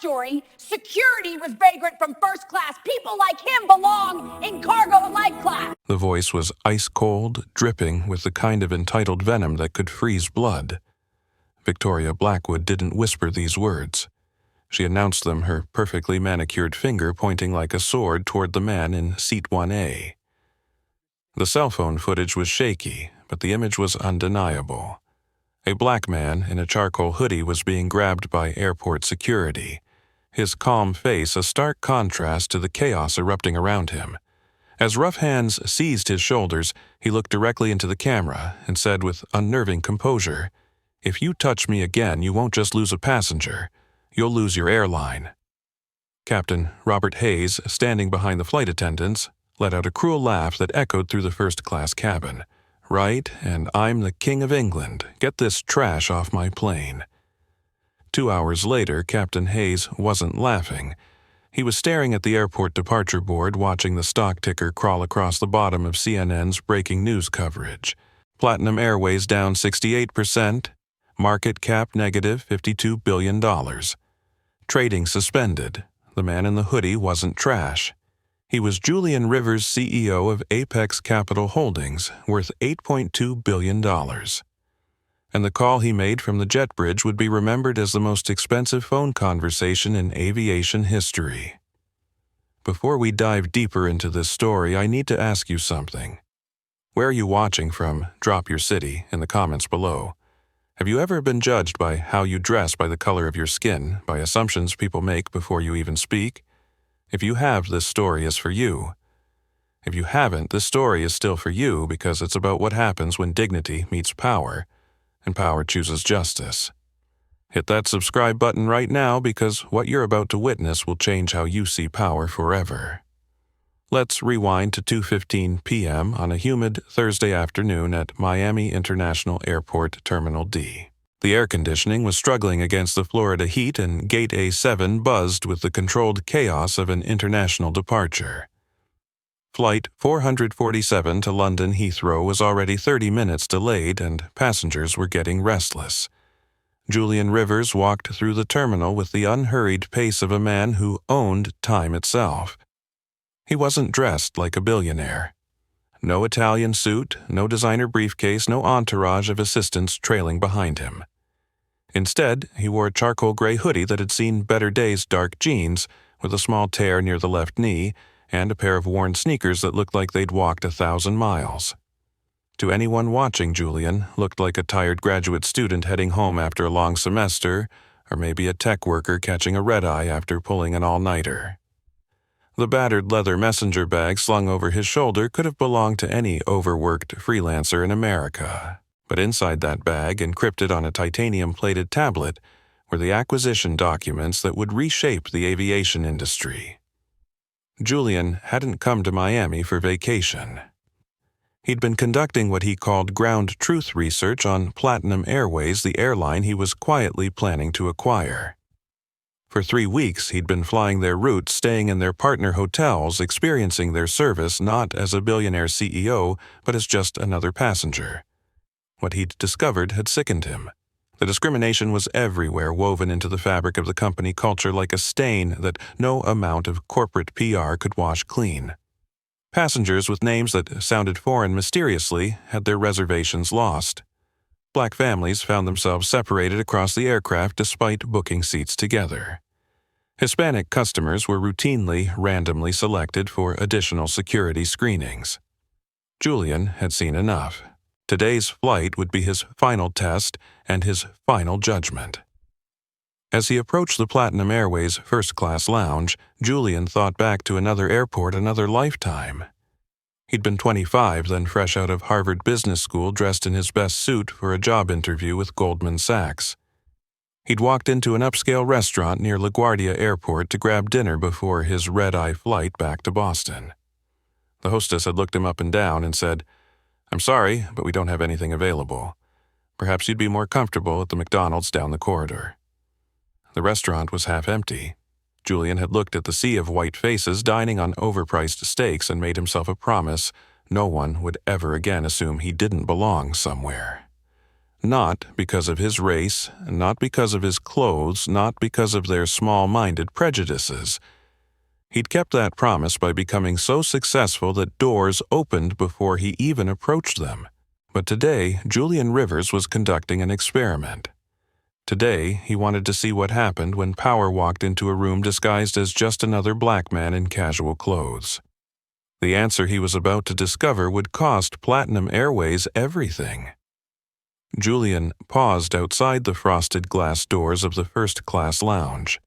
backstory, security was vagrant from first class. People like him belong in cargo and light class. The voice was ice-cold, dripping with the kind of entitled venom that could freeze blood. Victoria Blackwood didn't whisper these words. She announced them, her perfectly manicured finger pointing like a sword toward the man in seat 1A. The cell phone footage was shaky, but the image was undeniable. A black man in a charcoal hoodie was being grabbed by airport security, his calm face a stark contrast to the chaos erupting around him. As rough hands seized his shoulders, he looked directly into the camera and said with unnerving composure, "If you touch me again, you won't just lose a passenger, you'll lose your airline." Captain Robert Hayes, standing behind the flight attendants, let out a cruel laugh that echoed through the first-class cabin. "Right, and I'm the King of England. Get this trash off my plane." 2 hours later, Captain Hayes wasn't laughing. He was staring at the airport departure board, watching the stock ticker crawl across the bottom of CNN's breaking news coverage. Platinum Airways down 68%, market cap negative $52 billion. Trading suspended. The man in the hoodie wasn't trash. He was Julian Rivers, CEO of Apex Capital Holdings, worth $8.2 billion. And the call he made from the jet bridge would be remembered as the most expensive phone conversation in aviation history. Before we dive deeper into this story, I need to ask you something. Where are you watching from? Drop your city in the comments below. Have you ever been judged by how you dress, by the color of your skin, by assumptions people make before you even speak? If you have, this story is for you. If you haven't, this story is still for you because it's about what happens when dignity meets power, and power chooses justice. Hit that subscribe button right now because what you're about to witness will change how you see power forever. Let's rewind to 2:15 p.m. on a humid Thursday afternoon at Miami International Airport Terminal D. The air conditioning was struggling against the Florida heat and Gate A7 buzzed with the controlled chaos of an international departure. Flight 447 to London Heathrow was already 30 minutes delayed and passengers were getting restless. Julian Rivers walked through the terminal with the unhurried pace of a man who owned time itself. He wasn't dressed like a billionaire. No Italian suit, no designer briefcase, no entourage of assistants trailing behind him. Instead, he wore a charcoal gray hoodie that had seen better days, dark jeans with a small tear near the left knee, and a pair of worn sneakers that looked like they'd walked 1,000 miles. To anyone watching, Julian looked like a tired graduate student heading home after a long semester, or maybe a tech worker catching a red-eye after pulling an all-nighter. The battered leather messenger bag slung over his shoulder could have belonged to any overworked freelancer in America. But inside that bag, encrypted on a titanium-plated tablet, were the acquisition documents that would reshape the aviation industry. Julian hadn't come to Miami for vacation. He'd been conducting what he called ground truth research on Platinum Airways, the airline he was quietly planning to acquire. For 3 weeks, he'd been flying their routes, staying in their partner hotels, experiencing their service not as a billionaire CEO, but as just another passenger. What he'd discovered had sickened him. The discrimination was everywhere, woven into the fabric of the company culture like a stain that no amount of corporate PR could wash clean. Passengers with names that sounded foreign mysteriously had their reservations lost. Black families found themselves separated across the aircraft despite booking seats together. Hispanic customers were routinely randomly selected for additional security screenings. Julian had seen enough. Today's flight would be his final test and his final judgment. As he approached the Platinum Airways first-class lounge, Julian thought back to another airport, another lifetime. He'd been 25, then fresh out of Harvard Business School, dressed in his best suit for a job interview with Goldman Sachs. He'd walked into an upscale restaurant near LaGuardia Airport to grab dinner before his red-eye flight back to Boston. The hostess had looked him up and down and said, "I'm sorry, but we don't have anything available. Perhaps you'd be more comfortable at the McDonald's down the corridor." The restaurant was half empty. Julian had looked at the sea of white faces dining on overpriced steaks and made himself a promise no one would ever again assume he didn't belong somewhere. Not because of his race, not because of his clothes, not because of their small-minded prejudices. He'd kept that promise by becoming so successful that doors opened before he even approached them. But today, Julian Rivers was conducting an experiment. Today, he wanted to see what happened when power walked into a room disguised as just another black man in casual clothes. The answer he was about to discover would cost Platinum Airways everything. Julian paused outside the frosted glass doors of the first-class lounge.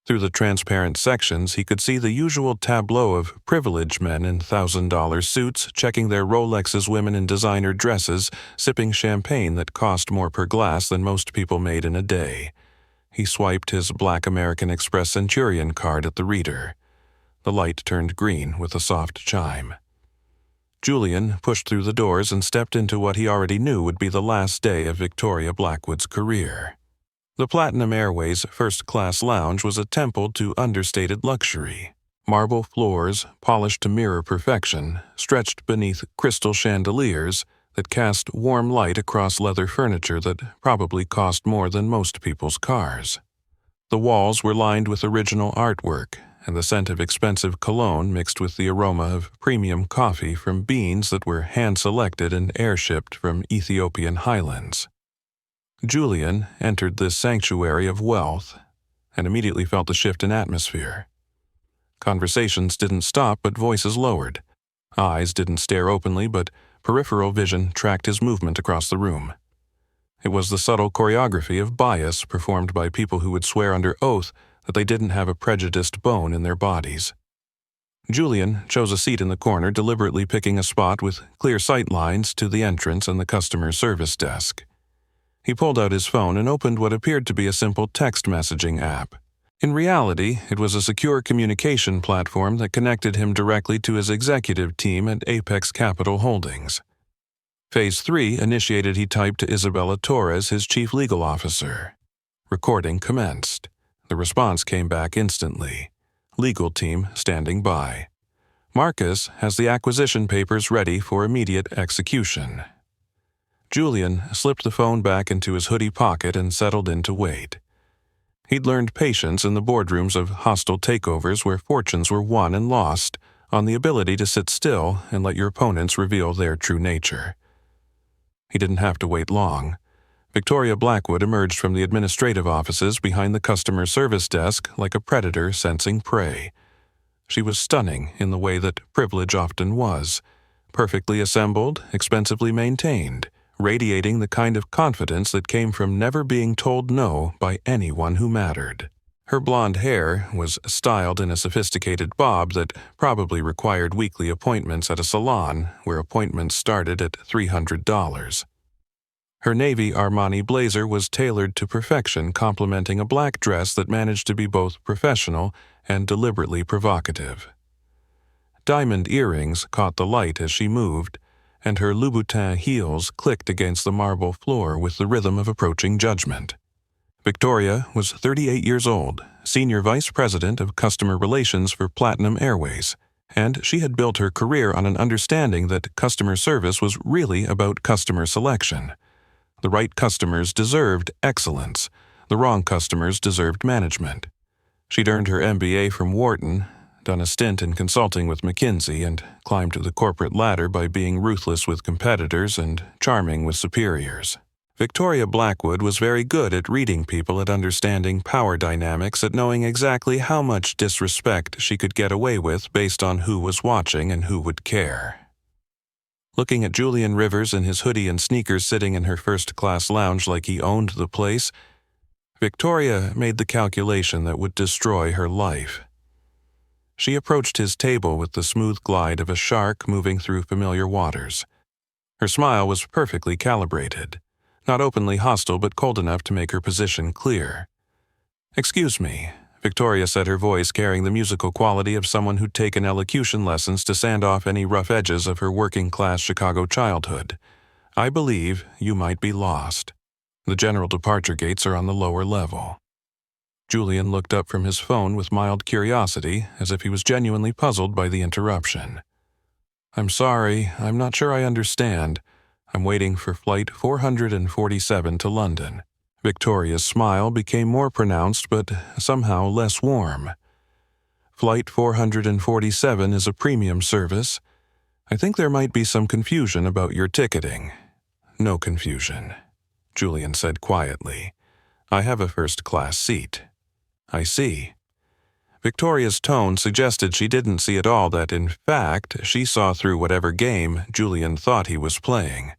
Through the transparent sections, he could see the usual tableau of privileged men in $1,000 suits checking their Rolexes, women in designer dresses, sipping champagne that cost more per glass than most people made in a day. He swiped his Black American Express Centurion card at the reader. The light turned green with a soft chime. Julian pushed through the doors and stepped into what he already knew would be the last day of Victoria Blackwood's career. The Platinum Airways first-class lounge was a temple to understated luxury. Marble floors, polished to mirror perfection, stretched beneath crystal chandeliers that cast warm light across leather furniture that probably cost more than most people's cars. The walls were lined with original artwork, and the scent of expensive cologne mixed with the aroma of premium coffee from beans that were hand-selected and air-shipped from Ethiopian highlands. Julian entered this sanctuary of wealth and immediately felt the shift in atmosphere. Conversations didn't stop, but voices lowered. Eyes didn't stare openly, but peripheral vision tracked his movement across the room. It was the subtle choreography of bias performed by people who would swear under oath that they didn't have a prejudiced bone in their bodies. Julian chose a seat in the corner, deliberately picking a spot with clear sight lines to the entrance and the customer service desk. He pulled out his phone and opened what appeared to be a simple text messaging app. In reality, it was a secure communication platform that connected him directly to his executive team at Apex Capital Holdings. Phase 3 initiated, he typed to Isabella Torres, his chief legal officer. Recording commenced. The response came back instantly. Legal team standing by. Marcus has the acquisition papers ready for immediate execution. Julian slipped the phone back into his hoodie pocket and settled in to wait. He'd learned patience in the boardrooms of hostile takeovers where fortunes were won and lost on the ability to sit still and let your opponents reveal their true nature. He didn't have to wait long. Victoria Blackwood emerged from the administrative offices behind the customer service desk like a predator sensing prey. She was stunning in the way that privilege often was, perfectly assembled, expensively maintained, radiating the kind of confidence that came from never being told no by anyone who mattered. Her blonde hair was styled in a sophisticated bob that probably required weekly appointments at a salon where appointments started at $300. Her navy Armani blazer was tailored to perfection, complementing a black dress that managed to be both professional and deliberately provocative. Diamond earrings caught the light as she moved, and her Louboutin heels clicked against the marble floor with the rhythm of approaching judgment. Victoria was 38 years old, senior vice president of customer relations for Platinum Airways, and she had built her career on an understanding that customer service was really about customer selection. The right customers deserved excellence. The wrong customers deserved management. She'd earned her MBA from Wharton, done a stint in consulting with McKinsey, and climbed the corporate ladder by being ruthless with competitors and charming with superiors. Victoria Blackwood was very good at reading people, at understanding power dynamics, at knowing exactly how much disrespect she could get away with based on who was watching and who would care. Looking at Julian Rivers in his hoodie and sneakers sitting in her first-class lounge like he owned the place, Victoria made the calculation that would destroy her life. She approached his table with the smooth glide of a shark moving through familiar waters. Her smile was perfectly calibrated, not openly hostile but cold enough to make her position clear. "Excuse me," Victoria said, her voice carrying the musical quality of someone who'd taken elocution lessons to sand off any rough edges of her working-class Chicago childhood. "I believe you might be lost. The general departure gates are on the lower level." Julian looked up from his phone with mild curiosity, as if he was genuinely puzzled by the interruption. "I'm sorry, I'm not sure I understand. I'm waiting for flight 447 to London. Victoria's smile became more pronounced but somehow less warm. Flight 447 is a premium service. I think there might be some confusion about your ticketing. No confusion, Julian said quietly. I have a first-class seat. I see. Victoria's tone suggested she didn't see at all that, in fact, she saw through whatever game Julian thought he was playing.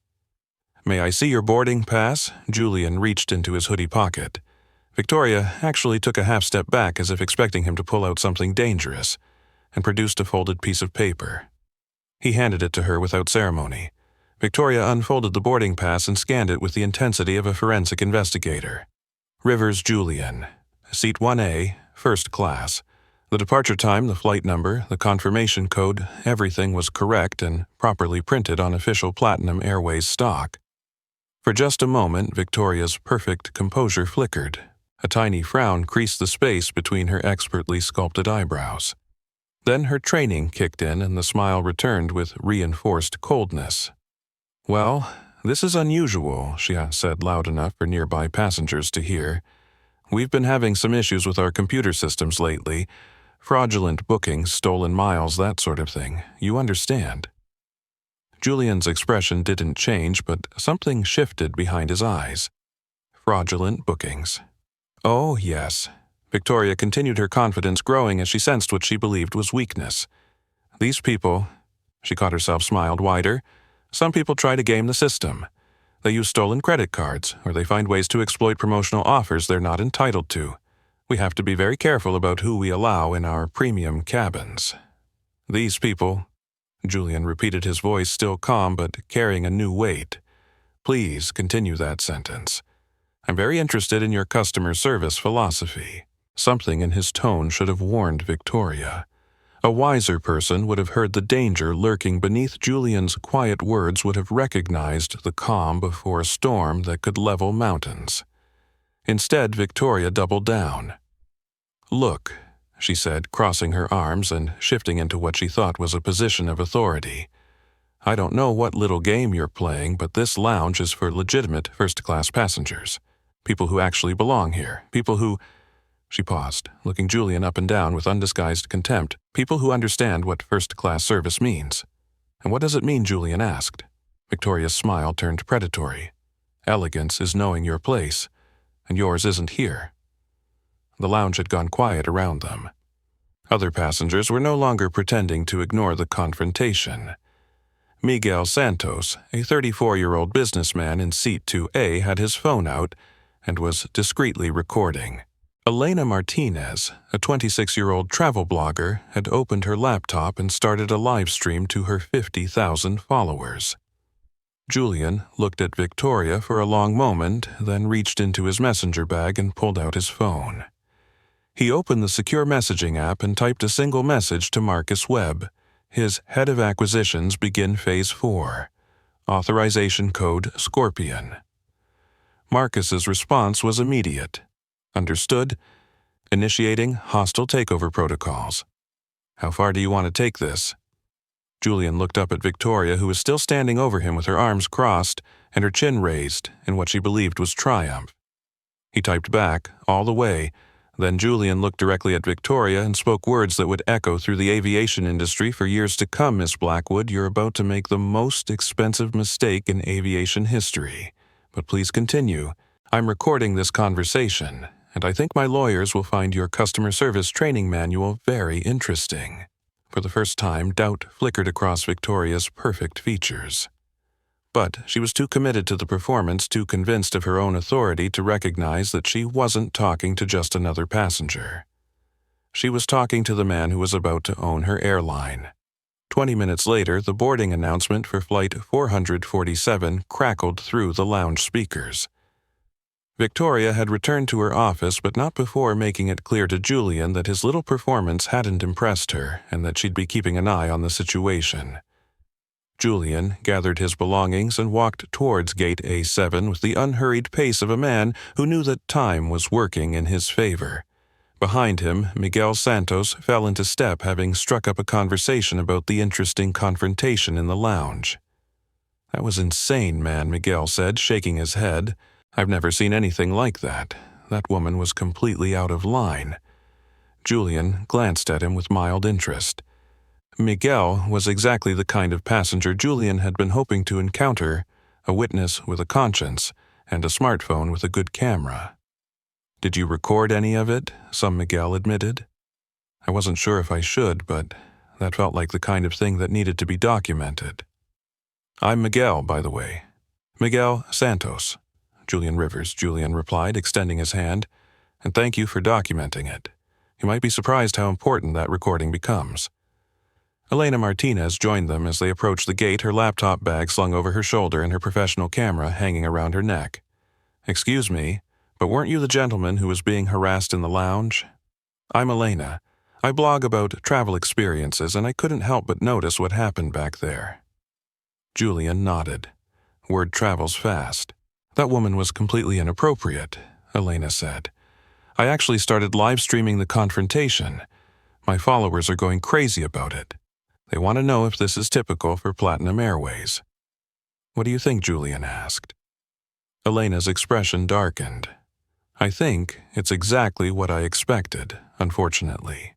May I see your boarding pass? Julian reached into his hoodie pocket. Victoria actually took a half step back as if expecting him to pull out something dangerous, and produced a folded piece of paper. He handed it to her without ceremony. Victoria unfolded the boarding pass and scanned it with the intensity of a forensic investigator. Rivers Julian. Seat 1A, first class. The departure time, the flight number, the confirmation code, everything was correct and properly printed on official Platinum Airways stock. For just a moment, Victoria's perfect composure flickered. A tiny frown creased the space between her expertly sculpted eyebrows. Then her training kicked in and the smile returned with reinforced coldness. Well, this is unusual, she said loud enough for nearby passengers to hear. We've been having some issues with our computer systems lately. Fraudulent bookings, stolen miles, that sort of thing. You understand. Julian's expression didn't change, but something shifted behind his eyes. Fraudulent bookings. Oh, yes. Victoria continued, her confidence growing as she sensed what she believed was weakness. These people, she caught herself smiled wider, some people try to game the system. They use stolen credit cards, or they find ways to exploit promotional offers they're not entitled to. We have to be very careful about who we allow in our premium cabins. These people, Julian repeated, his voice still calm but carrying a new weight. Please continue that sentence. I'm very interested in your customer service philosophy. Something in his tone should have warned Victoria. A wiser person would have heard the danger lurking beneath Julian's quiet words, would have recognized the calm before a storm that could level mountains. Instead, Victoria doubled down. Look, she said, crossing her arms and shifting into what she thought was a position of authority. I don't know what little game you're playing, but this lounge is for legitimate first-class passengers. People who actually belong here. People who... She paused, looking Julian up and down with undisguised contempt. People who understand what first-class service means. And what does it mean, Julian asked. Victoria's smile turned predatory. Elegance is knowing your place, and yours isn't here. The lounge had gone quiet around them. Other passengers were no longer pretending to ignore the confrontation. Miguel Santos, a 34-year-old businessman in seat 2A, had his phone out and was discreetly recording. Elena Martinez, a 26-year-old travel blogger, had opened her laptop and started a live stream to her 50,000 followers. Julian looked at Victoria for a long moment, then reached into his messenger bag and pulled out his phone. He opened the secure messaging app and typed a single message to Marcus Webb, his head of acquisitions. Begin Phase 4. Authorization code Scorpion. Marcus's response was immediate. Understood. Initiating hostile takeover protocols. How far do you want to take this? Julian looked up at Victoria, who was still standing over him with her arms crossed and her chin raised in what she believed was triumph. He typed back, all the way. Then Julian looked directly at Victoria and spoke words that would echo through the aviation industry for years to come. Miss Blackwood, you're about to make the most expensive mistake in aviation history. But please continue. I'm recording this conversation, and I think my lawyers will find your customer service training manual very interesting. For the first time, doubt flickered across Victoria's perfect features. But she was too committed to the performance, too convinced of her own authority to recognize that she wasn't talking to just another passenger. She was talking to the man who was about to own her airline. 20 minutes later, the boarding announcement for Flight 447 crackled through the lounge speakers. Victoria had returned to her office, but not before making it clear to Julian that his little performance hadn't impressed her and that she'd be keeping an eye on the situation. Julian gathered his belongings and walked towards Gate A7 with the unhurried pace of a man who knew that time was working in his favor. Behind him, Miguel Santos fell into step, having struck up a conversation about the interesting confrontation in the lounge. That was insane, man, Miguel said, shaking his head. I've never seen anything like that. That woman was completely out of line. Julian glanced at him with mild interest. Miguel was exactly the kind of passenger Julian had been hoping to encounter, a witness with a conscience and a smartphone with a good camera. Did you record any of it? Some Miguel admitted. I wasn't sure if I should, but that felt like the kind of thing that needed to be documented. I'm Miguel, by the way. Miguel Santos. Julian Rivers, Julian replied, extending his hand. And thank you for documenting it. You might be surprised how important that recording becomes. Elena Martinez joined them as they approached the gate, her laptop bag slung over her shoulder and her professional camera hanging around her neck. Excuse me, but weren't you the gentleman who was being harassed in the lounge? I'm Elena. I blog about travel experiences, and I couldn't help but notice what happened back there. Julian nodded. Word travels fast. That woman was completely inappropriate, Elena said. I actually started live streaming the confrontation. My followers are going crazy about it. They want to know if this is typical for Platinum Airways. What do you think? Julian asked. Elena's expression darkened. I think it's exactly what I expected, unfortunately.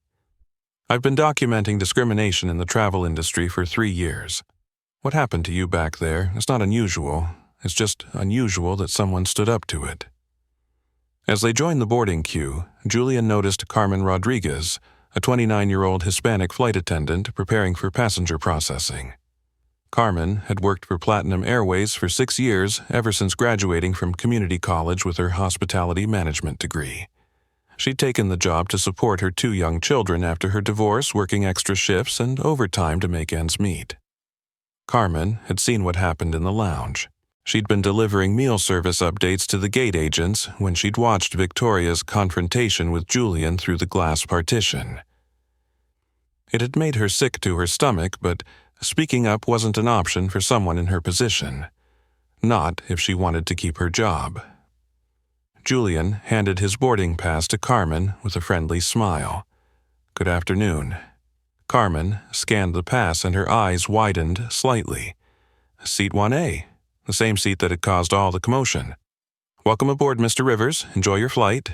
I've been documenting discrimination in the travel industry for 3 years. What happened to you back there is not unusual. It's just unusual that someone stood up to it. As they joined the boarding queue, Julian noticed Carmen Rodriguez, a 29-year-old Hispanic flight attendant preparing for passenger processing. Carmen had worked for Platinum Airways for 6 years, ever since graduating from community college with her hospitality management degree. She'd taken the job to support her 2 young children after her divorce, working extra shifts and overtime to make ends meet. Carmen had seen what happened in the lounge. She'd been delivering meal service updates to the gate agents when she'd watched Victoria's confrontation with Julian through the glass partition. It had made her sick to her stomach, but speaking up wasn't an option for someone in her position. Not if she wanted to keep her job. Julian handed his boarding pass to Carmen with a friendly smile. Good afternoon. Carmen scanned the pass and her eyes widened slightly. Seat 1A, the same seat that had caused all the commotion. Welcome aboard, Mr. Rivers. Enjoy your flight.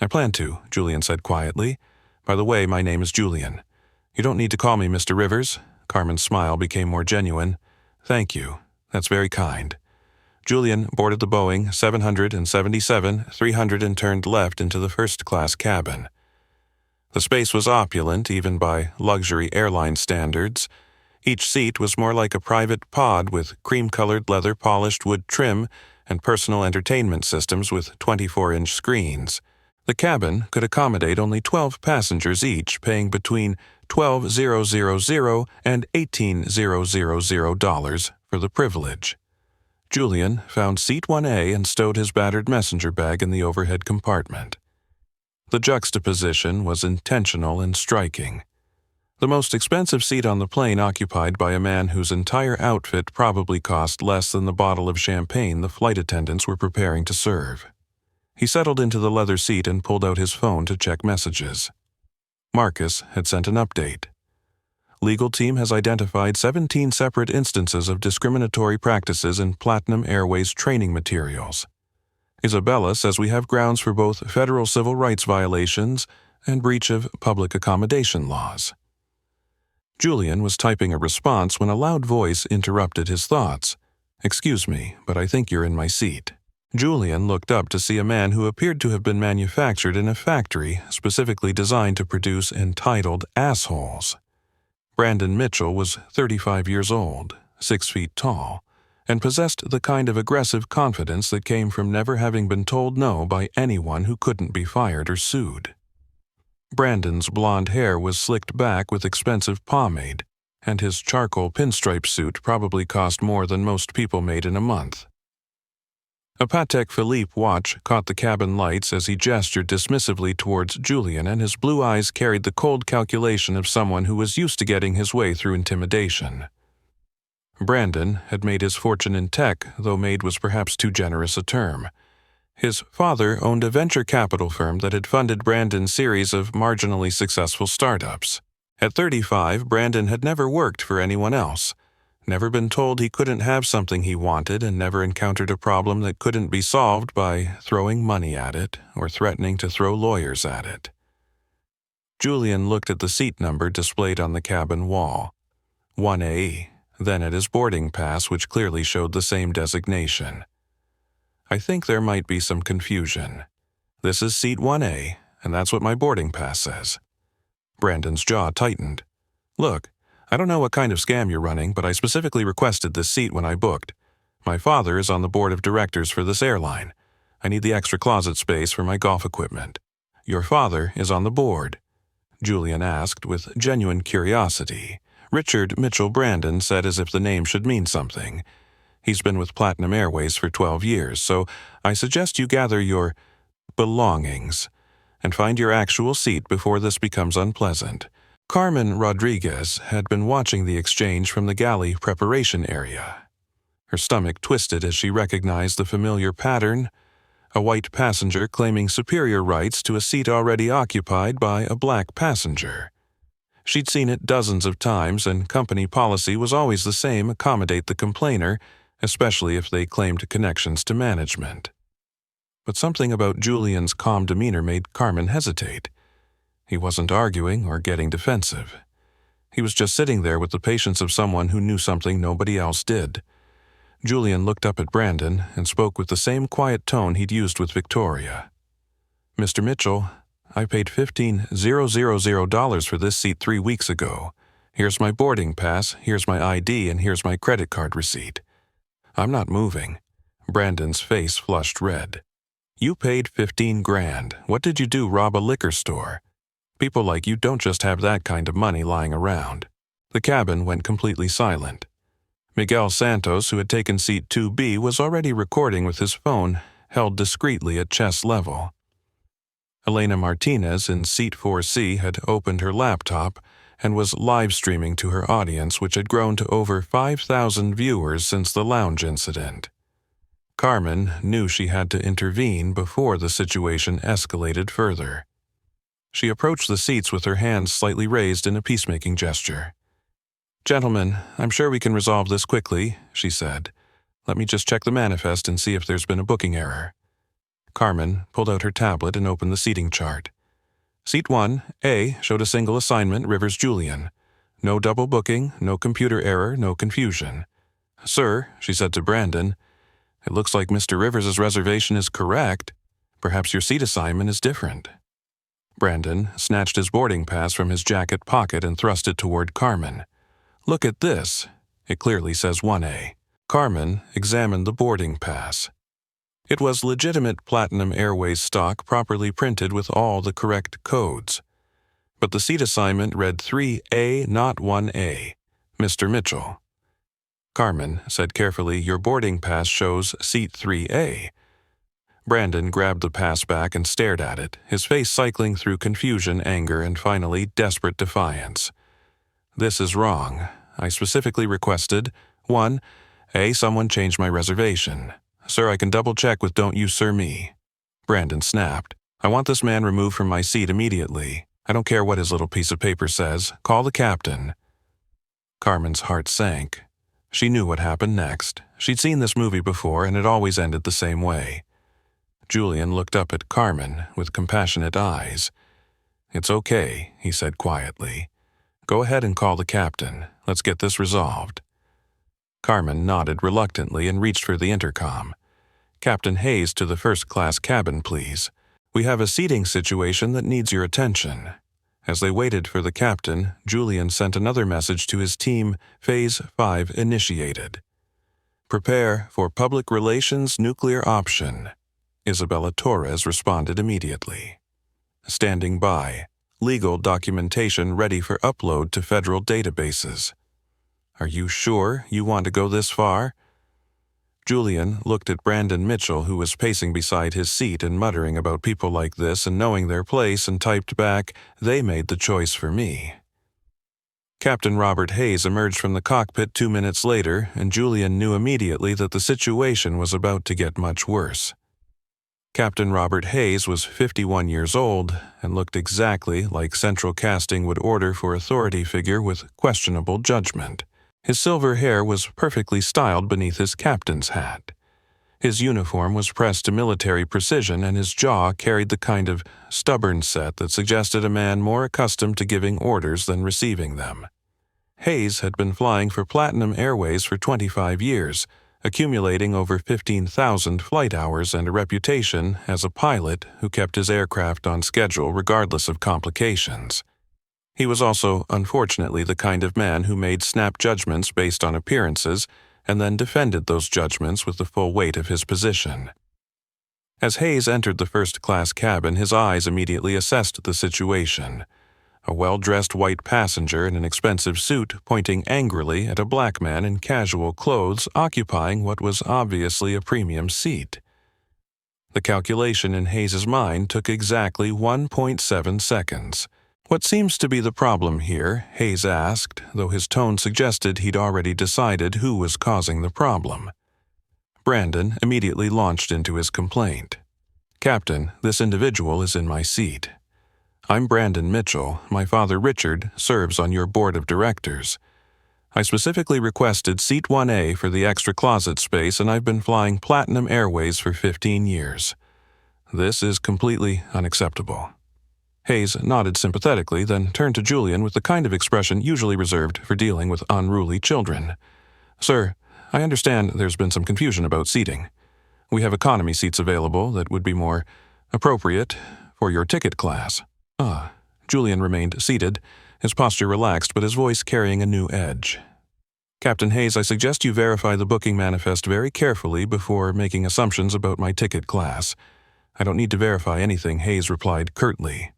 I plan to, Julian said quietly. By the way, my name is Julian. You don't need to call me Mr. Rivers. Carmen's smile became more genuine. Thank you. That's very kind. Julian boarded the Boeing 777-300 and turned left into the first-class cabin. The space was opulent, even by luxury airline standards. Each seat was more like a private pod with cream-colored leather-polished wood trim and personal entertainment systems with 24-inch screens. The cabin could accommodate only 12 passengers each, paying between $12,000 and $18,000 for the privilege. Julian found seat 1A and stowed his battered messenger bag in the overhead compartment. The juxtaposition was intentional and striking. The most expensive seat on the plane occupied by a man whose entire outfit probably cost less than the bottle of champagne the flight attendants were preparing to serve. He settled into the leather seat and pulled out his phone to check messages. Marcus had sent an update. Legal team has identified 17 separate instances of discriminatory practices in Platinum Airways training materials. Isabella says we have grounds for both federal civil rights violations and breach of public accommodation laws. Julian was typing a response when a loud voice interrupted his thoughts. Excuse me, but I think you're in my seat. Julian looked up to see a man who appeared to have been manufactured in a factory specifically designed to produce entitled assholes. Brandon Mitchell was 35 years old, 6 feet tall, and possessed the kind of aggressive confidence that came from never having been told no by anyone who couldn't be fired or sued. Brandon's blonde hair was slicked back with expensive pomade, and his charcoal pinstripe suit probably cost more than most people made in a month. A Patek Philippe watch caught the cabin lights as he gestured dismissively towards Julian, and his blue eyes carried the cold calculation of someone who was used to getting his way through intimidation. Brandon had made his fortune in tech, though made was perhaps too generous a term. His father owned a venture capital firm that had funded Brandon's series of marginally successful startups. At 35, Brandon had never worked for anyone else. Never been told he couldn't have something he wanted and never encountered a problem that couldn't be solved by throwing money at it or threatening to throw lawyers at it. Julian looked at the seat number displayed on the cabin wall, 1A, then at his boarding pass, which clearly showed the same designation. I think there might be some confusion. This is seat 1A, and that's what my boarding pass says. Brandon's jaw tightened. Look, I don't know what kind of scam you're running, but I specifically requested this seat when I booked. My father is on the board of directors for this airline. I need the extra closet space for my golf equipment. Your father is on the board? Julian asked with genuine curiosity. Richard Mitchell Brandon said as if the name should mean something. He's been with Platinum Airways for 12 years, so I suggest you gather your belongings and find your actual seat before this becomes unpleasant. Carmen Rodriguez had been watching the exchange from the galley preparation area. Her stomach twisted as she recognized the familiar pattern, a white passenger claiming superior rights to a seat already occupied by a black passenger. She'd seen it dozens of times, and company policy was always the same: accommodate the complainer, especially if they claimed connections to management. But something about Julian's calm demeanor made Carmen hesitate. He wasn't arguing or getting defensive. He was just sitting there with the patience of someone who knew something nobody else did. Julian looked up at Brandon and spoke with the same quiet tone he'd used with Victoria. Mr. Mitchell, I paid $15,000 for this seat 3 weeks ago. Here's my boarding pass, here's my ID, and here's my credit card receipt. I'm not moving. Brandon's face flushed red. You paid $15 grand. What did you do, rob a liquor store? People like you don't just have that kind of money lying around. The cabin went completely silent. Miguel Santos, who had taken seat 2B, was already recording with his phone held discreetly at chest level. Elena Martinez in seat 4C had opened her laptop and was live streaming to her audience, which had grown to over 5,000 viewers since the lounge incident. Carmen knew she had to intervene before the situation escalated further. She approached the seats with her hands slightly raised in a peacemaking gesture. "Gentlemen, I'm sure we can resolve this quickly," she said. "Let me just check the manifest and see if there's been a booking error." Carmen pulled out her tablet and opened the seating chart. Seat 1, A, showed a single assignment, Rivers Julian. No double booking, no computer error, no confusion. "Sir," she said to Brandon, "it looks like Mr. Rivers' reservation is correct. Perhaps your seat assignment is different." Brandon snatched his boarding pass from his jacket pocket and thrust it toward Carmen. "Look at this. It clearly says 1A. Carmen examined the boarding pass. It was legitimate Platinum Airways stock, properly printed with all the correct codes. But the seat assignment read 3A, not 1A. Mr. Mitchell. Carmen said carefully, "Your boarding pass shows seat 3A. Brandon grabbed the pass back and stared at it, his face cycling through confusion, anger, and finally desperate defiance. "This is wrong. I specifically requested, 1. Someone changed my reservation. Sir, I can double-check with don't you sir me." Brandon snapped. "I want this man removed from my seat immediately. I don't care what his little piece of paper says. Call the captain." Carmen's heart sank. She knew what happened next. She'd seen this movie before, and it always ended the same way. Julian looked up at Carmen with compassionate eyes. "It's okay," he said quietly. "Go ahead and call the captain. Let's get this resolved." Carmen nodded reluctantly and reached for the intercom. "Captain Hayes to the first-class cabin, please. We have a seating situation that needs your attention." As they waited for the captain, Julian sent another message to his team, Phase 5 initiated. "Prepare for public relations nuclear option." Isabella Torres responded immediately. "Standing by. Legal documentation ready for upload to federal databases." "Are you sure you want to go this far?" Julian looked at Brandon Mitchell, who was pacing beside his seat and muttering about people like this and knowing their place, and typed back, "They made the choice for me." Captain Robert Hayes emerged from the cockpit 2 minutes later, and Julian knew immediately that the situation was about to get much worse. Captain Robert Hayes was 51 years old and looked exactly like central casting would order for authority figure with questionable judgment. His silver hair was perfectly styled beneath his captain's hat. His uniform was pressed to military precision, and his jaw carried the kind of stubborn set that suggested a man more accustomed to giving orders than receiving them. Hayes had been flying for Platinum Airways for 25 years, accumulating over 15,000 flight hours and a reputation as a pilot who kept his aircraft on schedule regardless of complications. He was also, unfortunately, the kind of man who made snap judgments based on appearances and then defended those judgments with the full weight of his position. As Hayes entered the first-class cabin, his eyes immediately assessed the situation. A well-dressed white passenger in an expensive suit pointing angrily at a black man in casual clothes occupying what was obviously a premium seat. The calculation in Hayes's mind took exactly 1.7 seconds. "What seems to be the problem here?" Hayes asked, though his tone suggested he'd already decided who was causing the problem. Brandon immediately launched into his complaint. "Captain, this individual is in my seat. I'm Brandon Mitchell. My father, Richard, serves on your board of directors. I specifically requested Seat 1A for the extra closet space, and I've been flying Platinum Airways for 15 years. This is completely unacceptable." Hayes nodded sympathetically, then turned to Julian with the kind of expression usually reserved for dealing with unruly children. "Sir, I understand there's been some confusion about seating. We have economy seats available that would be more appropriate for your ticket class." Julian remained seated, his posture relaxed but his voice carrying a new edge. "Captain Hayes, I suggest you verify the booking manifest very carefully before making assumptions about my ticket class." "I don't need to verify anything," Hayes replied curtly.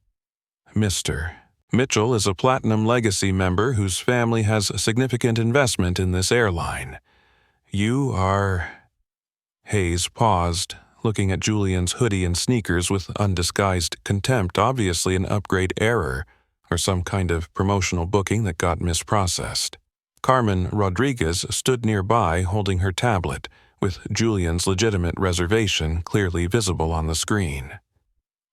"Mr. Mitchell is a Platinum Legacy member whose family has a significant investment in this airline. You are—" Hayes paused, looking at Julian's hoodie and sneakers with undisguised contempt, obviously an upgrade error or some kind of promotional booking that got misprocessed. Carmen Rodriguez stood nearby holding her tablet, with Julian's legitimate reservation clearly visible on the screen.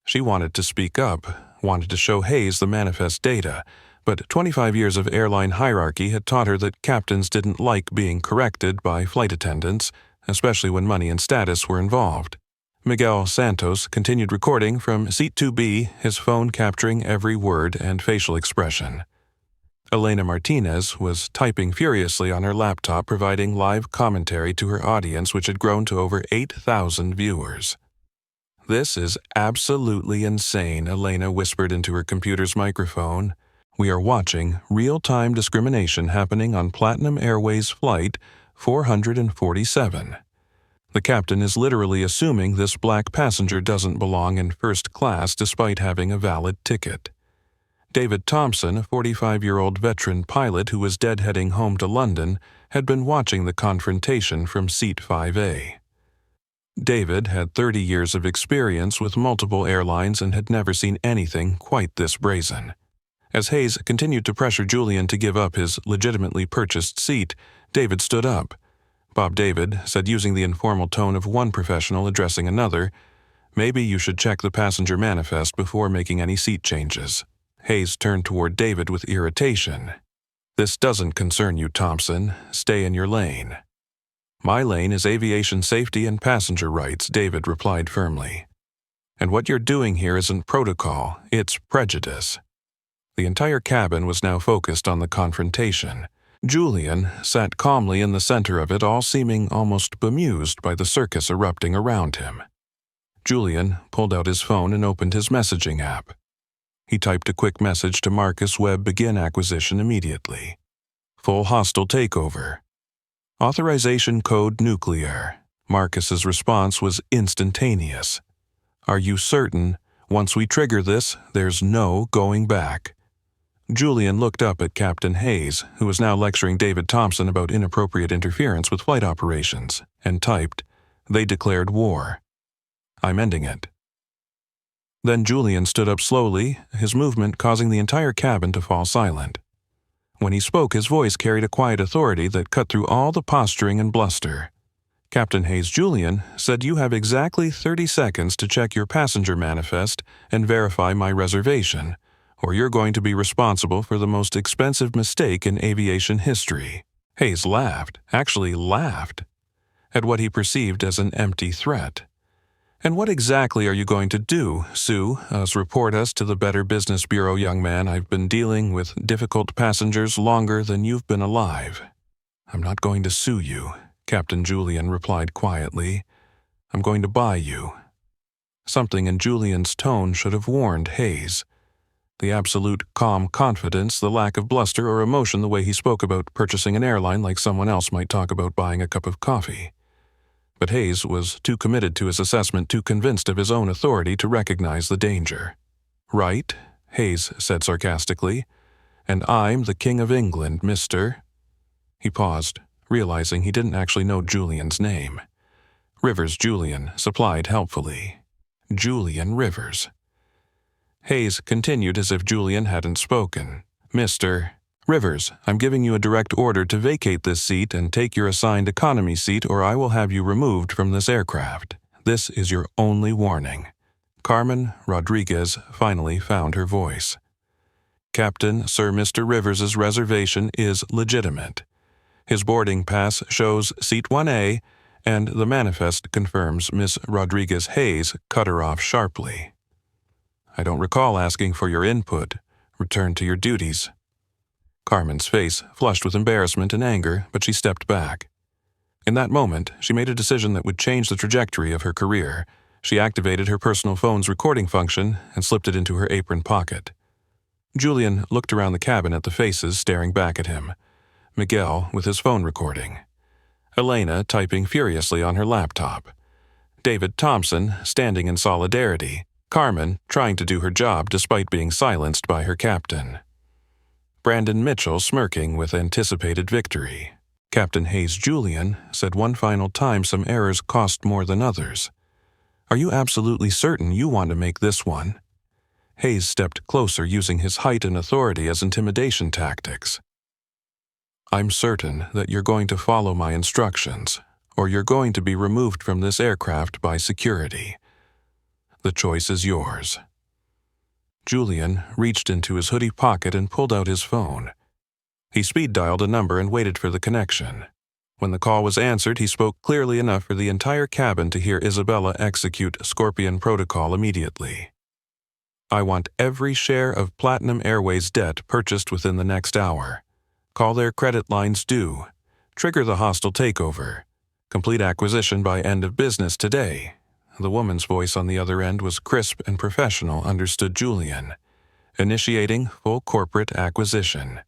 She wanted to speak up, wanted to show Hayes the manifest data, but 25 years of airline hierarchy had taught her that captains didn't like being corrected by flight attendants, especially when money and status were involved. Miguel Santos continued recording from Seat 2B, his phone capturing every word and facial expression. Elena Martinez was typing furiously on her laptop, providing live commentary to her audience, which had grown to over 8,000 viewers. "This is absolutely insane," Elena whispered into her computer's microphone. "We are watching real-time discrimination happening on Platinum Airways Flight 447. The captain is literally assuming this black passenger doesn't belong in first class despite having a valid ticket." David Thompson, a 45-year-old veteran pilot who was deadheading home to London, had been watching the confrontation from Seat 5A. David had 30 years of experience with multiple airlines and had never seen anything quite this brazen. As Hayes continued to pressure Julian to give up his legitimately purchased seat, David stood up. Bob David said, using the informal tone of one professional addressing another, "Maybe you should check the passenger manifest before making any seat changes." Hayes turned toward David with irritation. "This doesn't concern you, Thompson. Stay in your lane." "My lane is aviation safety and passenger rights," David replied firmly. "And what you're doing here isn't protocol, it's prejudice." The entire cabin was now focused on the confrontation. Julian sat calmly in the center of it, all seeming almost bemused by the circus erupting around him. Julian pulled out his phone and opened his messaging app. He typed a quick message to Marcus Webb, "Begin acquisition immediately. Full hostile takeover. Authorization code nuclear." Marcus's response was instantaneous. "Are you certain? Once we trigger this, there's no going back." Julian looked up at Captain Hayes, who was now lecturing David Thompson about inappropriate interference with flight operations, and typed, "They declared war. I'm ending it." Then Julian stood up slowly, his movement causing the entire cabin to fall silent. When he spoke, his voice carried a quiet authority that cut through all the posturing and bluster. "Captain Hayes, Julian said you have exactly 30 seconds to check your passenger manifest and verify my reservation, or you're going to be responsible for the most expensive mistake in aviation history." Hayes laughed, actually laughed, at what he perceived as an empty threat. "And what exactly are you going to do, Sue? Report us to the Better Business Bureau, young man. I've been dealing with difficult passengers longer than you've been alive." "I'm not going to sue you," Captain Julian replied quietly. "I'm going to buy you." Something in Julian's tone should have warned Hayes. The absolute calm confidence, the lack of bluster or emotion, the way he spoke about purchasing an airline like someone else might talk about buying a cup of coffee. But Hayes was too committed to his assessment, too convinced of his own authority to recognize the danger. "Right," Hayes said sarcastically. "And I'm the King of England, mister." He paused, realizing he didn't actually know Julian's name. Rivers Julian supplied helpfully. Julian Rivers. Hayes continued as if Julian hadn't spoken. "Mr. Rivers, I'm giving you a direct order to vacate this seat and take your assigned economy seat, or I will have you removed from this aircraft. This is your only warning." Carmen Rodriguez finally found her voice. "Captain, Sir Mr. Rivers's reservation is legitimate. His boarding pass shows seat 1A, and the manifest confirms Miss Rodriguez Hayes cut her off sharply. I don't recall asking for your input. Return to your duties." Carmen's face flushed with embarrassment and anger, but she stepped back. In that moment, she made a decision that would change the trajectory of her career. She activated her personal phone's recording function and slipped it into her apron pocket. Julian looked around the cabin at the faces staring back at him. Miguel with his phone recording. Elena typing furiously on her laptop. David Thompson standing in solidarity. Carmen trying to do her job despite being silenced by her captain. Brandon Mitchell smirking with anticipated victory. Captain Hayes Julian said one final time some errors cost more than others. "Are you absolutely certain you want to make this one?" Hayes stepped closer, using his height and authority as intimidation tactics. "I'm certain that you're going to follow my instructions, or you're going to be removed from this aircraft by security. The choice is yours." Julian reached into his hoodie pocket and pulled out his phone. He speed-dialed a number and waited for the connection. When the call was answered, he spoke clearly enough for the entire cabin to hear Isabella execute Scorpion Protocol immediately. "I want every share of Platinum Airways debt purchased within the next hour. Call their credit lines due. Trigger the hostile takeover. Complete acquisition by end of business today." The woman's voice on the other end was crisp and professional, understood Julian. "Initiating full corporate acquisition.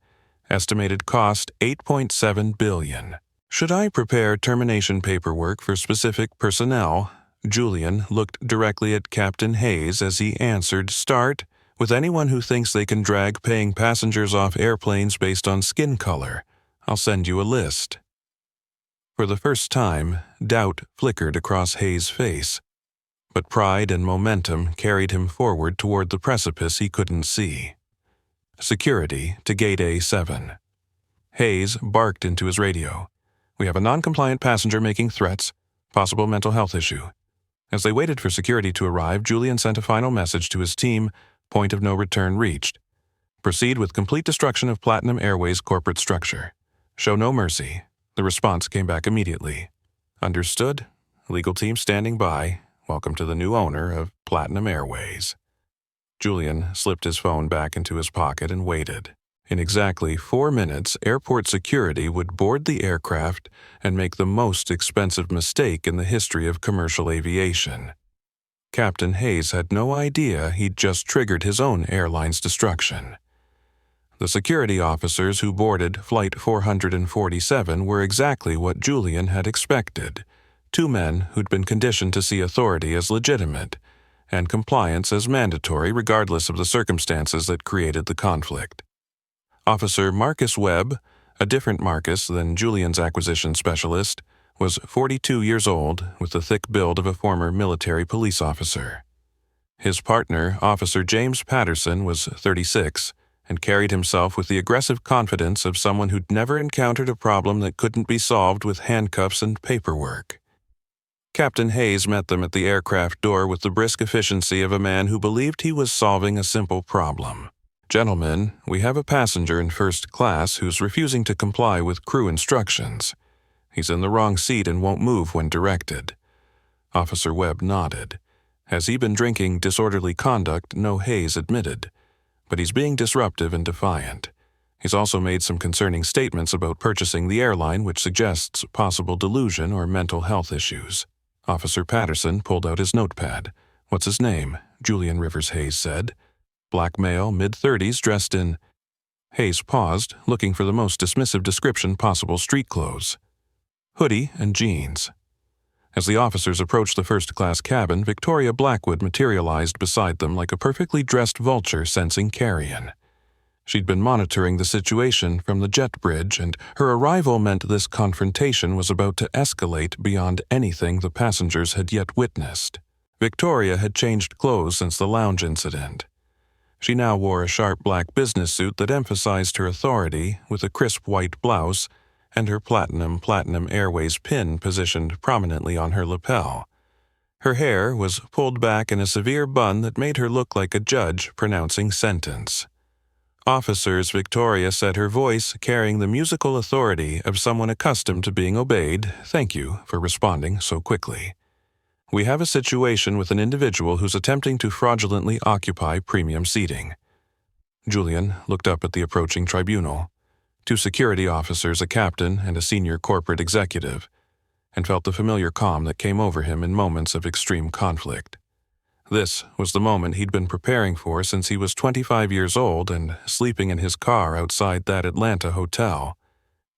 Estimated cost $8.7 billion. Should I prepare termination paperwork for specific personnel?" Julian looked directly at Captain Hayes as he answered, "Start with anyone who thinks they can drag paying passengers off airplanes based on skin color. I'll send you a list." For the first time, doubt flickered across Hayes' face, but pride and momentum carried him forward toward the precipice he couldn't see. "Security to Gate A7. Hayes barked into his radio. "We have a non-compliant passenger making threats, possible mental health issue." As they waited for security to arrive, Julian sent a final message to his team, point of no return reached. "Proceed with complete destruction of Platinum Airways corporate structure. Show no mercy." The response came back immediately. "Understood. Legal team standing by. Welcome to the new owner of Platinum Airways." Julian slipped his phone back into his pocket and waited. In exactly 4 minutes, airport security would board the aircraft and make the most expensive mistake in the history of commercial aviation. Captain Hayes had no idea he'd just triggered his own airline's destruction. The security officers who boarded Flight 447 were exactly what Julian had expected. 2 men who'd been conditioned to see authority as legitimate and compliance as mandatory regardless of the circumstances that created the conflict. Officer Marcus Webb, a different Marcus than Julian's acquisition specialist, was 42 years old with the thick build of a former military police officer. His partner, Officer James Patterson, was 36 and carried himself with the aggressive confidence of someone who'd never encountered a problem that couldn't be solved with handcuffs and paperwork. Captain Hayes met them at the aircraft door with the brisk efficiency of a man who believed he was solving a simple problem. Gentlemen, we have a passenger in first class who's refusing to comply with crew instructions. He's in the wrong seat and won't move when directed." Officer Webb nodded. Has he been drinking disorderly conduct? No, Hayes admitted. But he's being disruptive and defiant. He's also made some concerning statements about purchasing the airline, which suggests possible delusion or mental health issues. Officer Patterson pulled out his notepad. "What's his name?" Julian Rivers, Hayes said. "Black male, mid-30s, dressed in—" Hayes paused, looking for the most dismissive description possible. "Street clothes. Hoodie and jeans." As the officers approached the first-class cabin, Victoria Blackwood materialized beside them like a perfectly dressed vulture sensing carrion. She'd been monitoring the situation from the jet bridge, and her arrival meant this confrontation was about to escalate beyond anything the passengers had yet witnessed. Victoria had changed clothes since the lounge incident. She now wore a sharp black business suit that emphasized her authority, with a crisp white blouse and her Platinum Airways pin positioned prominently on her lapel. Her hair was pulled back in a severe bun that made her look like a judge pronouncing sentence. "Officers," Victoria said, her voice carrying the musical authority of someone accustomed to being obeyed. "Thank you for responding so quickly. We have a situation with an individual who's attempting to fraudulently occupy premium seating." Julian looked up at the approaching tribunal, 2 security officers, a captain, and a senior corporate executive, and felt the familiar calm that came over him in moments of extreme conflict. This was the moment he'd been preparing for since he was 25 years old and sleeping in his car outside that Atlanta hotel.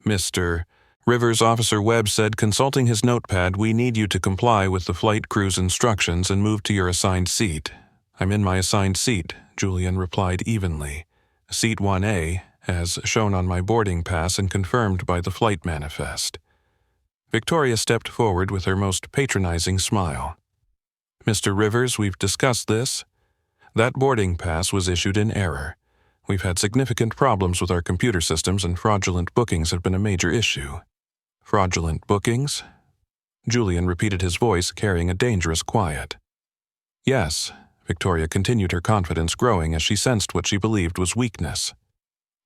"Mr. Rivers," Officer Webb said, consulting his notepad, "we need you to comply with the flight crew's instructions and move to your assigned seat." "I'm in my assigned seat," Julian replied evenly. "Seat 1A, as shown on my boarding pass and confirmed by the flight manifest." Victoria stepped forward with her most patronizing smile. "Mr. Rivers, we've discussed this. That boarding pass was issued in error. We've had significant problems with our computer systems, and fraudulent bookings have been a major issue." "Fraudulent bookings?" Julian repeated, his voice carrying a dangerous quiet. "Yes," Victoria continued, her confidence growing as she sensed what she believed was weakness.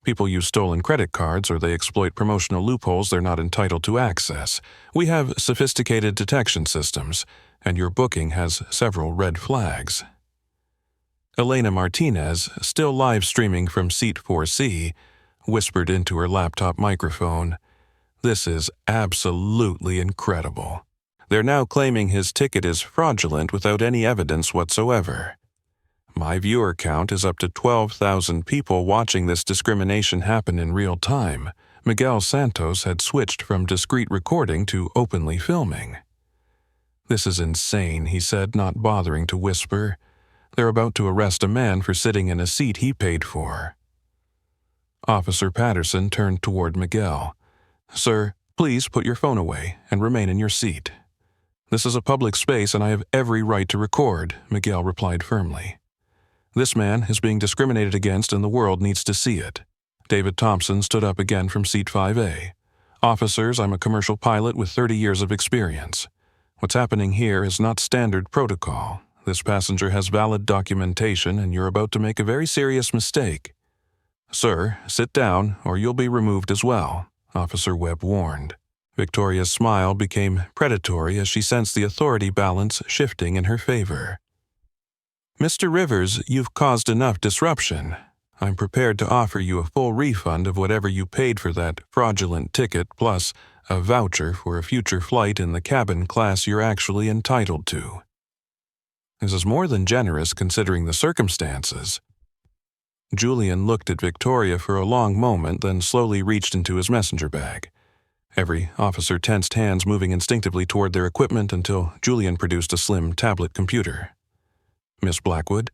"People use stolen credit cards, or they exploit promotional loopholes they're not entitled to access. We have sophisticated detection systems, and your booking has several red flags." Elena Martinez, still live streaming from Seat 4C, whispered into her laptop microphone, "This is absolutely incredible. They're now claiming his ticket is fraudulent without any evidence whatsoever. My viewer count is up to 12,000 people watching this discrimination happen in real time. Miguel Santos had switched from discreet recording to openly filming." "This is insane," he said, not bothering to whisper. "They're about to arrest a man for sitting in a seat he paid for." Officer Patterson turned toward Miguel. "Sir, please put your phone away and remain in your seat." "This is a public space and I have every right to record," Miguel replied firmly. "This man is being discriminated against and the world needs to see it." David Thompson stood up again from Seat 5A. "Officers, I'm a commercial pilot with 30 years of experience. What's happening here is not standard protocol. This passenger has valid documentation and you're about to make a very serious mistake." "Sir, sit down or you'll be removed as well," Officer Webb warned. Victoria's smile became predatory as she sensed the authority balance shifting in her favor. "Mr. Rivers, you've caused enough disruption. I'm prepared to offer you a full refund of whatever you paid for that fraudulent ticket, plus a voucher for a future flight in the cabin class you're actually entitled to." This is more than generous considering the circumstances. Julian looked at Victoria for a long moment, then slowly reached into his messenger bag. Every officer tensed, hands moving instinctively toward their equipment until Julian produced a slim tablet computer. "Miss Blackwood,"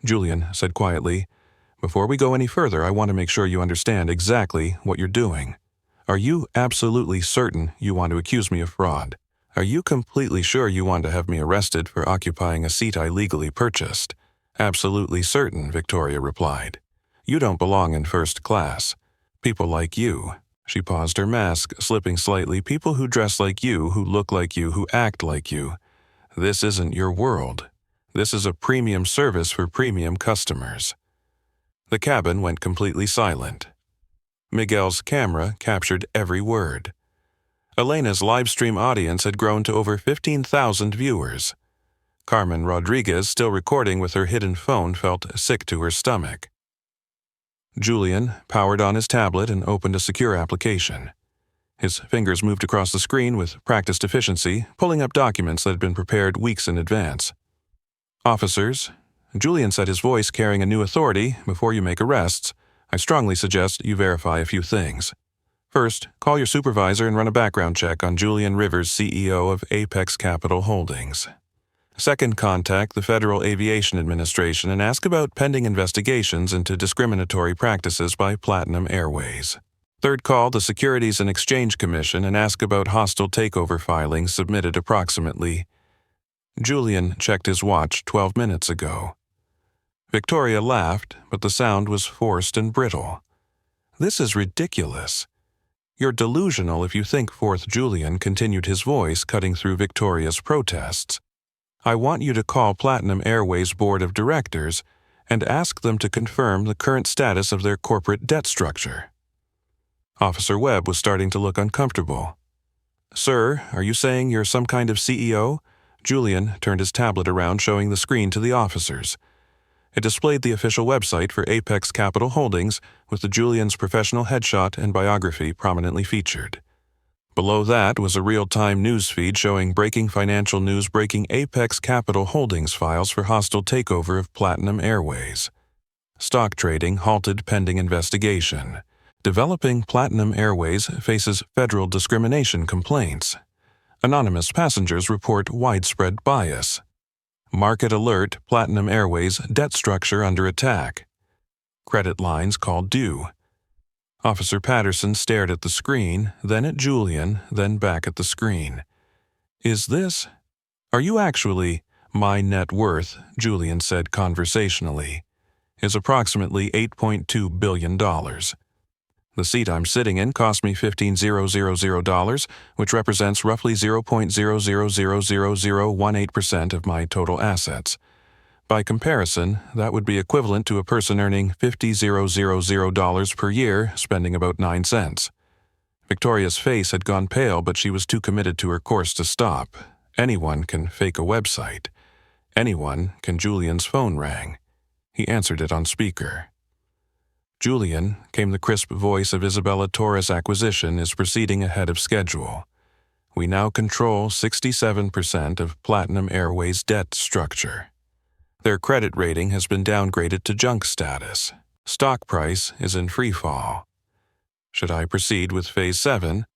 Julian said quietly, "before we go any further, I want to make sure you understand exactly what you're doing. Are you absolutely certain you want to accuse me of fraud? Are you completely sure you want to have me arrested for occupying a seat I legally purchased?" "Absolutely certain," Victoria replied. "You don't belong in first class. People like you," she paused, her mask slipping slightly, "people who dress like you, who look like you, who act like you. This isn't your world. This is a premium service for premium customers." The cabin went completely silent. Miguel's camera captured every word. Elena's livestream audience had grown to over 15,000 viewers. Carmen Rodriguez, still recording with her hidden phone, felt sick to her stomach. Julian powered on his tablet and opened a secure application. His fingers moved across the screen with practiced efficiency, pulling up documents that had been prepared weeks in advance. Officers, Julian said, his voice carrying a new authority, before you make arrests, I strongly suggest you verify a few things. First, call your supervisor and run a background check on Julian Rivers, CEO of Apex Capital Holdings. Second, contact the Federal Aviation Administration and ask about pending investigations into discriminatory practices by Platinum Airways. Third, call the Securities and Exchange Commission and ask about hostile takeover filings submitted approximately. Julian checked his watch 12 minutes ago. Victoria laughed, but the sound was forced and brittle. This is ridiculous. You're delusional if you think, Fourth Julian continued, his voice cutting through Victoria's protests. I want you to call Platinum Airways Board of Directors and ask them to confirm the current status of their corporate debt structure. Officer Webb was starting to look uncomfortable. Sir, are you saying you're some kind of CEO? Julian turned his tablet around, showing the screen to the officers. It displayed the official website for Apex Capital Holdings, with the Julian's professional headshot and biography prominently featured. Below that was a real-time news feed showing breaking financial news, breaking Apex Capital Holdings files for hostile takeover of Platinum Airways. Stock trading halted pending investigation. Developing Platinum Airways faces federal discrimination complaints. Anonymous passengers report widespread bias. Market alert, Platinum Airways debt structure under attack. Credit lines called due. Officer Patterson stared at the screen, then at Julian, then back at the screen. Are you actually? My net worth, Julian said conversationally, is approximately $8.2 billion. The seat I'm sitting in cost me $15,000, which represents roughly 0.000018% of my total assets. By comparison, that would be equivalent to a person earning $50,000 per year, spending about 9 cents. Victoria's face had gone pale, but she was too committed to her course to stop. Anyone can fake a website. Anyone can. Julian's phone rang. He answered it on speaker. Julian, came the crisp voice of Isabella Torres. Acquisition is proceeding ahead of schedule. We now control 67% of Platinum Airways' debt structure. Their credit rating has been downgraded to junk status. Stock price is in free fall. Should I proceed with Phase 7?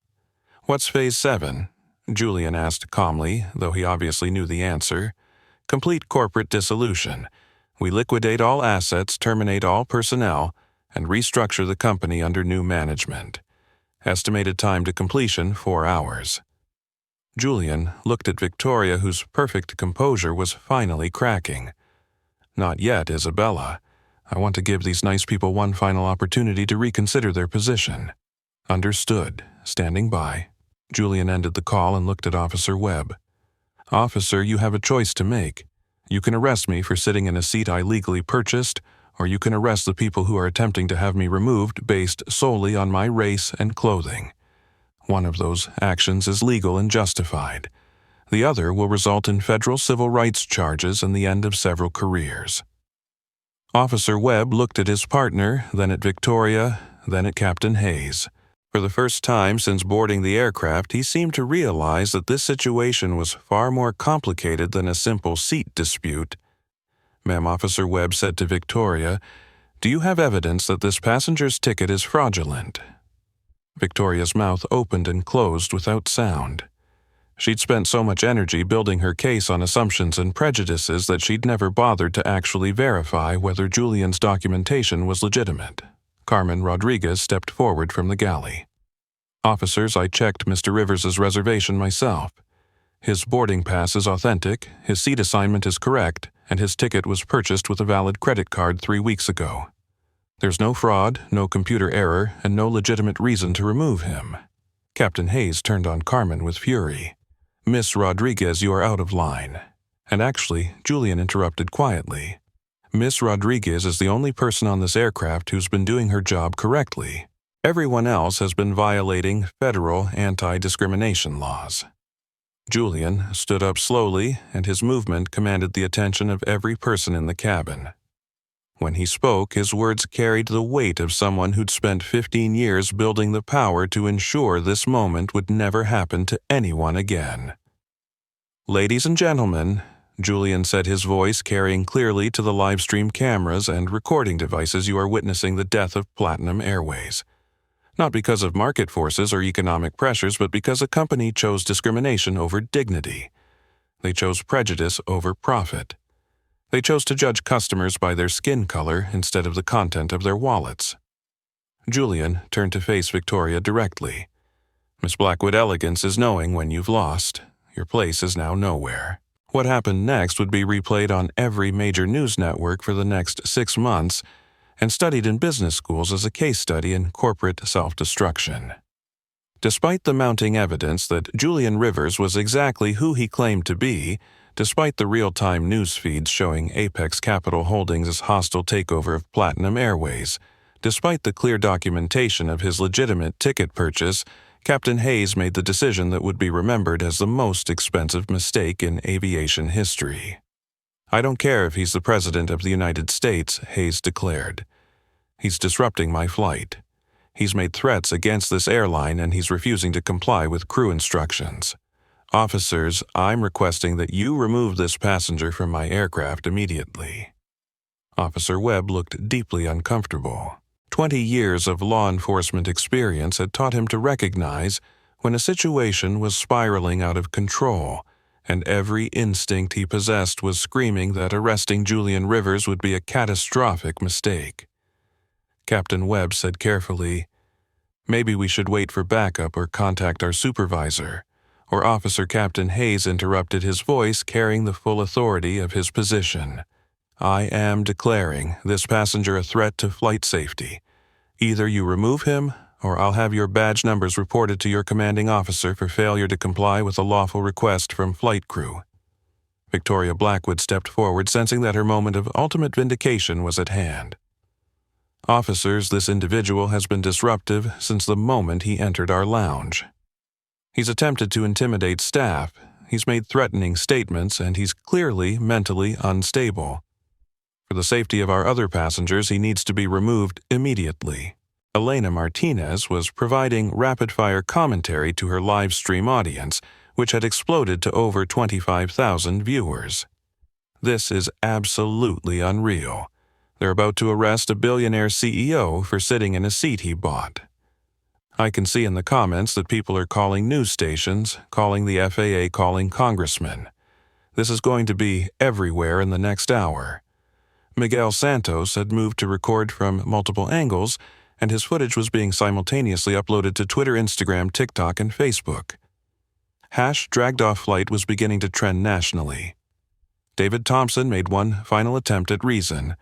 What's Phase 7? Julian asked calmly, though he obviously knew the answer. Complete corporate dissolution. We liquidate all assets, terminate all personnel, and restructure the company under new management. Estimated time to completion, 4 hours. Julian looked at Victoria, whose perfect composure was finally cracking. Not yet, Isabella. I want to give these nice people one final opportunity to reconsider their position. Understood. Standing by. Julian ended the call and looked at Officer Webb. Officer, you have a choice to make. You can arrest me for sitting in a seat I legally purchased, or you can arrest the people who are attempting to have me removed based solely on my race and clothing. One of those actions is legal and justified. The other will result in federal civil rights charges and the end of several careers. Officer Webb looked at his partner, then at Victoria, then at Captain Hayes. For the first time since boarding the aircraft, he seemed to realize that this situation was far more complicated than a simple seat dispute. Ma'am, Officer Webb said to Victoria, do you have evidence that this passenger's ticket is fraudulent? Victoria's mouth opened and closed without sound. She'd spent so much energy building her case on assumptions and prejudices that she'd never bothered to actually verify whether Julian's documentation was legitimate. Carmen Rodriguez stepped forward from the galley. Officers, I checked Mr. Rivers' reservation myself. His boarding pass is authentic, his seat assignment is correct, and his ticket was purchased with a valid credit card 3 weeks ago. There's no fraud, no computer error, and no legitimate reason to remove him. Captain Hayes turned on Carmen with fury. Miss Rodriguez, you are out of line. And actually, Julian interrupted quietly. Miss Rodriguez is the only person on this aircraft who's been doing her job correctly. Everyone else has been violating federal anti-discrimination laws." Julian stood up slowly, and his movement commanded the attention of every person in the cabin. When he spoke, his words carried the weight of someone who'd spent 15 years building the power to ensure this moment would never happen to anyone again. "Ladies and gentlemen," Julian said, his voice carrying clearly to the live stream cameras and recording devices, "you are witnessing the death of Platinum Airways. Not because of market forces or economic pressures, but because a company chose discrimination over dignity. They chose prejudice over profit. They chose to judge customers by their skin color instead of the content of their wallets." Julian turned to face Victoria directly. "Miss Blackwood, elegance is knowing when you've lost. Your place is now nowhere." What happened next would be replayed on every major news network for the next 6 months and studied in business schools as a case study in corporate self-destruction. Despite the mounting evidence that Julian Rivers was exactly who he claimed to be, despite the real-time news feeds showing Apex Capital Holdings' hostile takeover of Platinum Airways, despite the clear documentation of his legitimate ticket purchase, Captain Hayes made the decision that would be remembered as the most expensive mistake in aviation history. "I don't care if he's the President of the United States," Hayes declared. "He's disrupting my flight. He's made threats against this airline and he's refusing to comply with crew instructions. Officers, I'm requesting that you remove this passenger from my aircraft immediately." Officer Webb looked deeply uncomfortable. 20 years of law enforcement experience had taught him to recognize when a situation was spiraling out of control, and every instinct he possessed was screaming that arresting Julian Rivers would be a catastrophic mistake. Captain Webb said carefully, "Maybe we should wait for backup or contact our supervisor," or Officer Captain Hayes interrupted, his voice carrying the full authority of his position. "I am declaring this passenger a threat to flight safety. Either you remove him, or I'll have your badge numbers reported to your commanding officer for failure to comply with a lawful request from flight crew." Victoria Blackwood stepped forward, sensing that her moment of ultimate vindication was at hand. "Officers, this individual has been disruptive since the moment he entered our lounge. He's attempted to intimidate staff, he's made threatening statements, and he's clearly mentally unstable. For the safety of our other passengers, he needs to be removed immediately." Elena Martinez was providing rapid-fire commentary to her live stream audience, which had exploded to over 25,000 viewers. "This is absolutely unreal. They're about to arrest a billionaire CEO for sitting in a seat he bought. I can see in the comments that people are calling news stations, calling the FAA, calling congressmen. This is going to be everywhere in the next hour." Miguel Santos had moved to record from multiple angles, and his footage was being simultaneously uploaded to Twitter, Instagram, TikTok, and Facebook. #DraggedOff Flight was beginning to trend nationally. David Thompson made one final attempt at reason.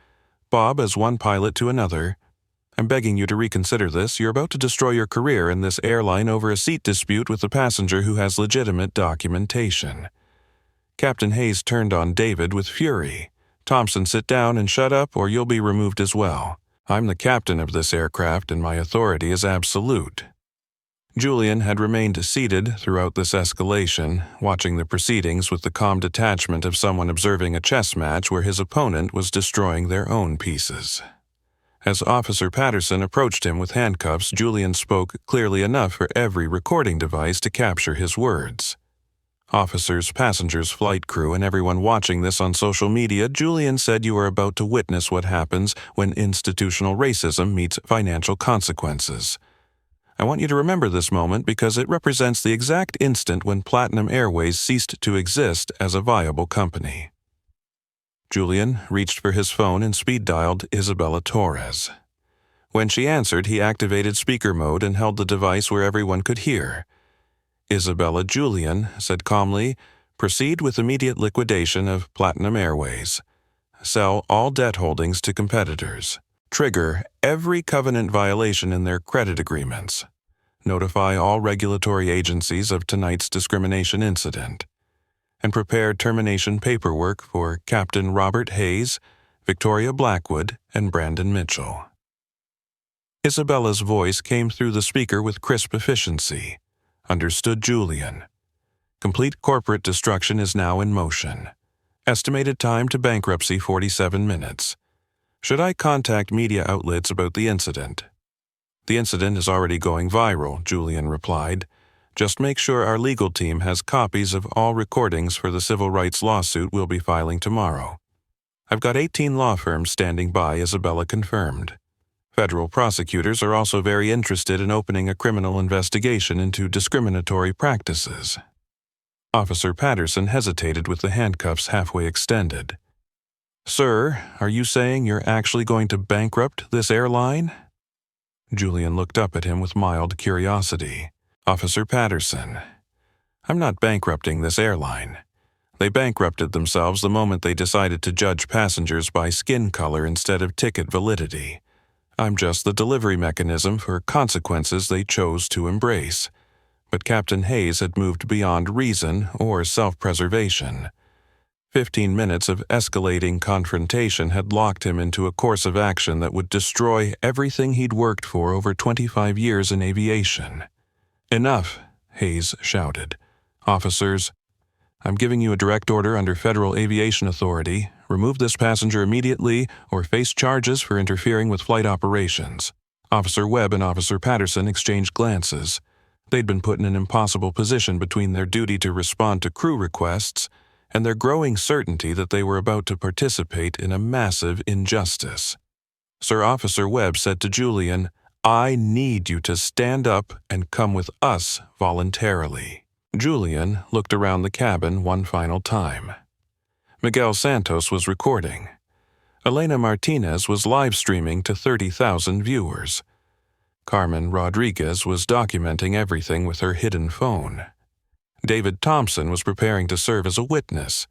Bob as one pilot to another. "I'm begging you to reconsider this. You're about to destroy your career in this airline over a seat dispute with a passenger who has legitimate documentation." Captain Hayes turned on David with fury. "Thompson, sit down and shut up, or you'll be removed as well. I'm the captain of this aircraft, and my authority is absolute." Julian had remained seated throughout this escalation, watching the proceedings with the calm detachment of someone observing a chess match where his opponent was destroying their own pieces. As Officer Patterson approached him with handcuffs, Julian spoke clearly enough for every recording device to capture his words. "Officers, passengers, flight crew, and everyone watching this on social media, Julian said you are about to witness what happens when institutional racism meets financial consequences. I want you to remember this moment because it represents the exact instant when Platinum Airways ceased to exist as a viable company." Julian reached for his phone and speed-dialed Isabella Torres. When she answered, he activated speaker mode and held the device where everyone could hear. "Isabella, Julian said calmly, proceed with immediate liquidation of Platinum Airways. Sell all debt holdings to competitors. Trigger every covenant violation in their credit agreements. Notify all regulatory agencies of tonight's discrimination incident. And prepare termination paperwork for Captain Robert Hayes, Victoria Blackwood and Brandon Mitchell. Isabella's voice came through the speaker with crisp efficiency. Understood Julian. Complete corporate destruction is now in motion. Estimated time to bankruptcy 47 minutes. Should I contact media outlets about the incident? The incident is already going viral, Julian replied. Just make sure our legal team has copies of all recordings for the civil rights lawsuit we'll be filing tomorrow. I've got 18 law firms standing by, Isabella confirmed. Federal prosecutors are also very interested in opening a criminal investigation into discriminatory practices. Officer Patterson hesitated with the handcuffs halfway extended. Sir, are you saying you're actually going to bankrupt this airline? Julian looked up at him with mild curiosity. Officer Patterson, I'm not bankrupting this airline. They bankrupted themselves the moment they decided to judge passengers by skin color instead of ticket validity. I'm just the delivery mechanism for consequences they chose to embrace. But Captain Hayes had moved beyond reason or self-preservation. 15 minutes of escalating confrontation had locked him into a course of action that would destroy everything he'd worked for over 25 years in aviation. Enough, Hayes shouted. Officers, I'm giving you a direct order under Federal Aviation Authority. Remove this passenger immediately or face charges for interfering with flight operations. Officer Webb and Officer Patterson exchanged glances. They'd been put in an impossible position between their duty to respond to crew requests and their growing certainty that they were about to participate in a massive injustice. Sir Officer Webb said to Julian, I need you to stand up and come with us voluntarily. Julian looked around the cabin one final time. Miguel Santos was recording. Elena Martinez was live streaming to 30,000 viewers. Carmen Rodriguez was documenting everything with her hidden phone. David Thompson was preparing to serve as a witness.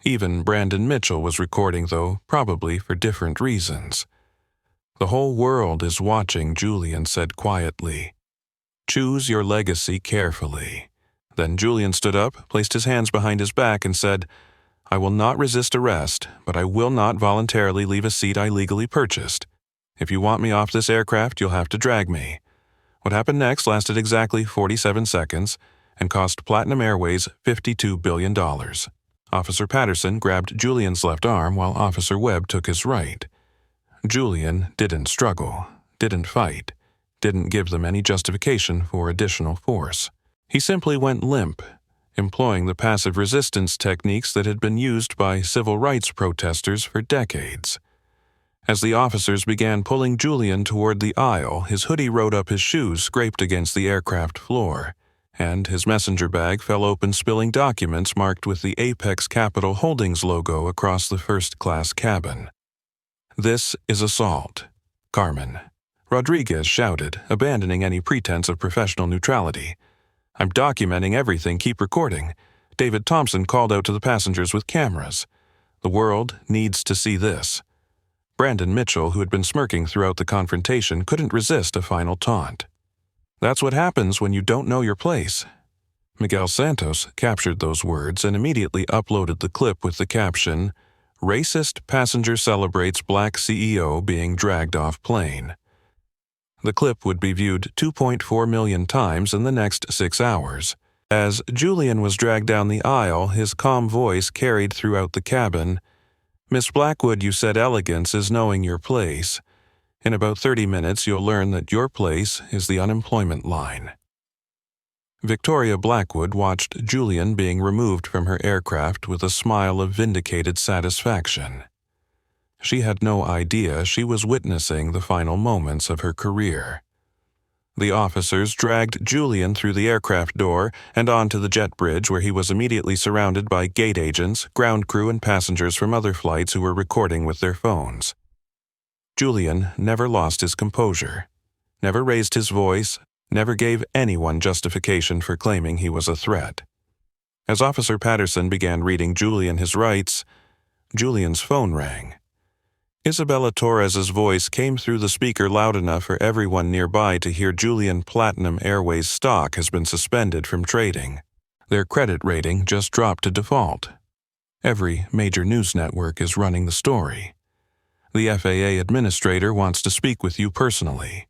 Even Brandon Mitchell was recording, though probably for different reasons. The whole world is watching, Julian said quietly. Choose your legacy carefully. Then Julian stood up, placed his hands behind his back, and said, I will not resist arrest, but I will not voluntarily leave a seat I legally purchased. If you want me off this aircraft, you'll have to drag me. What happened next lasted exactly 47 seconds and cost Platinum Airways $52 billion. Officer Patterson grabbed Julian's left arm while Officer Webb took his right. Julian didn't struggle, didn't fight, didn't give them any justification for additional force. He simply went limp, employing the passive resistance techniques that had been used by civil rights protesters for decades. As the officers began pulling Julian toward the aisle, his hoodie rode up his shoes scraped against the aircraft floor, and his messenger bag fell open spilling documents marked with the Apex Capital Holdings logo across the first-class cabin. This is assault. Carmen. Rodriguez shouted, abandoning any pretense of professional neutrality. I'm documenting everything, keep recording. David Thompson called out to the passengers with cameras. The world needs to see this. Brandon Mitchell, who had been smirking throughout the confrontation, couldn't resist a final taunt. That's what happens when you don't know your place. Miguel Santos captured those words and immediately uploaded the clip with the caption, Racist passenger celebrates black CEO being dragged off plane. The clip would be viewed 2.4 million times in the next 6 hours. As Julian was dragged down the aisle, his calm voice carried throughout the cabin, Miss Blackwood, you said elegance is knowing your place. In about 30 minutes, you'll learn that your place is the unemployment line. Victoria Blackwood watched Julian being removed from her aircraft with a smile of vindicated satisfaction. She had no idea she was witnessing the final moments of her career. The officers dragged Julian through the aircraft door and onto the jet bridge where he was immediately surrounded by gate agents, ground crew, and passengers from other flights who were recording with their phones. Julian never lost his composure, never raised his voice, never gave anyone justification for claiming he was a threat. As Officer Patterson began reading Julian his rights, Julian's phone rang. Isabella Torres's voice came through the speaker loud enough for everyone nearby to hear Julian Platinum Airways stock has been suspended from trading. Their credit rating just dropped to default. Every major news network is running the story. The FAA administrator wants to speak with you personally,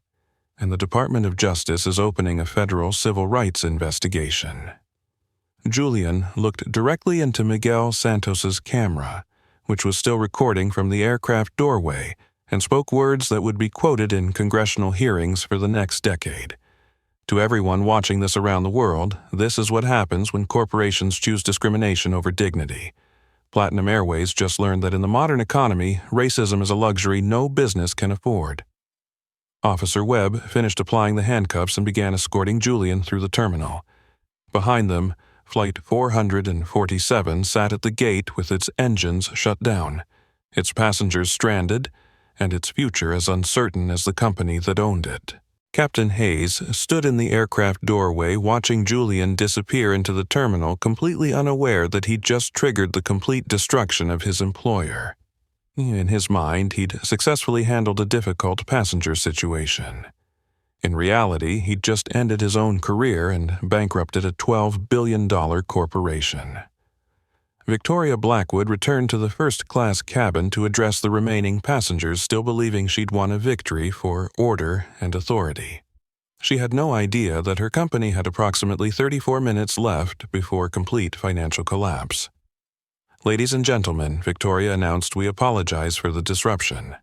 and the Department of Justice is opening a federal civil rights investigation." Julian looked directly into Miguel Santos's camera, which was still recording from the aircraft doorway, and spoke words that would be quoted in congressional hearings for the next decade. To everyone watching this around the world, this is what happens when corporations choose discrimination over dignity. Platinum Airways just learned that in the modern economy, racism is a luxury no business can afford. Officer Webb finished applying the handcuffs and began escorting Julian through the terminal. Behind them, Flight 447 sat at the gate with its engines shut down, its passengers stranded, and its future as uncertain as the company that owned it. Captain Hayes stood in the aircraft doorway watching Julian disappear into the terminal, completely unaware that he'd just triggered the complete destruction of his employer. In his mind, he'd successfully handled a difficult passenger situation. In reality, he'd just ended his own career and bankrupted a $12 billion corporation. Victoria Blackwood returned to the first-class cabin to address the remaining passengers, still believing she'd won a victory for order and authority. She had no idea that her company had approximately 34 minutes left before complete financial collapse. "Ladies and gentlemen," Victoria announced, "we apologize for the disruption.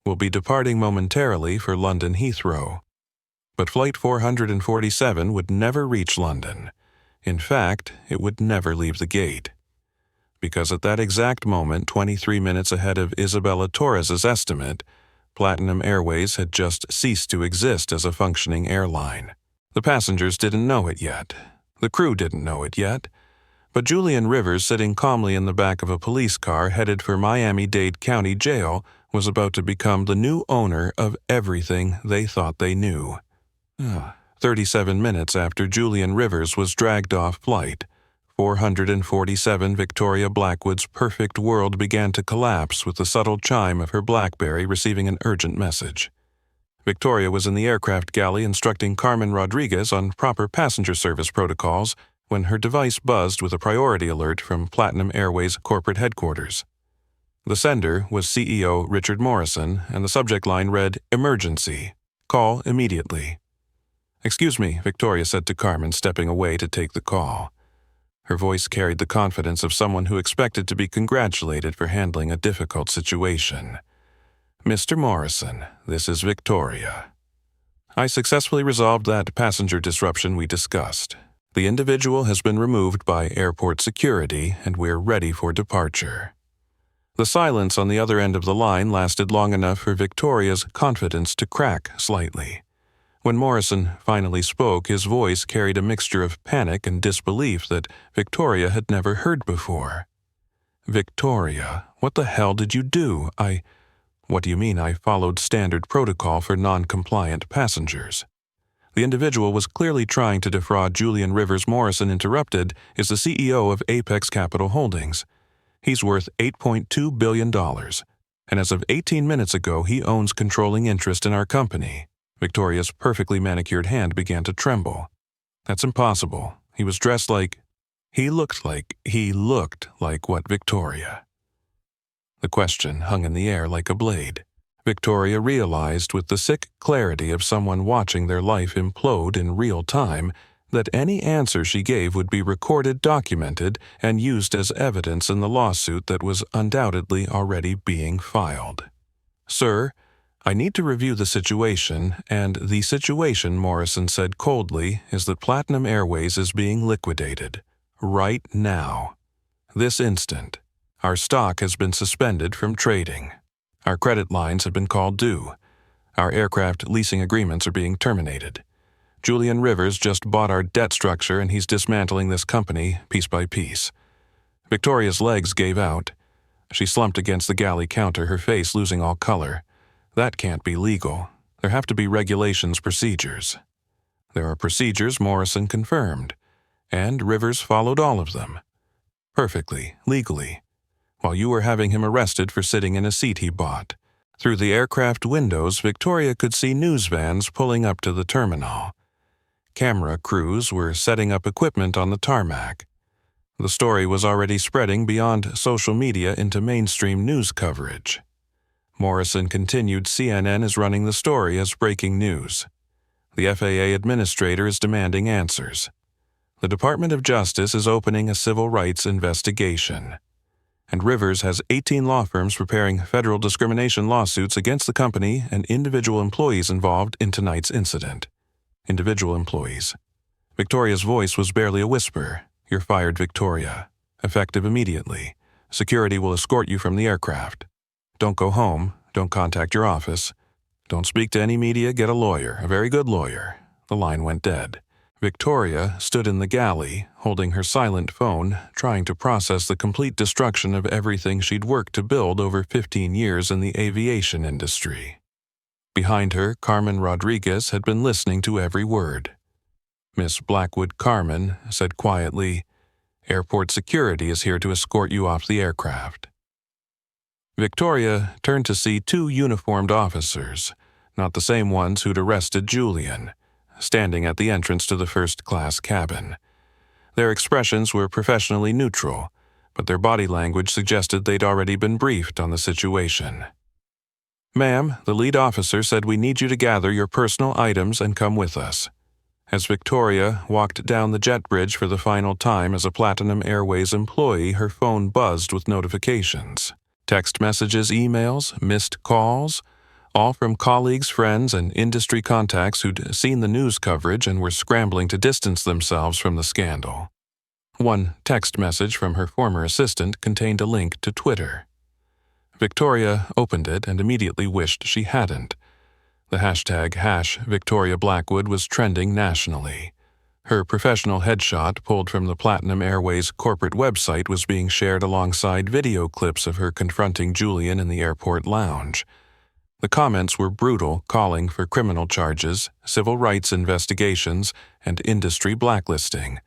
We'll be departing momentarily for London Heathrow." But Flight 447 would never reach London. In fact, it would never leave the gate. Because at that exact moment, 23 minutes ahead of Isabella Torres's estimate, Platinum Airways had just ceased to exist as a functioning airline. The passengers didn't know it yet. The crew didn't know it yet. But Julian Rivers, sitting calmly in the back of a police car headed for Miami-Dade County Jail, was about to become the new owner of everything they thought they knew. 37 minutes after Julian Rivers was dragged off flight, 447 Victoria Blackwood's perfect world began to collapse with the subtle chime of her BlackBerry receiving an urgent message. Victoria was in the aircraft galley instructing Carmen Rodriguez on proper passenger service protocols when her device buzzed with a priority alert from Platinum Airways corporate headquarters. The sender was CEO Richard Morrison, and the subject line read, "Emergency. Call immediately." "Excuse me," Victoria said to Carmen, stepping away to take the call. Her voice carried the confidence of someone who expected to be congratulated for handling a difficult situation. "Mr. Morrison, this is Victoria. I successfully resolved that passenger disruption we discussed. The individual has been removed by airport security, and we're ready for departure." The silence on the other end of the line lasted long enough for Victoria's confidence to crack slightly. When Morrison finally spoke, his voice carried a mixture of panic and disbelief that Victoria had never heard before. "Victoria, what the hell did you do? What do you mean I followed standard protocol for non-compliant passengers?" The individual was clearly trying to defraud Julian Rivers. Morrison interrupted, is the CEO of Apex Capital Holdings. He's worth $8.2 billion, and as of 18 minutes ago, he owns controlling interest in our company. Victoria's perfectly manicured hand began to tremble. "That's impossible. He was dressed like... He looked like what, Victoria?" The question hung in the air like a blade. Victoria realized with the sick clarity of someone watching their life implode in real time that any answer she gave would be recorded, documented, and used as evidence in the lawsuit that was undoubtedly already being filed. "Sir, I need to review the situation, and the situation," Morrison said coldly, "is that Platinum Airways is being liquidated. Right now. This instant. Our stock has been suspended from trading. Our credit lines have been called due. Our aircraft leasing agreements are being terminated. Julian Rivers just bought our debt structure, and he's dismantling this company piece by piece." Victoria's legs gave out. She slumped against the galley counter, her face losing all color. That can't be legal. There have to be regulations, procedures. There are procedures, Morrison confirmed, and Rivers followed all of them. Perfectly, legally, while you were having him arrested for sitting in a seat he bought. Through the aircraft windows, Victoria could see news vans pulling up to the terminal. Camera crews were setting up equipment on the tarmac. The story was already spreading beyond social media into mainstream news coverage. Morrison continued, CNN is running the story as breaking news. The FAA administrator is demanding answers. The Department of Justice is opening a civil rights investigation. And Rivers has 18 law firms preparing federal discrimination lawsuits against the company and individual employees involved in tonight's incident. Individual employees. Victoria's voice was barely a whisper. You're fired, Victoria. Effective immediately. Security will escort you from the aircraft. Don't go home. Don't contact your office. Don't speak to any media. Get a lawyer, a very good lawyer. The line went dead. Victoria stood in the galley, holding her silent phone, trying to process the complete destruction of everything she'd worked to build over 15 years in the aviation industry. Behind her, Carmen Rodriguez had been listening to every word. Miss Blackwood Carmen said quietly, "Airport security is here to escort you off the aircraft." Victoria turned to see two uniformed officers, not the same ones who'd arrested Julian, standing at the entrance to the first-class cabin. Their expressions were professionally neutral, but their body language suggested they'd already been briefed on the situation. "Ma'am, the lead officer said we need you to gather your personal items and come with us." As Victoria walked down the jet bridge for the final time as a Platinum Airways employee, her phone buzzed with notifications. Text messages, emails, missed calls, all from colleagues, friends, and industry contacts who'd seen the news coverage and were scrambling to distance themselves from the scandal. One text message from her former assistant contained a link to Twitter. Victoria opened it and immediately wished she hadn't. The hashtag #VictoriaBlackwood was trending nationally. Her professional headshot, pulled from the Platinum Airways corporate website, was being shared alongside video clips of her confronting Julian in the airport lounge. The comments were brutal, calling for criminal charges, civil rights investigations, and industry blacklisting.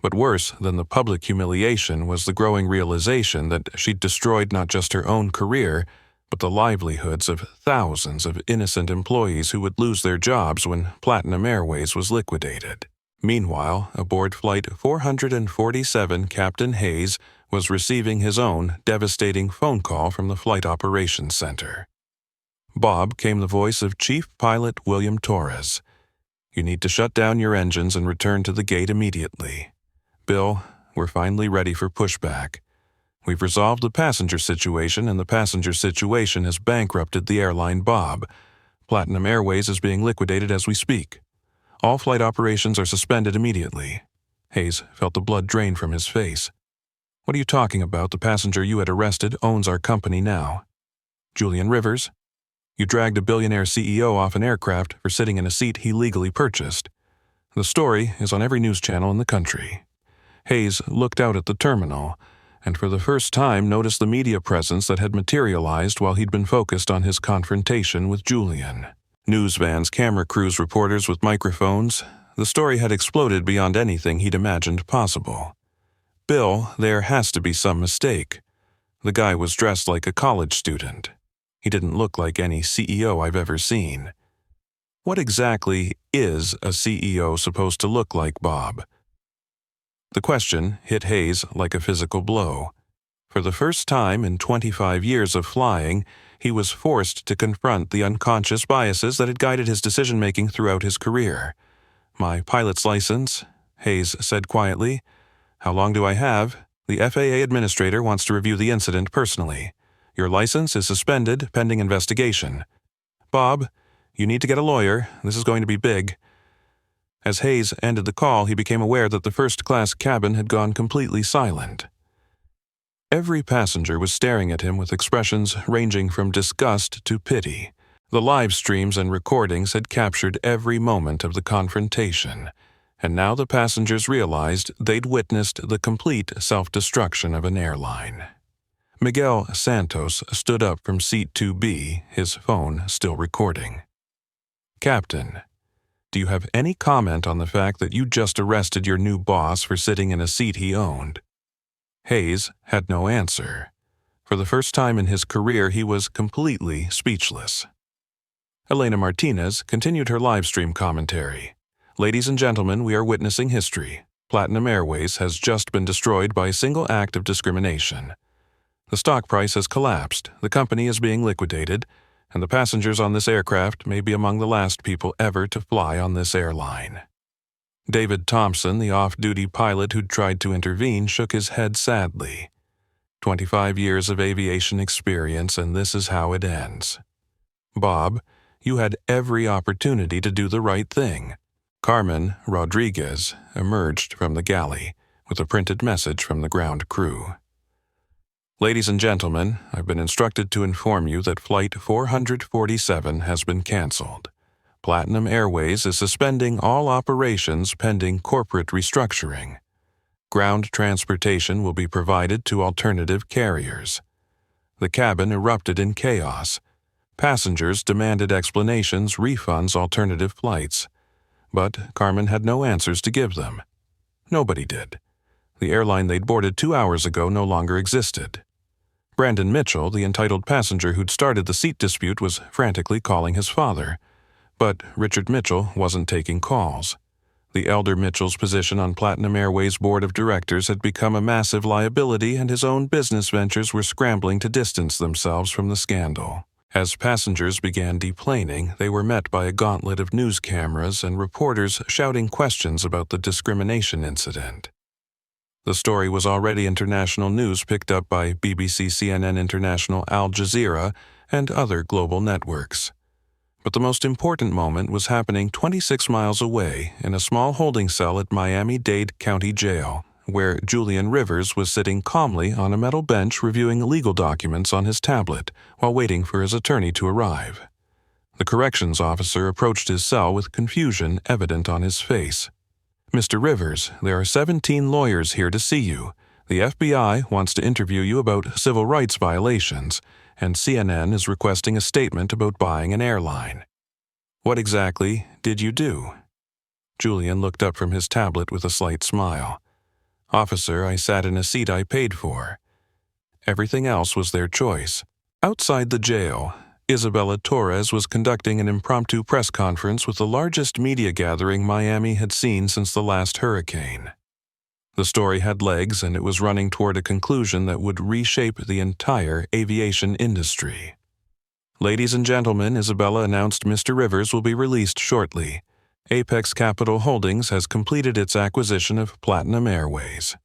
But worse than the public humiliation was the growing realization that she'd destroyed not just her own career, but the livelihoods of thousands of innocent employees who would lose their jobs when Platinum Airways was liquidated. Meanwhile, aboard Flight 447, Captain Hayes was receiving his own devastating phone call from the Flight Operations Center. Bob came the voice of Chief Pilot William Torres. "You need to shut down your engines and return to the gate immediately. Bill, we're finally ready for pushback. We've resolved the passenger situation, and the passenger situation has bankrupted the airline, Bob. Platinum Airways is being liquidated as we speak. All flight operations are suspended immediately." Hayes felt the blood drain from his face. "What are you talking about? The passenger you had arrested owns our company now." "Julian Rivers? You dragged a billionaire CEO off an aircraft for sitting in a seat he legally purchased. The story is on every news channel in the country." Hayes looked out at the terminal, and for the first time noticed the media presence that had materialized while he'd been focused on his confrontation with Julian. News vans, camera crews, reporters with microphones. The story had exploded beyond anything he'd imagined possible. "Bill, there has to be some mistake. The guy was dressed like a college student. He didn't look like any CEO I've ever seen." "What exactly is a CEO supposed to look like, Bob?" The question hit Hayes like a physical blow. For the first time in 25 years of flying, he was forced to confront the unconscious biases that had guided his decision-making throughout his career. "My pilot's license," Hayes said quietly. "How long do I have? The FAA administrator wants to review the incident personally. Your license is suspended pending investigation. Bob, you need to get a lawyer. This is going to be big." As Hayes ended the call, he became aware that the first-class cabin had gone completely silent. Every passenger was staring at him with expressions ranging from disgust to pity. The live streams and recordings had captured every moment of the confrontation, and now the passengers realized they'd witnessed the complete self-destruction of an airline. Miguel Santos stood up from seat 2B, his phone still recording. "Captain, do you have any comment on the fact that you just arrested your new boss for sitting in a seat he owned?" Hayes had no answer. For the first time in his career, he was completely speechless. Elena Martinez continued her live-stream commentary. "Ladies and gentlemen, we are witnessing history. Platinum Airways has just been destroyed by a single act of discrimination. The stock price has collapsed, the company is being liquidated, and the passengers on this aircraft may be among the last people ever to fly on this airline." David Thompson, the off-duty pilot who'd tried to intervene, shook his head sadly. 25 years of aviation experience, and this is how it ends. "Bob, you had every opportunity to do the right thing." Carmen Rodriguez emerged from the galley with a printed message from the ground crew. "Ladies and gentlemen, I've been instructed to inform you that Flight 447 has been canceled. Platinum Airways is suspending all operations pending corporate restructuring. Ground transportation will be provided to alternative carriers." The cabin erupted in chaos. Passengers demanded explanations, refunds, alternative flights. But Carmen had no answers to give them. Nobody did. The airline they'd boarded 2 hours ago no longer existed. Brandon Mitchell, the entitled passenger who'd started the seat dispute, was frantically calling his father. But Richard Mitchell wasn't taking calls. The elder Mitchell's position on Platinum Airways' board of directors had become a massive liability, and his own business ventures were scrambling to distance themselves from the scandal. As passengers began deplaning, they were met by a gauntlet of news cameras and reporters shouting questions about the discrimination incident. The story was already international news, picked up by BBC, CNN International, Al Jazeera, and other global networks. But the most important moment was happening 26 miles away in a small holding cell at Miami-Dade County Jail, where Julian Rivers was sitting calmly on a metal bench reviewing legal documents on his tablet while waiting for his attorney to arrive. The corrections officer approached his cell with confusion evident on his face. "Mr. Rivers, there are 17 lawyers here to see you. The FBI wants to interview you about civil rights violations, and CNN is requesting a statement about buying an airline. What exactly did you do?" Julian looked up from his tablet with a slight smile. "Officer, I sat in a seat I paid for." Everything else was their choice. Outside the jail, Isabella Torres was conducting an impromptu press conference with the largest media gathering Miami had seen since the last hurricane. The story had legs, and it was running toward a conclusion that would reshape the entire aviation industry. "Ladies and gentlemen," Isabella announced, "Mr. Rivers will be released shortly. Apex Capital Holdings has completed its acquisition of Platinum Airways.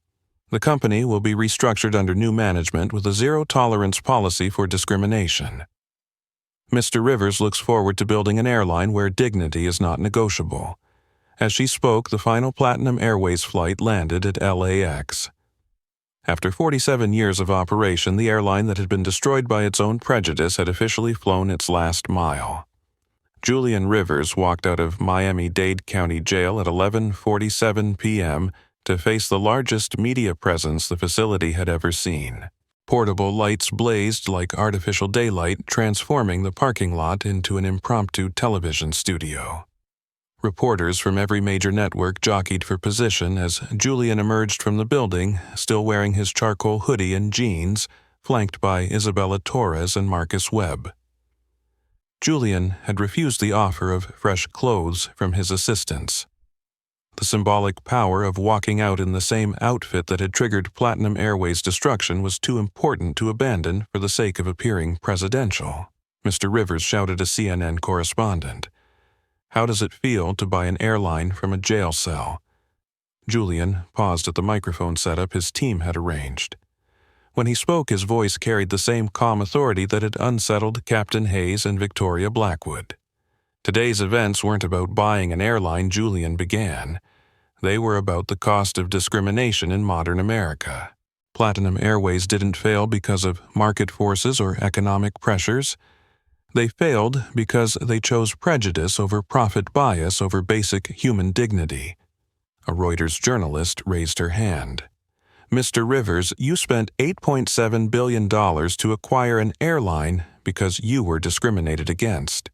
The company will be restructured under new management with a zero-tolerance policy for discrimination. Mr. Rivers looks forward to building an airline where dignity is not negotiable." As she spoke, the final Platinum Airways flight landed at LAX. After 47 years of operation, the airline that had been destroyed by its own prejudice had officially flown its last mile. Julian Rivers walked out of Miami-Dade County Jail at 11:47 p.m. to face the largest media presence the facility had ever seen. Portable lights blazed like artificial daylight, transforming the parking lot into an impromptu television studio. Reporters from every major network jockeyed for position as Julian emerged from the building, still wearing his charcoal hoodie and jeans, flanked by Isabella Torres and Marcus Webb. Julian had refused the offer of fresh clothes from his assistants. The symbolic power of walking out in the same outfit that had triggered Platinum Airways' destruction was too important to abandon for the sake of appearing presidential. Mr. Rivers shouted a CNN correspondent. "How does it feel to buy an airline from a jail cell?" Julian paused at the microphone setup his team had arranged. When he spoke, his voice carried the same calm authority that had unsettled Captain Hayes and Victoria Blackwood. Today's events weren't about buying an airline, Julian began. They were about the cost of discrimination in modern America. Platinum Airways didn't fail because of market forces or economic pressures. They failed because they chose prejudice over profit bias over basic human dignity. A Reuters journalist raised her hand. "Mr. Rivers, you spent $8.7 billion to acquire an airline because you were discriminated against.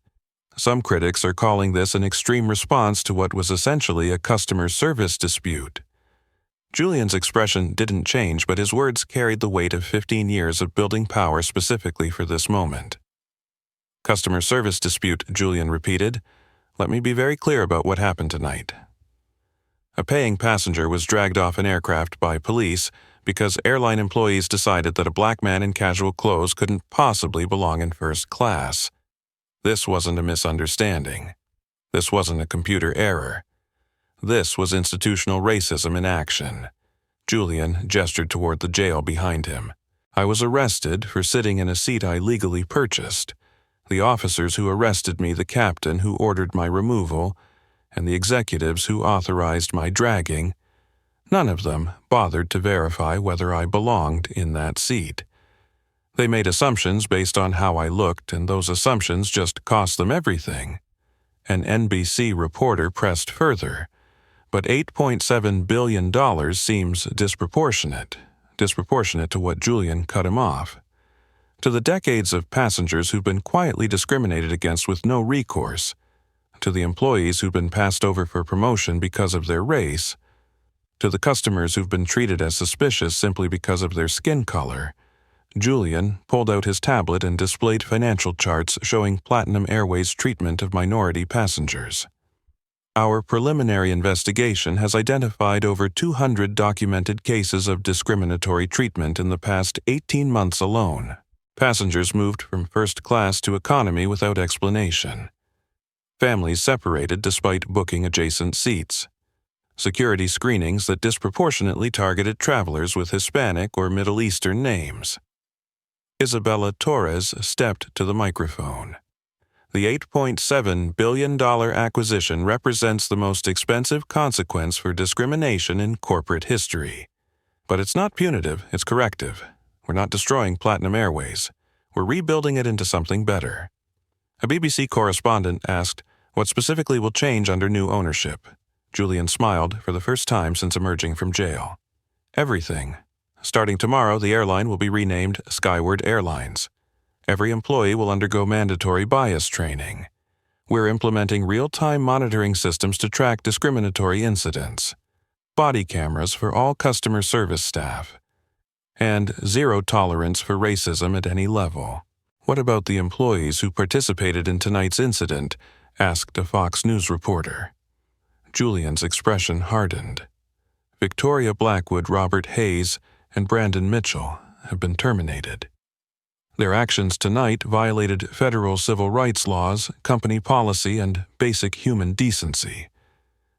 Some critics are calling this an extreme response to what was essentially a customer service dispute." Julian's expression didn't change, but his words carried the weight of 15 years of building power specifically for this moment. "Customer service dispute," Julian repeated. "Let me be very clear about what happened tonight." A paying passenger was dragged off an aircraft by police, because airline employees decided that a black man in casual clothes couldn't possibly belong in first class. This wasn't a misunderstanding. This wasn't a computer error. This was institutional racism in action. Julian gestured toward the jail behind him. I was arrested for sitting in a seat I legally purchased. The officers who arrested me, the captain who ordered my removal, and the executives who authorized my dragging, none of them bothered to verify whether I belonged in that seat. They made assumptions based on how I looked, and those assumptions just cost them everything. An NBC reporter pressed further, but $8.7 billion seems disproportionate to what Julian cut him off. To the decades of passengers who've been quietly discriminated against with no recourse, to the employees who've been passed over for promotion because of their race, to the customers who've been treated as suspicious simply because of their skin color, Julian pulled out his tablet and displayed financial charts showing Platinum Airways' treatment of minority passengers. Our preliminary investigation has identified over 200 documented cases of discriminatory treatment in the past 18 months alone. Passengers moved from first class to economy without explanation. Families separated despite booking adjacent seats. Security screenings that disproportionately targeted travelers with Hispanic or Middle Eastern names. Isabella Torres stepped to the microphone. The $8.7 billion acquisition represents the most expensive consequence for discrimination in corporate history. But it's not punitive, it's corrective. We're not destroying Platinum Airways. We're rebuilding it into something better. A BBC correspondent asked, what specifically will change under new ownership? Julian smiled for the first time since emerging from jail. Everything. Starting tomorrow, the airline will be renamed Skyward Airlines. Every employee will undergo mandatory bias training. We're implementing real-time monitoring systems to track discriminatory incidents. Body cameras for all customer service staff. And zero tolerance for racism at any level. What about the employees who participated in tonight's incident? Asked a Fox News reporter. Julian's expression hardened. Victoria Blackwood, Robert Hayes, and Brandon Mitchell have been terminated. Their actions tonight violated federal civil rights laws, company policy, and basic human decency.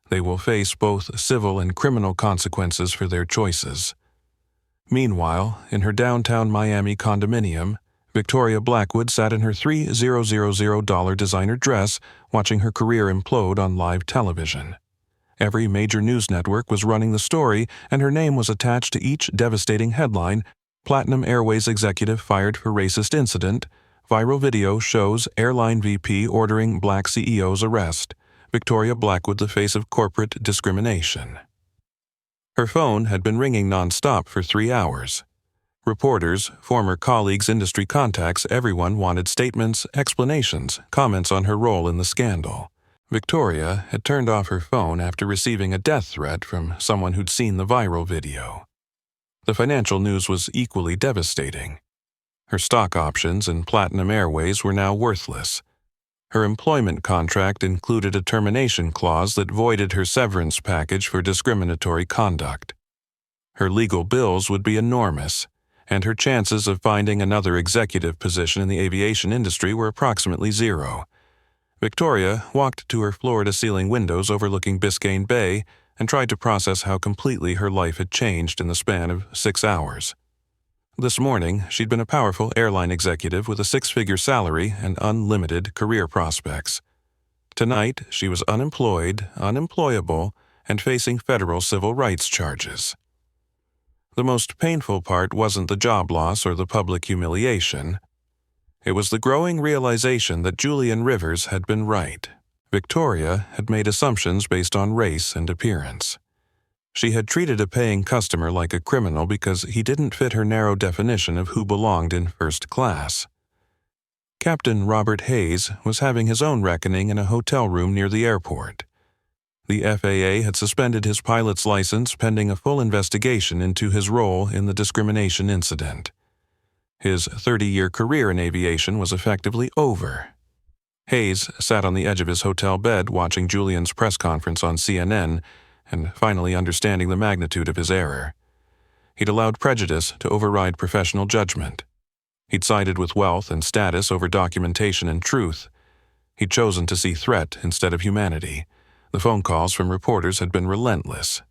They will face both civil and criminal consequences for their choices. Meanwhile, in her downtown Miami condominium, Victoria Blackwood sat in her $3,000 designer dress watching her career implode on live television. Every major news network was running the story, and her name was attached to each devastating headline: Platinum Airways executive fired for racist incident, viral video shows airline VP ordering black CEO's arrest, Victoria Blackwood the face of corporate discrimination. Her phone had been ringing nonstop for 3 hours. Reporters, former colleagues, industry contacts, everyone wanted statements, explanations, comments on her role in the scandal. Victoria had turned off her phone after receiving a death threat from someone who'd seen the viral video. The financial news was equally devastating. Her stock options in Platinum Airways were now worthless. Her employment contract included a termination clause that voided her severance package for discriminatory conduct. Her legal bills would be enormous, and her chances of finding another executive position in the aviation industry were approximately zero. Victoria walked to her floor-to-ceiling windows overlooking Biscayne Bay and tried to process how completely her life had changed in the span of 6 hours. This morning, she'd been a powerful airline executive with a 6-figure salary and unlimited career prospects. Tonight, she was unemployed, unemployable, and facing federal civil rights charges. The most painful part wasn't the job loss or the public humiliation. It was the growing realization that Julian Rivers had been right. Victoria had made assumptions based on race and appearance. She had treated a paying customer like a criminal because he didn't fit her narrow definition of who belonged in first class. Captain Robert Hayes was having his own reckoning in a hotel room near the airport. The FAA had suspended his pilot's license pending a full investigation into his role in the discrimination incident. His 30-year career in aviation was effectively over. Hayes sat on the edge of his hotel bed watching Julian's press conference on CNN and finally understanding the magnitude of his error. He'd allowed prejudice to override professional judgment. He'd sided with wealth and status over documentation and truth. He'd chosen to see threat instead of humanity. The phone calls from reporters had been relentless.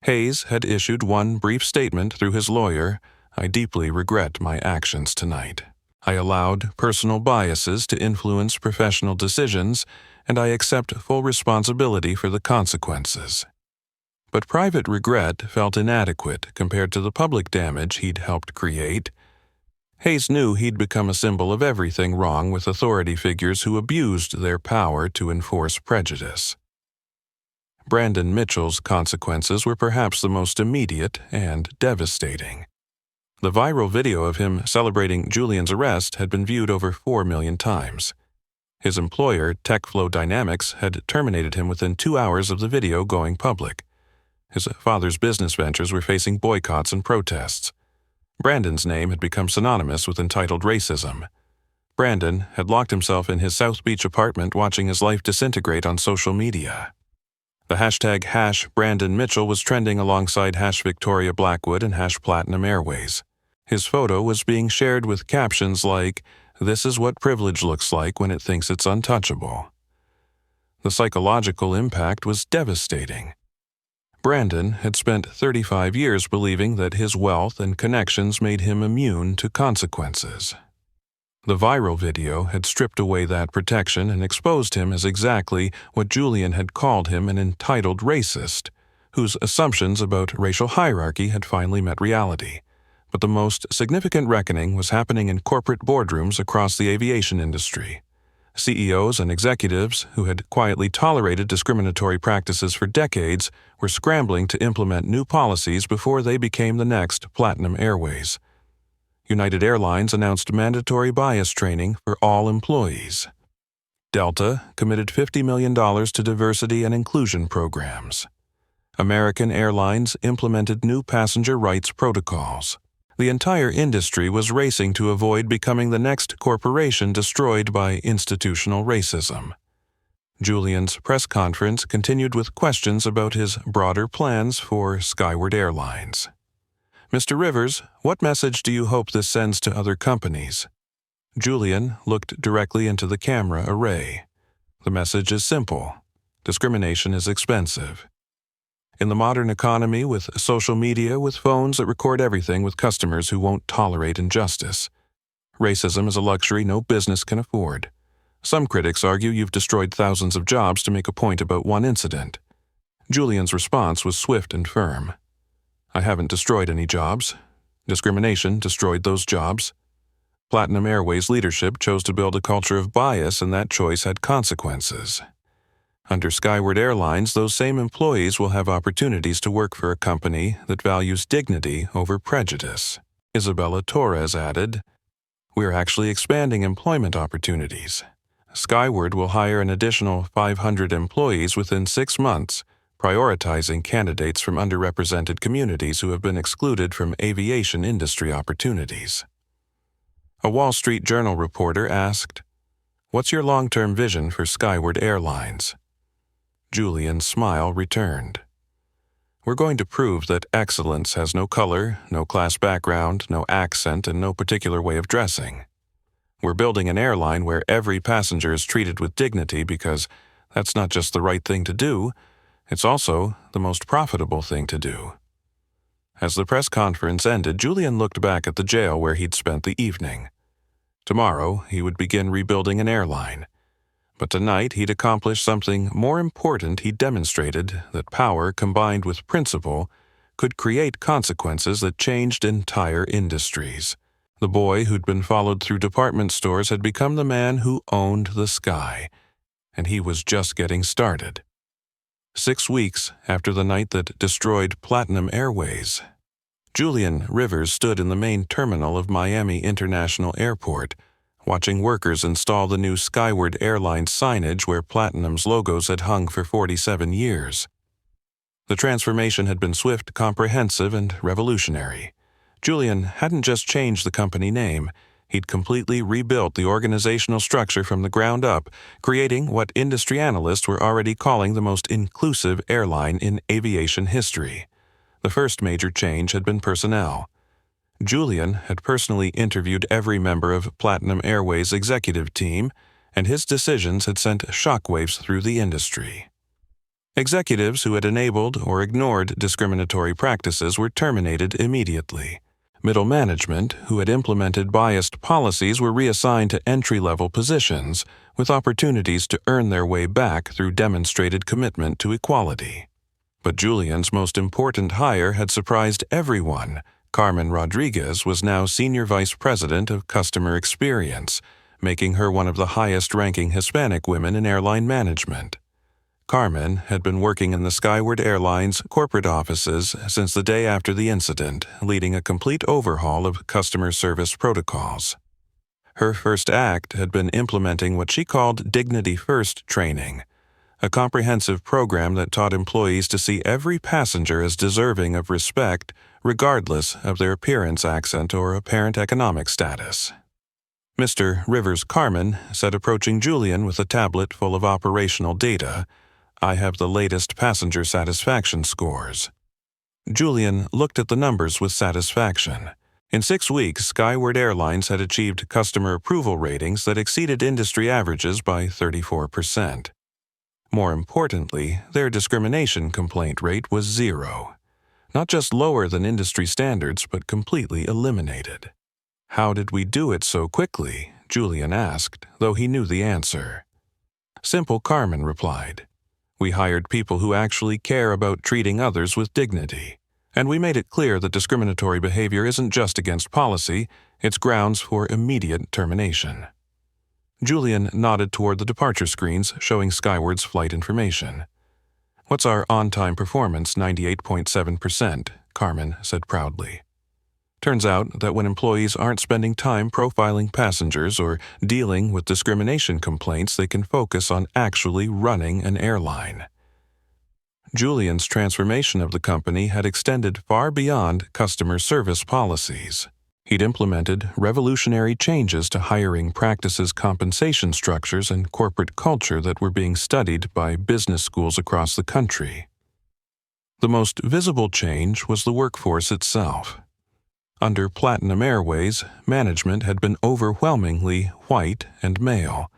Hayes had issued one brief statement through his lawyer: "I deeply regret my actions tonight. I allowed personal biases to influence professional decisions, and I accept full responsibility for the consequences." But private regret felt inadequate compared to the public damage he'd helped create. Hayes knew he'd become a symbol of everything wrong with authority figures who abused their power to enforce prejudice. Brandon Mitchell's consequences were perhaps the most immediate and devastating. The viral video of him celebrating Julian's arrest had been viewed over 4 million times. His employer, TechFlow Dynamics, had terminated him within 2 hours of the video going public. His father's business ventures were facing boycotts and protests. Brandon's name had become synonymous with entitled racism. Brandon had locked himself in his South Beach apartment watching his life disintegrate on social media. The hashtag #BrandonMitchell was trending alongside #Victoria Blackwood and #Platinum Airways. His photo was being shared with captions like, "This is what privilege looks like when it thinks it's untouchable." The psychological impact was devastating. Brandon had spent 35 years believing that his wealth and connections made him immune to consequences. The viral video had stripped away that protection and exposed him as exactly what Julian had called him: an entitled racist, whose assumptions about racial hierarchy had finally met reality. But the most significant reckoning was happening in corporate boardrooms across the aviation industry. CEOs and executives who had quietly tolerated discriminatory practices for decades were scrambling to implement new policies before they became the next Platinum Airways. United Airlines announced mandatory bias training for all employees. Delta committed $50 million to diversity and inclusion programs. American Airlines implemented new passenger rights protocols. The entire industry was racing to avoid becoming the next corporation destroyed by institutional racism. Julian's press conference continued with questions about his broader plans for Skyward Airlines. "Mr. Rivers, what message do you hope this sends to other companies?" Julian looked directly into the camera array. "The message is simple. Discrimination is expensive. In the modern economy, with social media, with phones that record everything, with customers who won't tolerate injustice, racism is a luxury no business can afford. Some critics argue you've destroyed thousands of jobs to make a point about one incident." Julian's response was swift and firm. "I haven't destroyed any jobs. Discrimination destroyed those jobs. Platinum Airways leadership chose to build a culture of bias, and that choice had consequences. Under Skyward Airlines, those same employees will have opportunities to work for a company that values dignity over prejudice." Isabella Torres added, "We're actually expanding employment opportunities. Skyward will hire an additional 500 employees within 6 months, prioritizing candidates from underrepresented communities who have been excluded from aviation industry opportunities." A Wall Street Journal reporter asked, "What's your long-term vision for Skyward Airlines?" Julian's smile returned. "We're going to prove that excellence has no color, no class background, no accent, and no particular way of dressing. We're building an airline where every passenger is treated with dignity because that's not just the right thing to do, it's also the most profitable thing to do." As the press conference ended, Julian looked back at the jail where he'd spent the evening. Tomorrow, he would begin rebuilding an airline. But tonight, he'd accomplished something more important. He demonstrated that power combined with principle could create consequences that changed entire industries. The boy who'd been followed through department stores had become the man who owned the sky, and he was just getting started. 6 weeks after the night that destroyed Platinum Airways, Julian Rivers stood in the main terminal of Miami International Airport, watching workers install the new Skyward Airlines signage where Platinum's logos had hung for 47 years. The transformation had been swift, comprehensive, and revolutionary. Julian hadn't just changed the company name, he'd completely rebuilt the organizational structure from the ground up, creating what industry analysts were already calling the most inclusive airline in aviation history. The first major change had been personnel. Julian had personally interviewed every member of Platinum Airways' executive team, and his decisions had sent shockwaves through the industry. Executives who had enabled or ignored discriminatory practices were terminated immediately. Middle management who had implemented biased policies were reassigned to entry-level positions, with opportunities to earn their way back through demonstrated commitment to equality. But Julian's most important hire had surprised everyone. Carmen Rodriguez was now Senior Vice President of Customer Experience, making her one of the highest-ranking Hispanic women in airline management. Carmen had been working in the Skyward Airlines corporate offices since the day after the incident, leading a complete overhaul of customer service protocols. Her first act had been implementing what she called Dignity First training, a comprehensive program that taught employees to see every passenger as deserving of respect, regardless of their appearance, accent, or apparent economic status. Mr. Rivers Carmen said, approaching Julian with a tablet full of operational data, "I have the latest passenger satisfaction scores." Julian looked at the numbers with satisfaction. In 6 weeks, Skyward Airlines had achieved customer approval ratings that exceeded industry averages by 34%. More importantly, their discrimination complaint rate was 0. Not just lower than industry standards, but completely eliminated. "How did we do it so quickly?" Julian asked, though he knew the answer. "Simple," Carmen replied. "We hired people who actually care about treating others with dignity. And we made it clear that discriminatory behavior isn't just against policy, it's grounds for immediate termination." Julian nodded toward the departure screens showing Skyward's flight information. "What's our on-time performance? 98.7%, Carmen said proudly. Turns out that when employees aren't spending time profiling passengers or dealing with discrimination complaints, they can focus on actually running an airline. Julian's transformation of the company had extended far beyond customer service policies. He'd implemented revolutionary changes to hiring practices, compensation structures, and corporate culture that were being studied by business schools across the country. The most visible change was the workforce itself. Under Platinum Airways, management had been overwhelmingly white and male.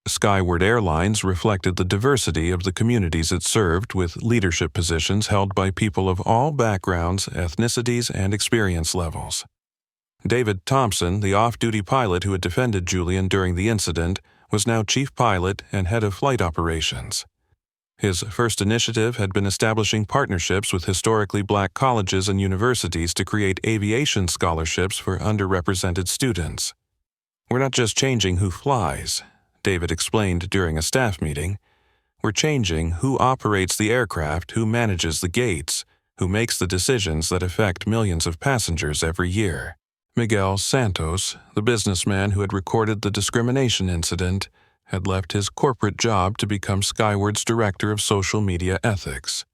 Skyward Airlines reflected the diversity of the communities it served, with leadership positions held by people of all backgrounds, ethnicities, and experience levels. David Thompson, the off-duty pilot who had defended Julian during the incident, was now chief pilot and head of flight operations. His first initiative had been establishing partnerships with historically black colleges and universities to create aviation scholarships for underrepresented students. "We're not just changing who flies," David explained during a staff meeting. "We're changing who operates the aircraft, who manages the gates, who makes the decisions that affect millions of passengers every year." Miguel Santos, the businessman who had recorded the discrimination incident, had left his corporate job to become Skyward's director of social media ethics.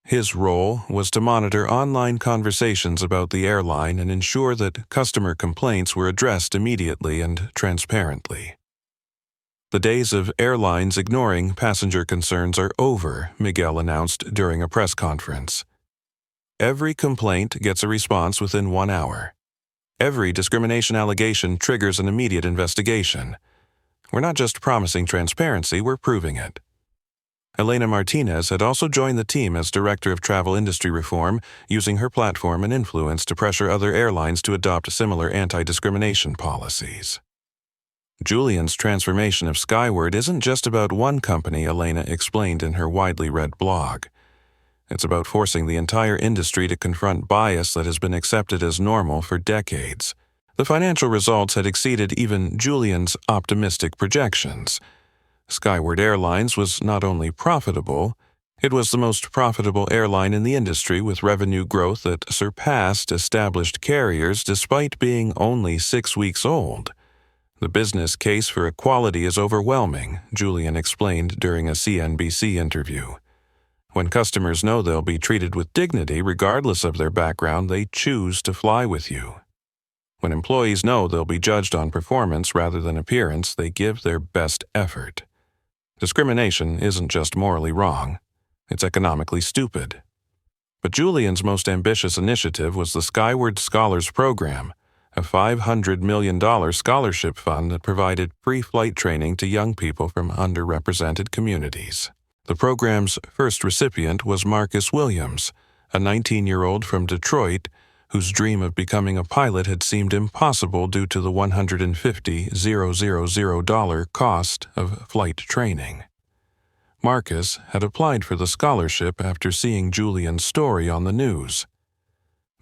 His role was to monitor online conversations about the airline and ensure that customer complaints were addressed immediately and transparently. "The days of airlines ignoring passenger concerns are over," Miguel announced during a press conference. "Every complaint gets a response within 1 hour. Every discrimination allegation triggers an immediate investigation. We're not just promising transparency, we're proving it." Elena Martinez had also joined the team as Director of Travel Industry Reform, using her platform and influence to pressure other airlines to adopt similar anti-discrimination policies. Julian's transformation of Skyward isn't just about one company, Elena explained in her widely read blog. It's about forcing the entire industry to confront bias that has been accepted as normal for decades. The financial results had exceeded even Julian's optimistic projections. Skyward Airlines was not only profitable, it was the most profitable airline in the industry, with revenue growth that surpassed established carriers despite being only 6 weeks old. "The business case for equality is overwhelming," Julian explained during a CNBC interview. "When customers know they'll be treated with dignity regardless of their background, they choose to fly with you. When employees know they'll be judged on performance rather than appearance, they give their best effort. Discrimination isn't just morally wrong, it's economically stupid." But Julian's most ambitious initiative was the Skyward Scholars Program, a $500 million scholarship fund that provided free flight training to young people from underrepresented communities. The program's first recipient was Marcus Williams, a 19-year-old from Detroit whose dream of becoming a pilot had seemed impossible due to the $150,000 cost of flight training. Marcus had applied for the scholarship after seeing Julian's story on the news.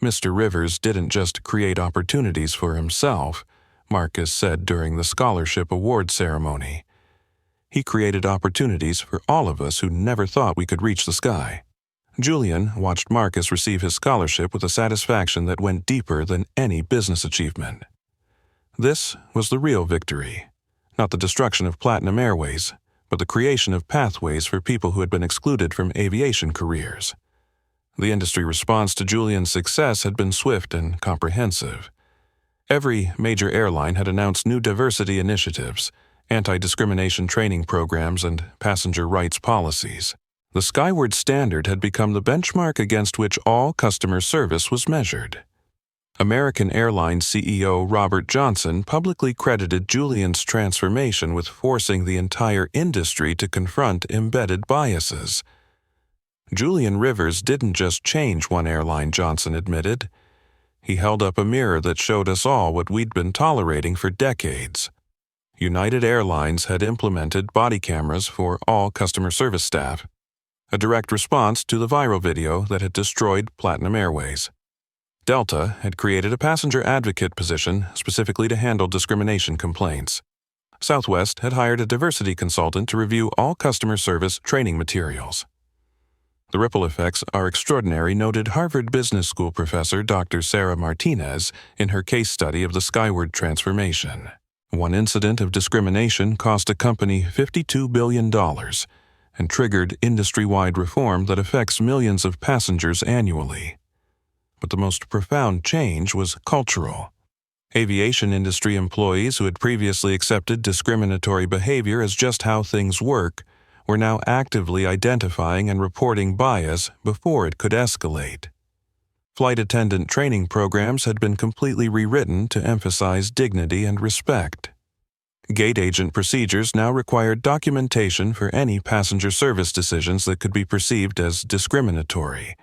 Mr. Rivers didn't just create opportunities for himself, Marcus said during the scholarship award ceremony. He created opportunities for all of us who never thought we could reach the sky. Julian watched Marcus receive his scholarship with a satisfaction that went deeper than any business achievement. This was the real victory, not the destruction of Platinum Airways, but the creation of pathways for people who had been excluded from aviation careers. The industry response to Julian's success had been swift and comprehensive. Every major airline had announced new diversity initiatives, anti-discrimination training programs, and passenger rights policies. The Skyward Standard had become the benchmark against which all customer service was measured. American Airlines CEO Robert Johnson publicly credited Julian's transformation with forcing the entire industry to confront embedded biases. Julian Rivers didn't just change one airline, Johnson admitted. He held up a mirror that showed us all what we'd been tolerating for decades. United Airlines had implemented body cameras for all customer service staff, a direct response to the viral video that had destroyed Platinum Airways. Delta had created a passenger advocate position specifically to handle discrimination complaints. Southwest had hired a diversity consultant to review all customer service training materials. The ripple effects are extraordinary, noted Harvard Business School professor Dr. Sarah Martinez in her case study of the Skyward transformation. One incident of discrimination cost a company $52 billion and triggered industry-wide reform that affects millions of passengers annually. But the most profound change was cultural. Aviation industry employees who had previously accepted discriminatory behavior as just how things work were now actively identifying and reporting bias before it could escalate. Flight attendant training programs had been completely rewritten to emphasize dignity and respect. Gate agent procedures now required documentation for any passenger service decisions that could be perceived as discriminatory.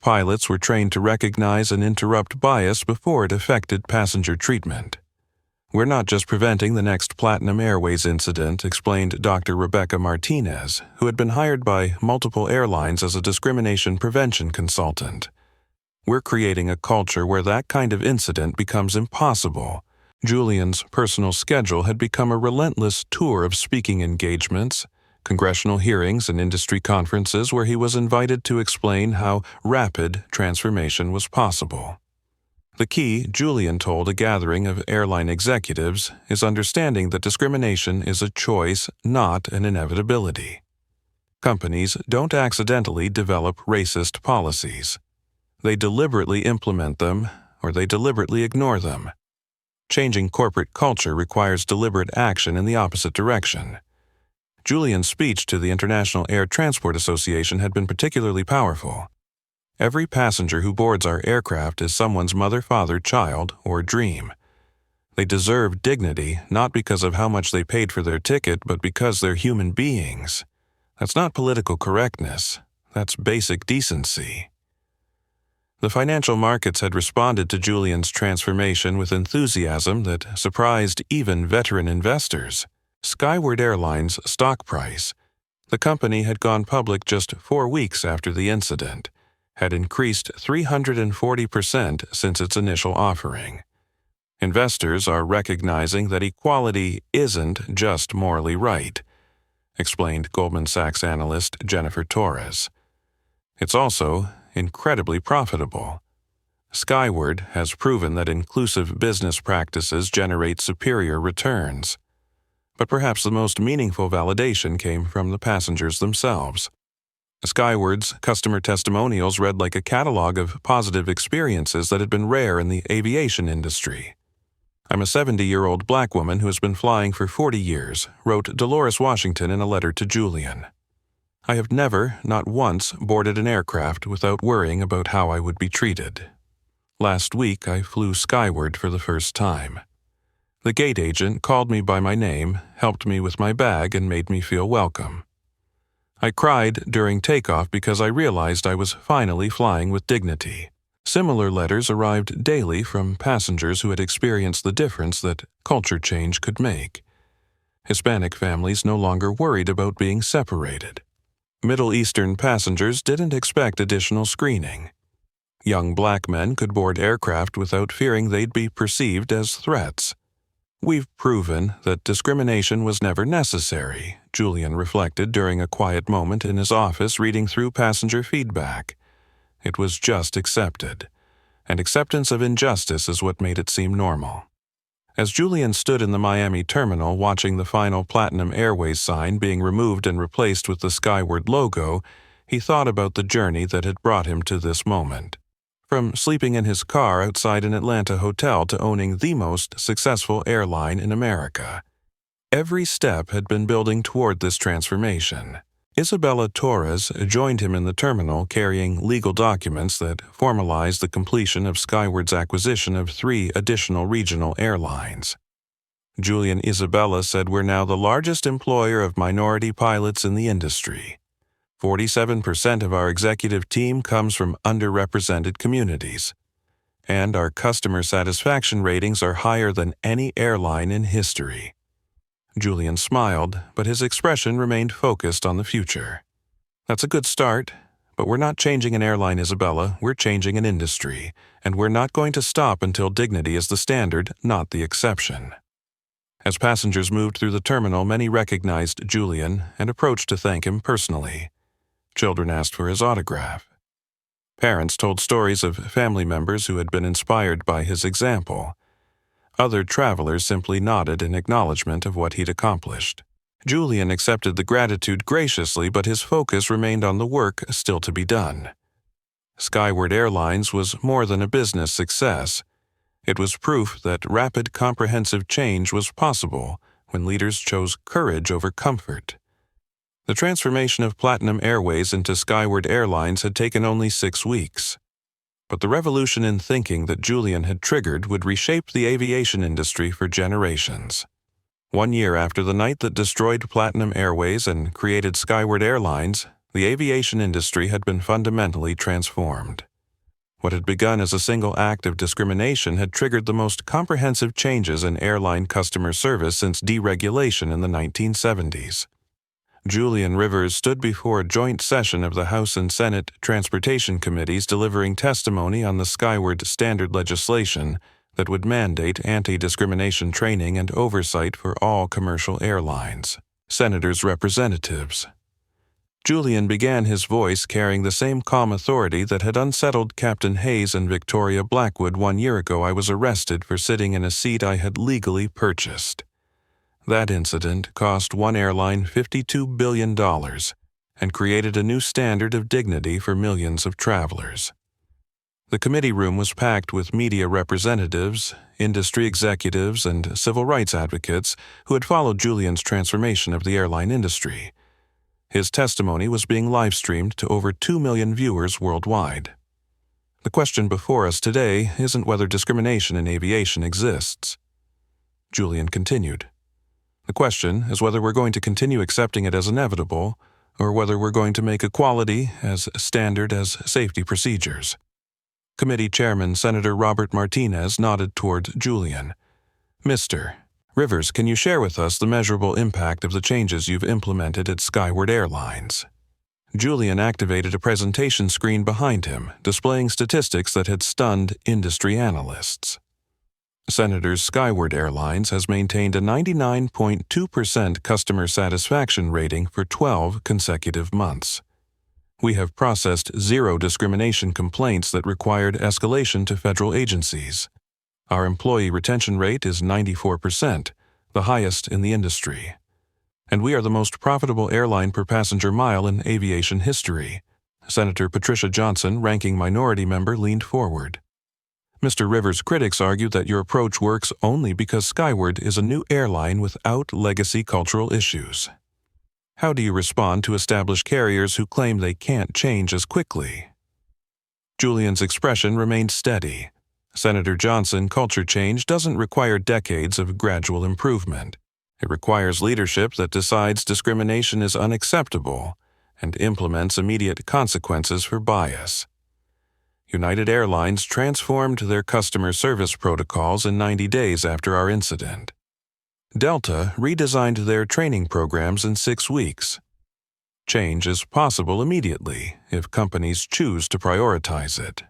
Pilots were trained to recognize and interrupt bias before it affected passenger treatment. "We're not just preventing the next Platinum Airways incident," explained Dr. Rebecca Martinez, who had been hired by multiple airlines as a discrimination prevention consultant. "We're creating a culture where that kind of incident becomes impossible." Julian's personal schedule had become a relentless tour of speaking engagements, congressional hearings, and industry conferences where he was invited to explain how rapid transformation was possible. The key, Julian told a gathering of airline executives, is understanding that discrimination is a choice, not an inevitability. Companies don't accidentally develop racist policies. They deliberately implement them, or they deliberately ignore them. Changing corporate culture requires deliberate action in the opposite direction. Julian's speech to the International Air Transport Association had been particularly powerful. Every passenger who boards our aircraft is someone's mother, father, child, or dream. They deserve dignity not because of how much they paid for their ticket, but because they're human beings. That's not political correctness. That's basic decency. The financial markets had responded to Julian's transformation with enthusiasm that surprised even veteran investors. Skyward Airlines' stock price, the company had gone public just 4 weeks after the incident, had increased 340% since its initial offering. Investors are recognizing that equality isn't just morally right, explained Goldman Sachs analyst Jennifer Torres. It's also incredibly profitable. Skyward has proven that inclusive business practices generate superior returns. But perhaps the most meaningful validation came from the passengers themselves. Skyward's customer testimonials read like a catalog of positive experiences that had been rare in the aviation industry. "I'm a 70-year-old black woman who has been flying for 40 years, wrote Dolores Washington in a letter to Julian. I have never, not once, boarded an aircraft without worrying about how I would be treated. Last week, I flew skyward for the first time. The gate agent called me by my name, helped me with my bag, and made me feel welcome. I cried during takeoff because I realized I was finally flying with dignity. Similar letters arrived daily from passengers who had experienced the difference that culture change could make. Hispanic families no longer worried about being separated. Middle Eastern passengers didn't expect additional screening. Young black men could board aircraft without fearing they'd be perceived as threats. We've proven that discrimination was never necessary, Julian reflected during a quiet moment in his office reading through passenger feedback. It was just accepted, and acceptance of injustice is what made it seem normal. As Julian stood in the Miami terminal watching the final Platinum Airways sign being removed and replaced with the Skyward logo, he thought about the journey that had brought him to this moment. From sleeping in his car outside an Atlanta hotel to owning the most successful airline in America. Every step had been building toward this transformation. Isabella Torres joined him in the terminal carrying legal documents that formalized the completion of Skyward's acquisition of 3 additional regional airlines. Julian Isabella said, "We're now the largest employer of minority pilots in the industry. 47% of our executive team comes from underrepresented communities, and our customer satisfaction ratings are higher than any airline in history." Julian smiled, but his expression remained focused on the future. "That's a good start, but we're not changing an airline, Isabella. We're changing an industry, and we're not going to stop until dignity is the standard, not the exception." As passengers moved through the terminal, many recognized Julian and approached to thank him personally. Children asked for his autograph. Parents told stories of family members who had been inspired by his example. Other travelers simply nodded in acknowledgement of what he'd accomplished. Julian accepted the gratitude graciously, but his focus remained on the work still to be done. Skyward Airlines was more than a business success. It was proof that rapid, comprehensive change was possible when leaders chose courage over comfort. The transformation of Platinum Airways into Skyward Airlines had taken only 6 weeks. But the revolution in thinking that Julian had triggered would reshape the aviation industry for generations. 1 year after the night that destroyed Platinum Airways and created Skyward Airlines, the aviation industry had been fundamentally transformed. What had begun as a single act of discrimination had triggered the most comprehensive changes in airline customer service since deregulation in the 1970s. Julian Rivers stood before a joint session of the House and Senate Transportation Committees delivering testimony on the Skyward Standard legislation that would mandate anti-discrimination training and oversight for all commercial airlines. Senators' representatives. Julian began his voice carrying the same calm authority that had unsettled Captain Hayes and Victoria Blackwood 1 year ago. "I was arrested for sitting in a seat I had legally purchased. That incident cost one airline $52 billion and created a new standard of dignity for millions of travelers." The committee room was packed with media representatives, industry executives, and civil rights advocates who had followed Julian's transformation of the airline industry. His testimony was being live-streamed to over 2 million viewers worldwide. The question before us today isn't whether discrimination in aviation exists. Julian continued. The question is whether we're going to continue accepting it as inevitable, or whether we're going to make equality as standard as safety procedures. Committee Chairman Senator Robert Martinez nodded toward Julian. "Mr. Rivers, can you share with us the measurable impact of the changes you've implemented at Skyward Airlines?" Julian activated a presentation screen behind him, displaying statistics that had stunned industry analysts. Senators, Skyward Airlines has maintained a 99.2% customer satisfaction rating for 12 consecutive months. We have processed 0 discrimination complaints that required escalation to federal agencies. Our employee retention rate is 94%, the highest in the industry. And we are the most profitable airline per passenger mile in aviation history. Senator Patricia Johnson, ranking minority member, leaned forward. Mr. Rivers' critics argue that your approach works only because Skyward is a new airline without legacy cultural issues. How do you respond to established carriers who claim they can't change as quickly? Julian's expression remained steady. Senator Johnson, culture change doesn't require decades of gradual improvement. It requires leadership that decides discrimination is unacceptable and implements immediate consequences for bias. United Airlines transformed their customer service protocols in 90 days after our incident. Delta redesigned their training programs in 6 weeks. Change is possible immediately if companies choose to prioritize it.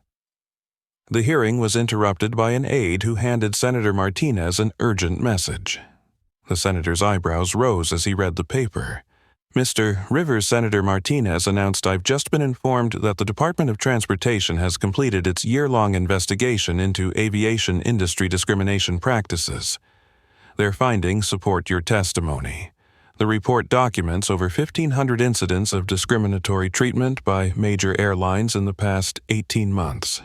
The hearing was interrupted by an aide who handed Senator Martinez an urgent message. The senator's eyebrows rose as he read the paper. Mr. Rivers, Senator Martinez announced, "I've just been informed that the Department of Transportation has completed its year-long investigation into aviation industry discrimination practices. Their findings support your testimony. The report documents over 1,500 incidents of discriminatory treatment by major airlines in the past 18 months.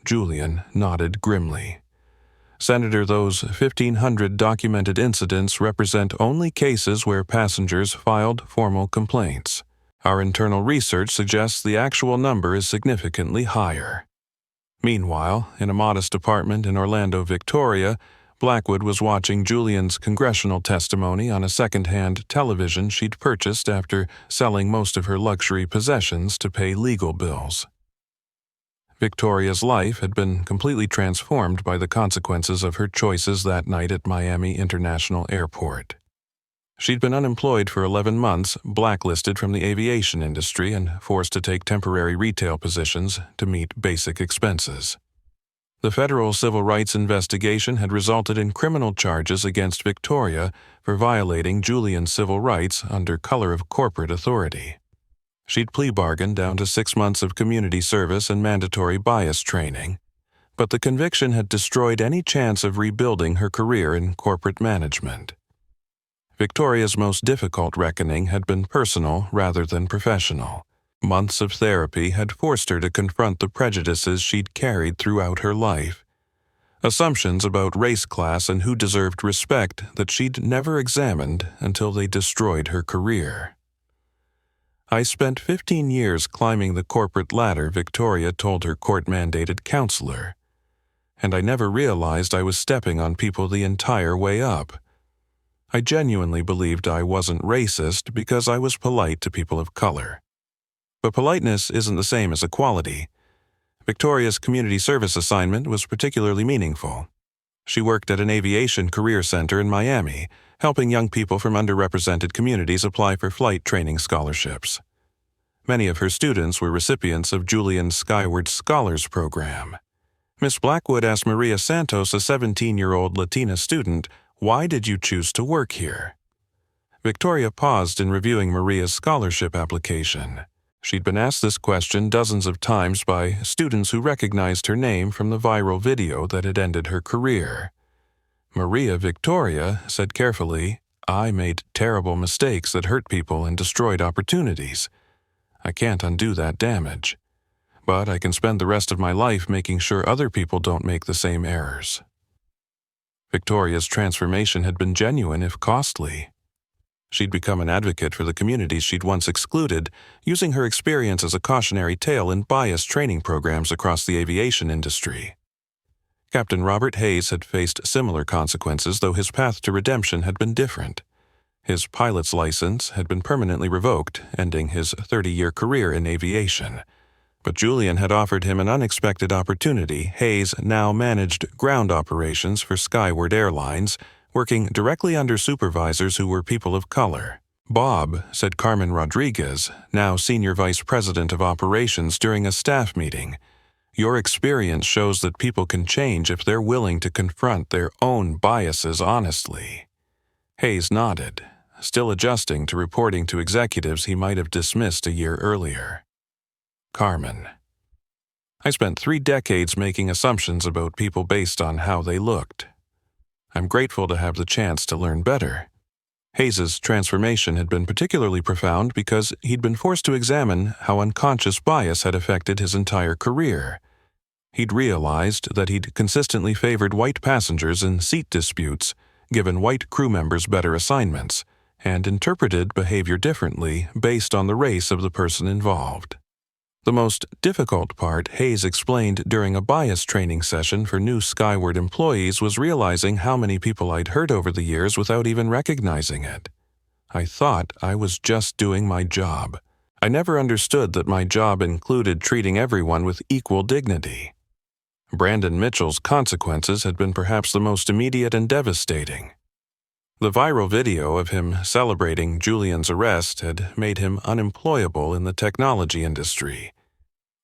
Julian nodded grimly. Senator, those 1,500 documented incidents represent only cases where passengers filed formal complaints. Our internal research suggests the actual number is significantly higher. Meanwhile, in a modest apartment in Orlando, Victoria, Blackwood was watching Julian's congressional testimony on a second-hand television she'd purchased after selling most of her luxury possessions to pay legal bills. Victoria's life had been completely transformed by the consequences of her choices that night at Miami International Airport. She'd been unemployed for 11 months, blacklisted from the aviation industry, and forced to take temporary retail positions to meet basic expenses. The federal civil rights investigation had resulted in criminal charges against Victoria for violating Julian's civil rights under color of corporate authority. She'd plea bargained down to 6 months of community service and mandatory bias training, but the conviction had destroyed any chance of rebuilding her career in corporate management. Victoria's most difficult reckoning had been personal rather than professional. Months of therapy had forced her to confront the prejudices she'd carried throughout her life, assumptions about race, class, and who deserved respect that she'd never examined until they destroyed her career. "I spent 15 years climbing the corporate ladder," Victoria told her court-mandated counselor, "and I never realized I was stepping on people the entire way up. I genuinely believed I wasn't racist because I was polite to people of color. But politeness isn't the same as equality." Victoria's community service assignment was particularly meaningful. She worked at an aviation career center in Miami, helping young people from underrepresented communities apply for flight training scholarships. Many of her students were recipients of Julian's Skyward Scholars Program. Miss Blackwood asked Maria Santos, a 17-year-old Latina student, "Why did you choose to work here?" Victoria paused in reviewing Maria's scholarship application. She'd been asked this question dozens of times by students who recognized her name from the viral video that had ended her career. Maria Victoria said carefully, "I made terrible mistakes that hurt people and destroyed opportunities. I can't undo that damage. But I can spend the rest of my life making sure other people don't make the same errors." Victoria's transformation had been genuine if costly. She'd become an advocate for the communities she'd once excluded, using her experience as a cautionary tale in bias training programs across the aviation industry. Captain Robert Hayes had faced similar consequences, though his path to redemption had been different. His pilot's license had been permanently revoked, ending his 30-year career in aviation. But Julian had offered him an unexpected opportunity. Hayes now managed ground operations for Skyward Airlines, working directly under supervisors who were people of color. "Bob," said Carmen Rodriguez, now Senior Vice President of Operations, during a staff meeting, "your experience shows that people can change if they're willing to confront their own biases honestly." Hayes nodded, still adjusting to reporting to executives he might have dismissed a year earlier. Carmen: "I spent 3 decades making assumptions about people based on how they looked. I'm grateful to have the chance to learn better." Hayes's transformation had been particularly profound because he'd been forced to examine how unconscious bias had affected his entire career. He'd realized that he'd consistently favored white passengers in seat disputes, given white crew members better assignments, and interpreted behavior differently based on the race of the person involved. The most difficult part, Hayes explained during a bias training session for new Skyward employees, was realizing how many people I'd hurt over the years without even recognizing it. I thought I was just doing my job. I never understood that my job included treating everyone with equal dignity. Brandon Mitchell's consequences had been perhaps the most immediate and devastating. The viral video of him celebrating Julian's arrest had made him unemployable in the technology industry.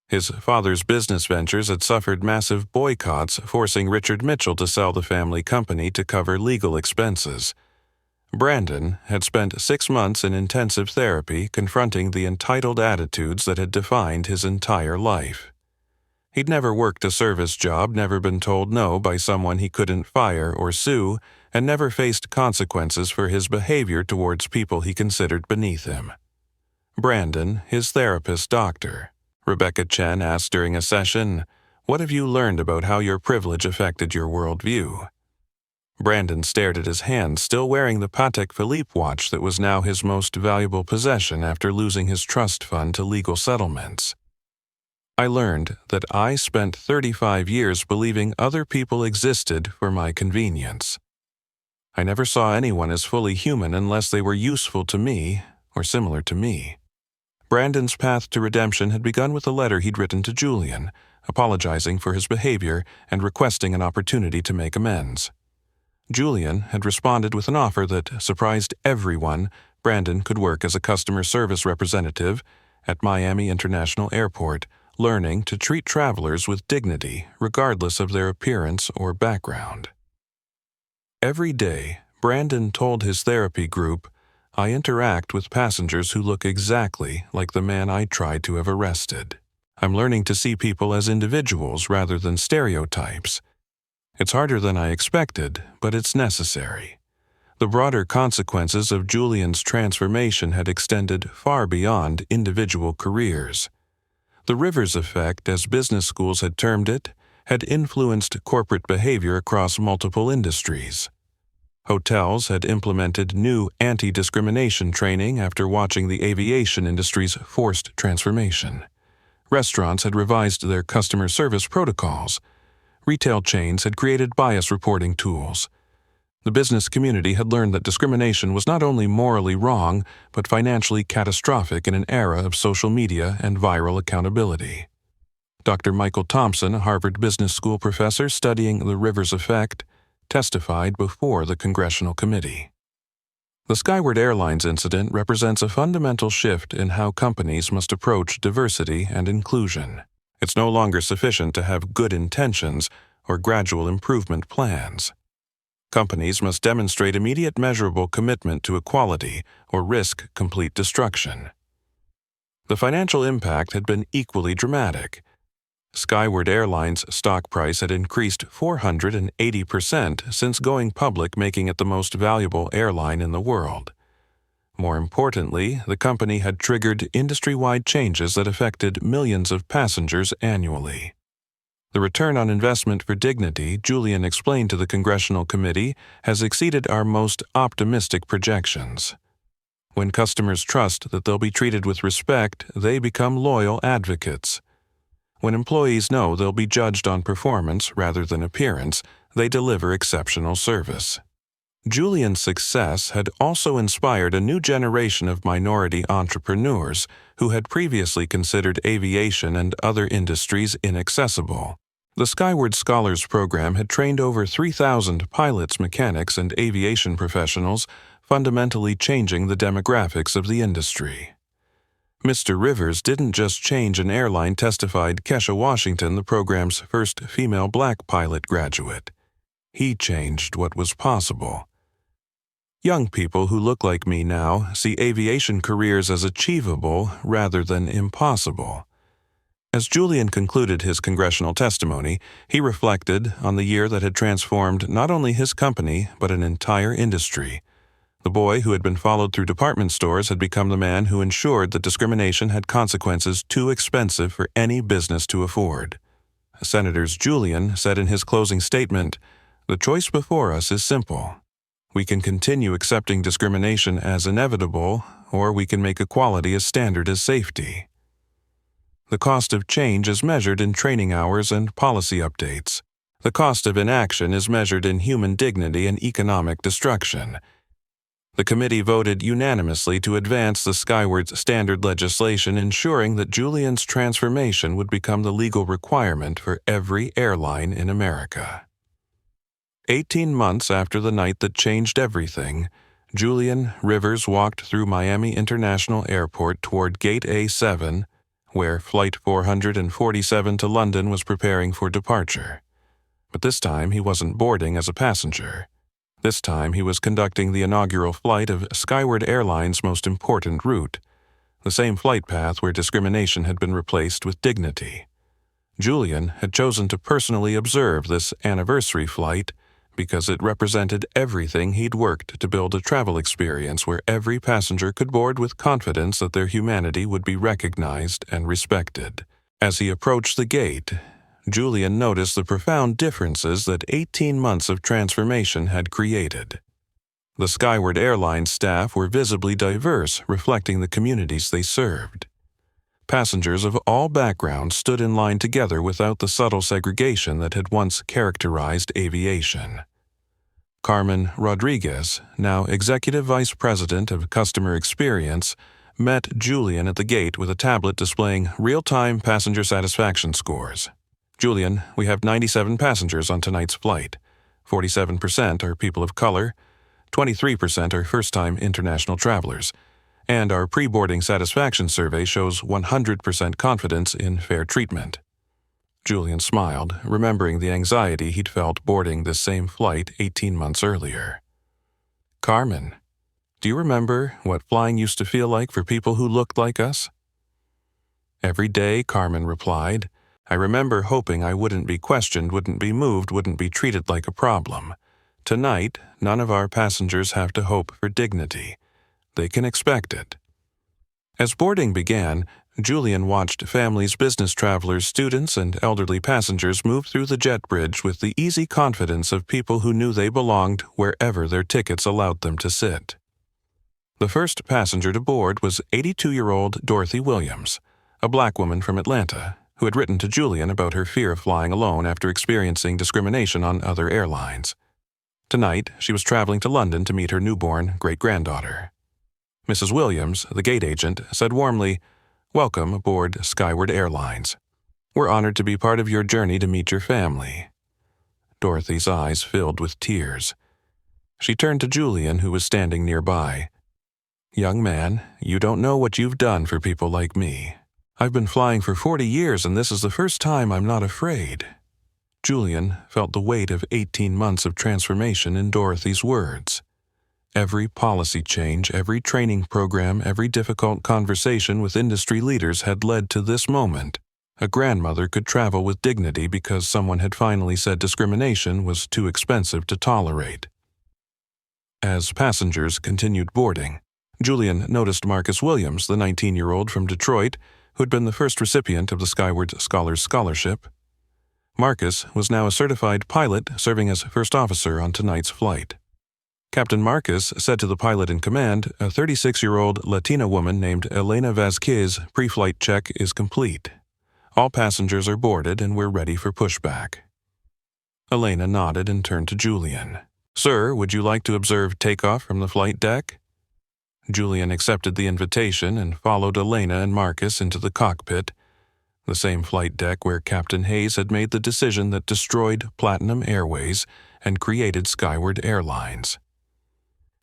His father's business ventures had suffered massive boycotts, forcing Richard Mitchell to sell the family company to cover legal expenses. Brandon had spent 6 months in intensive therapy confronting the entitled attitudes that had defined his entire life. He'd never worked a service job, never been told no by someone he couldn't fire or sue, and never faced consequences for his behavior towards people he considered beneath him. Brandon, his therapist doctor, Rebecca Chen asked during a session, "What have you learned about how your privilege affected your worldview?" Brandon stared at his hand, still wearing the Patek Philippe watch that was now his most valuable possession after losing his trust fund to legal settlements. "I learned that I spent 35 years believing other people existed for my convenience. I never saw anyone as fully human unless they were useful to me or similar to me." Brandon's path to redemption had begun with a letter he'd written to Julian, apologizing for his behavior and requesting an opportunity to make amends. Julian had responded with an offer that surprised everyone. Brandon could work as a customer service representative at Miami International Airport, learning to treat travelers with dignity regardless of their appearance or background. Every day, Brandon told his therapy group, "I interact with passengers who look exactly like the man I tried to have arrested. I'm learning to see people as individuals rather than stereotypes. It's harder than I expected, but it's necessary." The broader consequences of Julian's transformation had extended far beyond individual careers. The Rivers effect, as business schools had termed it, had influenced corporate behavior across multiple industries. Hotels had implemented new anti-discrimination training after watching the aviation industry's forced transformation. Restaurants had revised their customer service protocols. Retail chains had created bias reporting tools. The business community had learned that discrimination was not only morally wrong, but financially catastrophic in an era of social media and viral accountability. Dr. Michael Thompson, a Harvard Business School professor studying the Rivers effect, testified before the Congressional Committee. The Skyward Airlines incident represents a fundamental shift in how companies must approach diversity and inclusion. It's no longer sufficient to have good intentions or gradual improvement plans. Companies must demonstrate immediate measurable commitment to equality or risk complete destruction. The financial impact had been equally dramatic. Skyward Airlines' stock price had increased 480% since going public, making it the most valuable airline in the world. More importantly, the company had triggered industry-wide changes that affected millions of passengers annually. The return on investment for dignity, Julian explained to the Congressional Committee, has exceeded our most optimistic projections. When customers trust that they'll be treated with respect, they become loyal advocates. When employees know they'll be judged on performance rather than appearance, they deliver exceptional service. Julian's success had also inspired a new generation of minority entrepreneurs who had previously considered aviation and other industries inaccessible. The Skyward Scholars Program had trained over 3,000 pilots, mechanics, and aviation professionals, fundamentally changing the demographics of the industry. Mr. Rivers didn't just change an airline, testified Kesha Washington, the program's first female black pilot graduate. He changed what was possible. Young people who look like me now see aviation careers as achievable rather than impossible. As Julian concluded his congressional testimony, he reflected on the year that had transformed not only his company but an entire industry. The boy who had been followed through department stores had become the man who ensured that discrimination had consequences too expensive for any business to afford. Senator Julian said in his closing statement, "The choice before us is simple. We can continue accepting discrimination as inevitable, or we can make equality as standard as safety. The cost of change is measured in training hours and policy updates. The cost of inaction is measured in human dignity and economic destruction. The committee voted unanimously to advance the Skyward's standard legislation, ensuring that Julian's transformation would become the legal requirement for every airline in America. 18 months after the night that changed everything, Julian Rivers walked through Miami International Airport toward Gate A7, where Flight 447 to London was preparing for departure. But this time he wasn't boarding as a passenger. This time he was conducting the inaugural flight of Skyward Airline's most important route, the same flight path where discrimination had been replaced with dignity. Julian had chosen to personally observe this anniversary flight because it represented everything he'd worked to build, a travel experience where every passenger could board with confidence that their humanity would be recognized and respected. As he approached the gate, Julian noticed the profound differences that 18 months of transformation had created. The Skyward Airlines staff were visibly diverse, reflecting the communities they served. Passengers of all backgrounds stood in line together without the subtle segregation that had once characterized aviation. Carmen Rodriguez, now Executive Vice President of Customer Experience, met Julian at the gate with a tablet displaying real-time passenger satisfaction scores. "Julian, we have 97 passengers on tonight's flight. 47% are people of color, 23% are first-time international travelers, and our pre-boarding satisfaction survey shows 100% confidence in fair treatment." Julian smiled, remembering the anxiety he'd felt boarding this same flight 18 months earlier. "Carmen, do you remember what flying used to feel like for people who looked like us?" "Every day," Carmen replied. "I remember hoping I wouldn't be questioned, wouldn't be moved, wouldn't be treated like a problem. Tonight, none of our passengers have to hope for dignity. They can expect it." As boarding began, Julian watched families, business travelers, students, and elderly passengers move through the jet bridge with the easy confidence of people who knew they belonged wherever their tickets allowed them to sit. The first passenger to board was 82-year-old Dorothy Williams, a black woman from Atlanta, who had written to Julian about her fear of flying alone after experiencing discrimination on other airlines. Tonight, she was traveling to London to meet her newborn great-granddaughter. Mrs. Williams, the gate agent, said warmly, "Welcome aboard Skyward Airlines. We're honored to be part of your journey to meet your family." Dorothy's eyes filled with tears. She turned to Julian, who was standing nearby. "Young man, you don't know what you've done for people like me. I've been flying for 40 years, and this is the first time I'm not afraid." Julian felt the weight of 18 months of transformation in Dorothy's words. Every policy change, every training program, every difficult conversation with industry leaders had led to this moment. A grandmother could travel with dignity because someone had finally said discrimination was too expensive to tolerate. As passengers continued boarding, Julian noticed Marcus Williams, the 19-year-old from Detroit, who had been the first recipient of the Skyward Scholars Scholarship. Marcus was now a certified pilot, serving as first officer on tonight's flight. Captain Marcus said to the pilot in command, a 36-year-old Latina woman named Elena Vasquez, pre-flight check is complete. All passengers are boarded and we're ready for pushback. Elena nodded and turned to Julian. "Sir, would you like to observe takeoff from the flight deck?" Julian accepted the invitation and followed Elena and Marcus into the cockpit, the same flight deck where Captain Hayes had made the decision that destroyed Platinum Airways and created Skyward Airlines.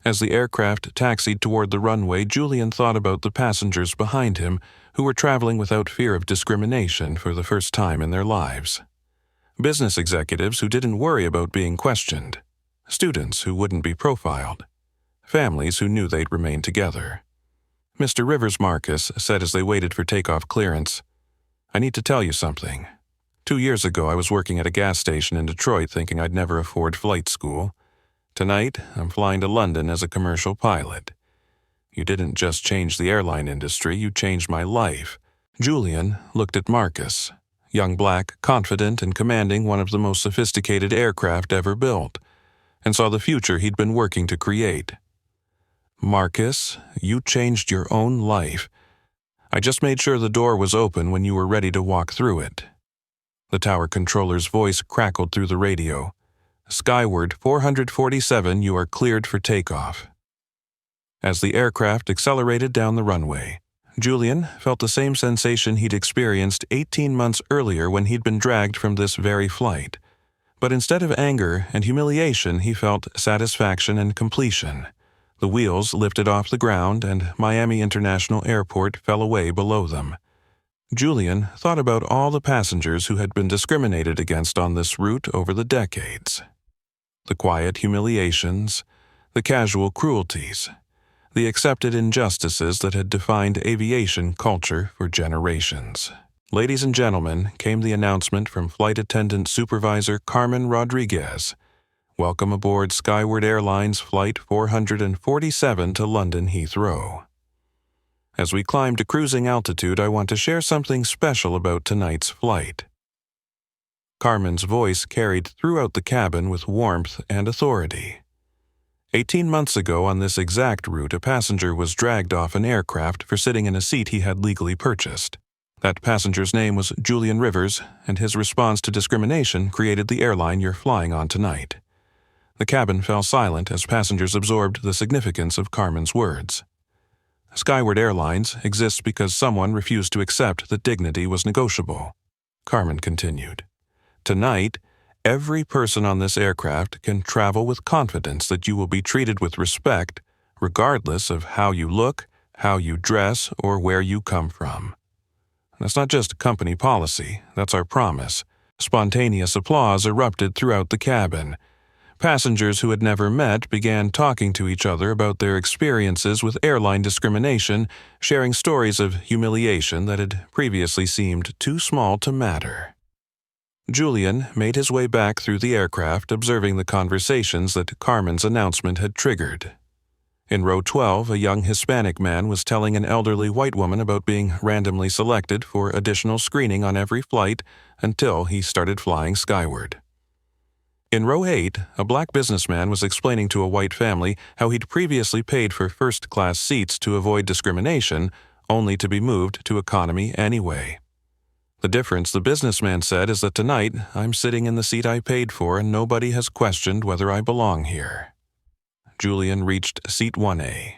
As the aircraft taxied toward the runway, Julian thought about the passengers behind him who were traveling without fear of discrimination for the first time in their lives. Business executives who didn't worry about being questioned. Students who wouldn't be profiled. Families who knew they'd remain together. Mr. Rivers Marcus said as they waited for takeoff clearance, "I need to tell you something. 2 years ago I was working at a gas station in Detroit thinking I'd never afford flight school. Tonight, I'm flying to London as a commercial pilot. You didn't just change the airline industry, you changed my life." Julian looked at Marcus, young black, confident and commanding one of the most sophisticated aircraft ever built. and saw the future he'd been working to create. "Marcus, you changed your own life. I just made sure the door was open when you were ready to walk through it." The tower controller's voice crackled through the radio. "Skyward 447, you are cleared for takeoff." As the aircraft accelerated down the runway, Julian felt the same sensation he'd experienced 18 months earlier when he'd been dragged from this very flight. But instead of anger and humiliation, he felt satisfaction and completion. The wheels lifted off the ground, and Miami International Airport fell away below them. Julian thought about all the passengers who had been discriminated against on this route over the decades. The quiet humiliations, the casual cruelties, the accepted injustices that had defined aviation culture for generations. Ladies and gentlemen, came the announcement from Flight Attendant Supervisor Carmen Rodriguez. "Welcome aboard Skyward Airlines Flight 447 to London Heathrow. As we climb to cruising altitude, I want to share something special about tonight's flight." Carmen's voice carried throughout the cabin with warmth and authority. 18 months ago on this exact route, a passenger was dragged off an aircraft for sitting in a seat he had legally purchased. That passenger's name was Julian Rivers, and his response to discrimination created the airline you're flying on tonight. The cabin fell silent as passengers absorbed the significance of Carmen's words. Skyward Airlines exists because someone refused to accept that dignity was negotiable. Carmen continued. "Tonight, every person on this aircraft can travel with confidence that you will be treated with respect, regardless of how you look, how you dress, or where you come from." That's not just company policy, that's our promise. Spontaneous applause erupted throughout the cabin. Passengers who had never met began talking to each other about their experiences with airline discrimination, sharing stories of humiliation that had previously seemed too small to matter. Julian made his way back through the aircraft, observing the conversations that Carmen's announcement had triggered. In row 12, a young Hispanic man was telling an elderly white woman about being randomly selected for additional screening on every flight until he started flying skyward. In row 8, a black businessman was explaining to a white family how he'd previously paid for first-class seats to avoid discrimination, only to be moved to economy anyway. "The difference," the businessman said, "is that tonight I'm sitting in the seat I paid for and nobody has questioned whether I belong here." Julian reached seat 1A,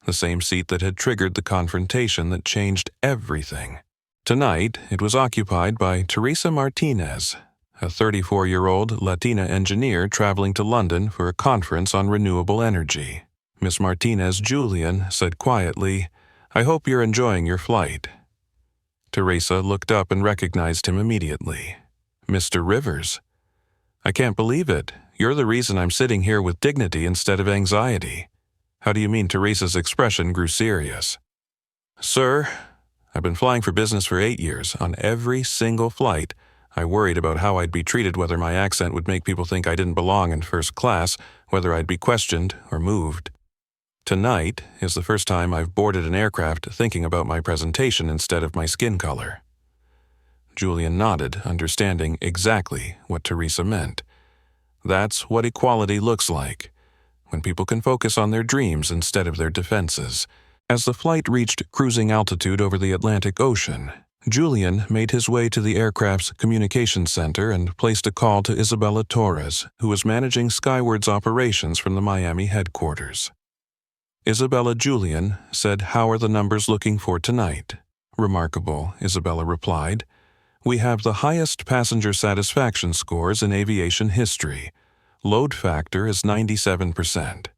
the same seat that had triggered the confrontation that changed everything. Tonight, it was occupied by Teresa Martinez, a 34-year-old Latina engineer traveling to London for a conference on renewable energy. Miss Martinez, Julian said quietly, "I hope you're enjoying your flight." Teresa looked up and recognized him immediately. "Mr. Rivers. I can't believe it. You're the reason I'm sitting here with dignity instead of anxiety." "How do you mean?" Teresa's expression grew serious. "Sir, I've been flying for business for 8 years. On every single flight, I worried about how I'd be treated, whether my accent would make people think I didn't belong in first class, whether I'd be questioned or moved. Tonight is the first time I've boarded an aircraft thinking about my presentation instead of my skin color." Julian nodded, understanding exactly what Teresa meant. That's what equality looks like, when people can focus on their dreams instead of their defenses. As the flight reached cruising altitude over the Atlantic Ocean, Julian made his way to the aircraft's communications center and placed a call to Isabella Torres, who was managing Skyward's operations from the Miami headquarters. Isabella, Julian said, "How are the numbers looking for tonight?" "Remarkable," Isabella replied. "We have the highest passenger satisfaction scores in aviation history. Load factor is 97%.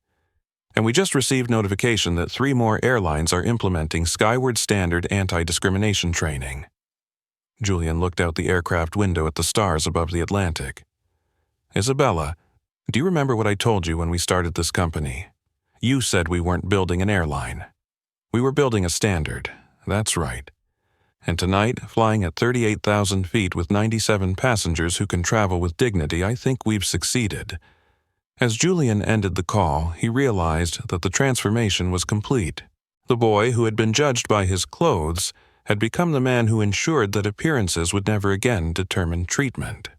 And we just received notification that 3 more airlines are implementing Skyward Standard anti-discrimination training." Julian looked out the aircraft window at the stars above the Atlantic. "Isabella, do you remember what I told you when we started this company? You said we weren't building an airline. We were building a standard. That's right. And tonight, flying at 38,000 feet with 97 passengers who can travel with dignity, I think we've succeeded." As Julian ended the call, he realized that the transformation was complete. The boy who had been judged by his clothes had become the man who ensured that appearances would never again determine treatment.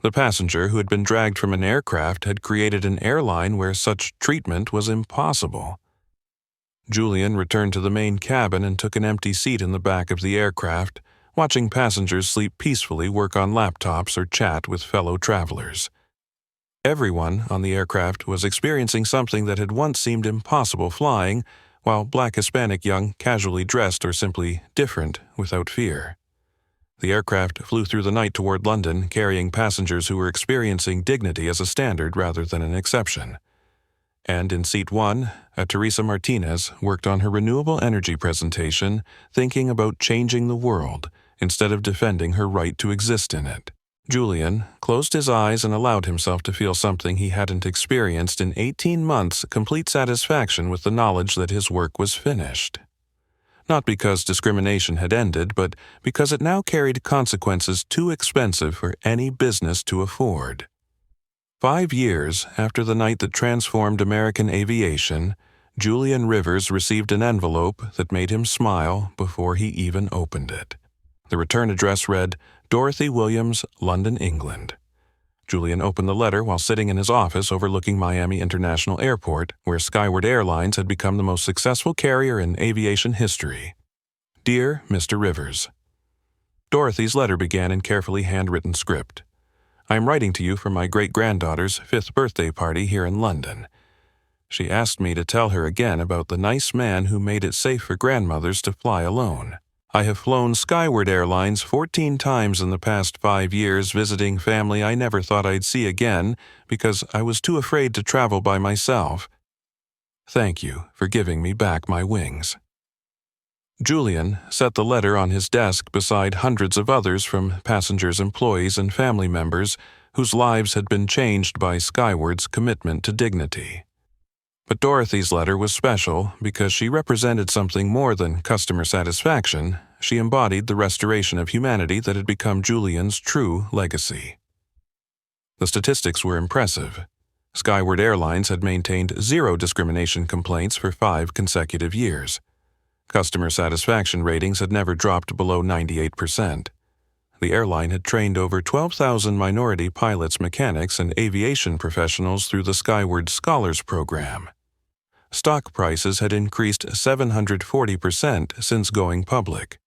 The passenger who had been dragged from an aircraft had created an airline where such treatment was impossible. Julian returned to the main cabin and took an empty seat in the back of the aircraft, watching passengers sleep peacefully, work on laptops, or chat with fellow travelers. Everyone on the aircraft was experiencing something that had once seemed impossible flying, while Black Hispanic young casually dressed or simply different without fear. The aircraft flew through the night toward London, carrying passengers who were experiencing dignity as a standard rather than an exception. And in Seat 1, Teresa Martinez worked on her renewable energy presentation, thinking about changing the world instead of defending her right to exist in it. Julian closed his eyes and allowed himself to feel something he hadn't experienced in 18 months, complete satisfaction with the knowledge that his work was finished. Not because discrimination had ended, but because it now carried consequences too expensive for any business to afford. 5 years after the night that transformed American aviation, Julian Rivers received an envelope that made him smile before he even opened it. The return address read, Dorothy Williams, London, England. Julian opened the letter while sitting in his office overlooking Miami International Airport, where Skyward Airlines had become the most successful carrier in aviation history. Dear Mr. Rivers, Dorothy's letter began in carefully handwritten script. I am writing to you from my great-granddaughter's 5th birthday party here in London. She asked me to tell her again about the nice man who made it safe for grandmothers to fly alone. I have flown Skyward Airlines 14 times in the past 5 years, visiting family I never thought I'd see again because I was too afraid to travel by myself. Thank you for giving me back my wings. Julian set the letter on his desk beside hundreds of others from passengers, employees, and family members whose lives had been changed by Skyward's commitment to dignity. But Dorothy's letter was special because she represented something more than customer satisfaction. She embodied the restoration of humanity that had become Julian's true legacy. The statistics were impressive. Skyward Airlines had maintained 0 discrimination complaints for 5 consecutive years. Customer satisfaction ratings had never dropped below 98%. The airline had trained over 12,000 minority pilots, mechanics, and aviation professionals through the Skyward Scholars Program. Stock prices had increased 740% since going public.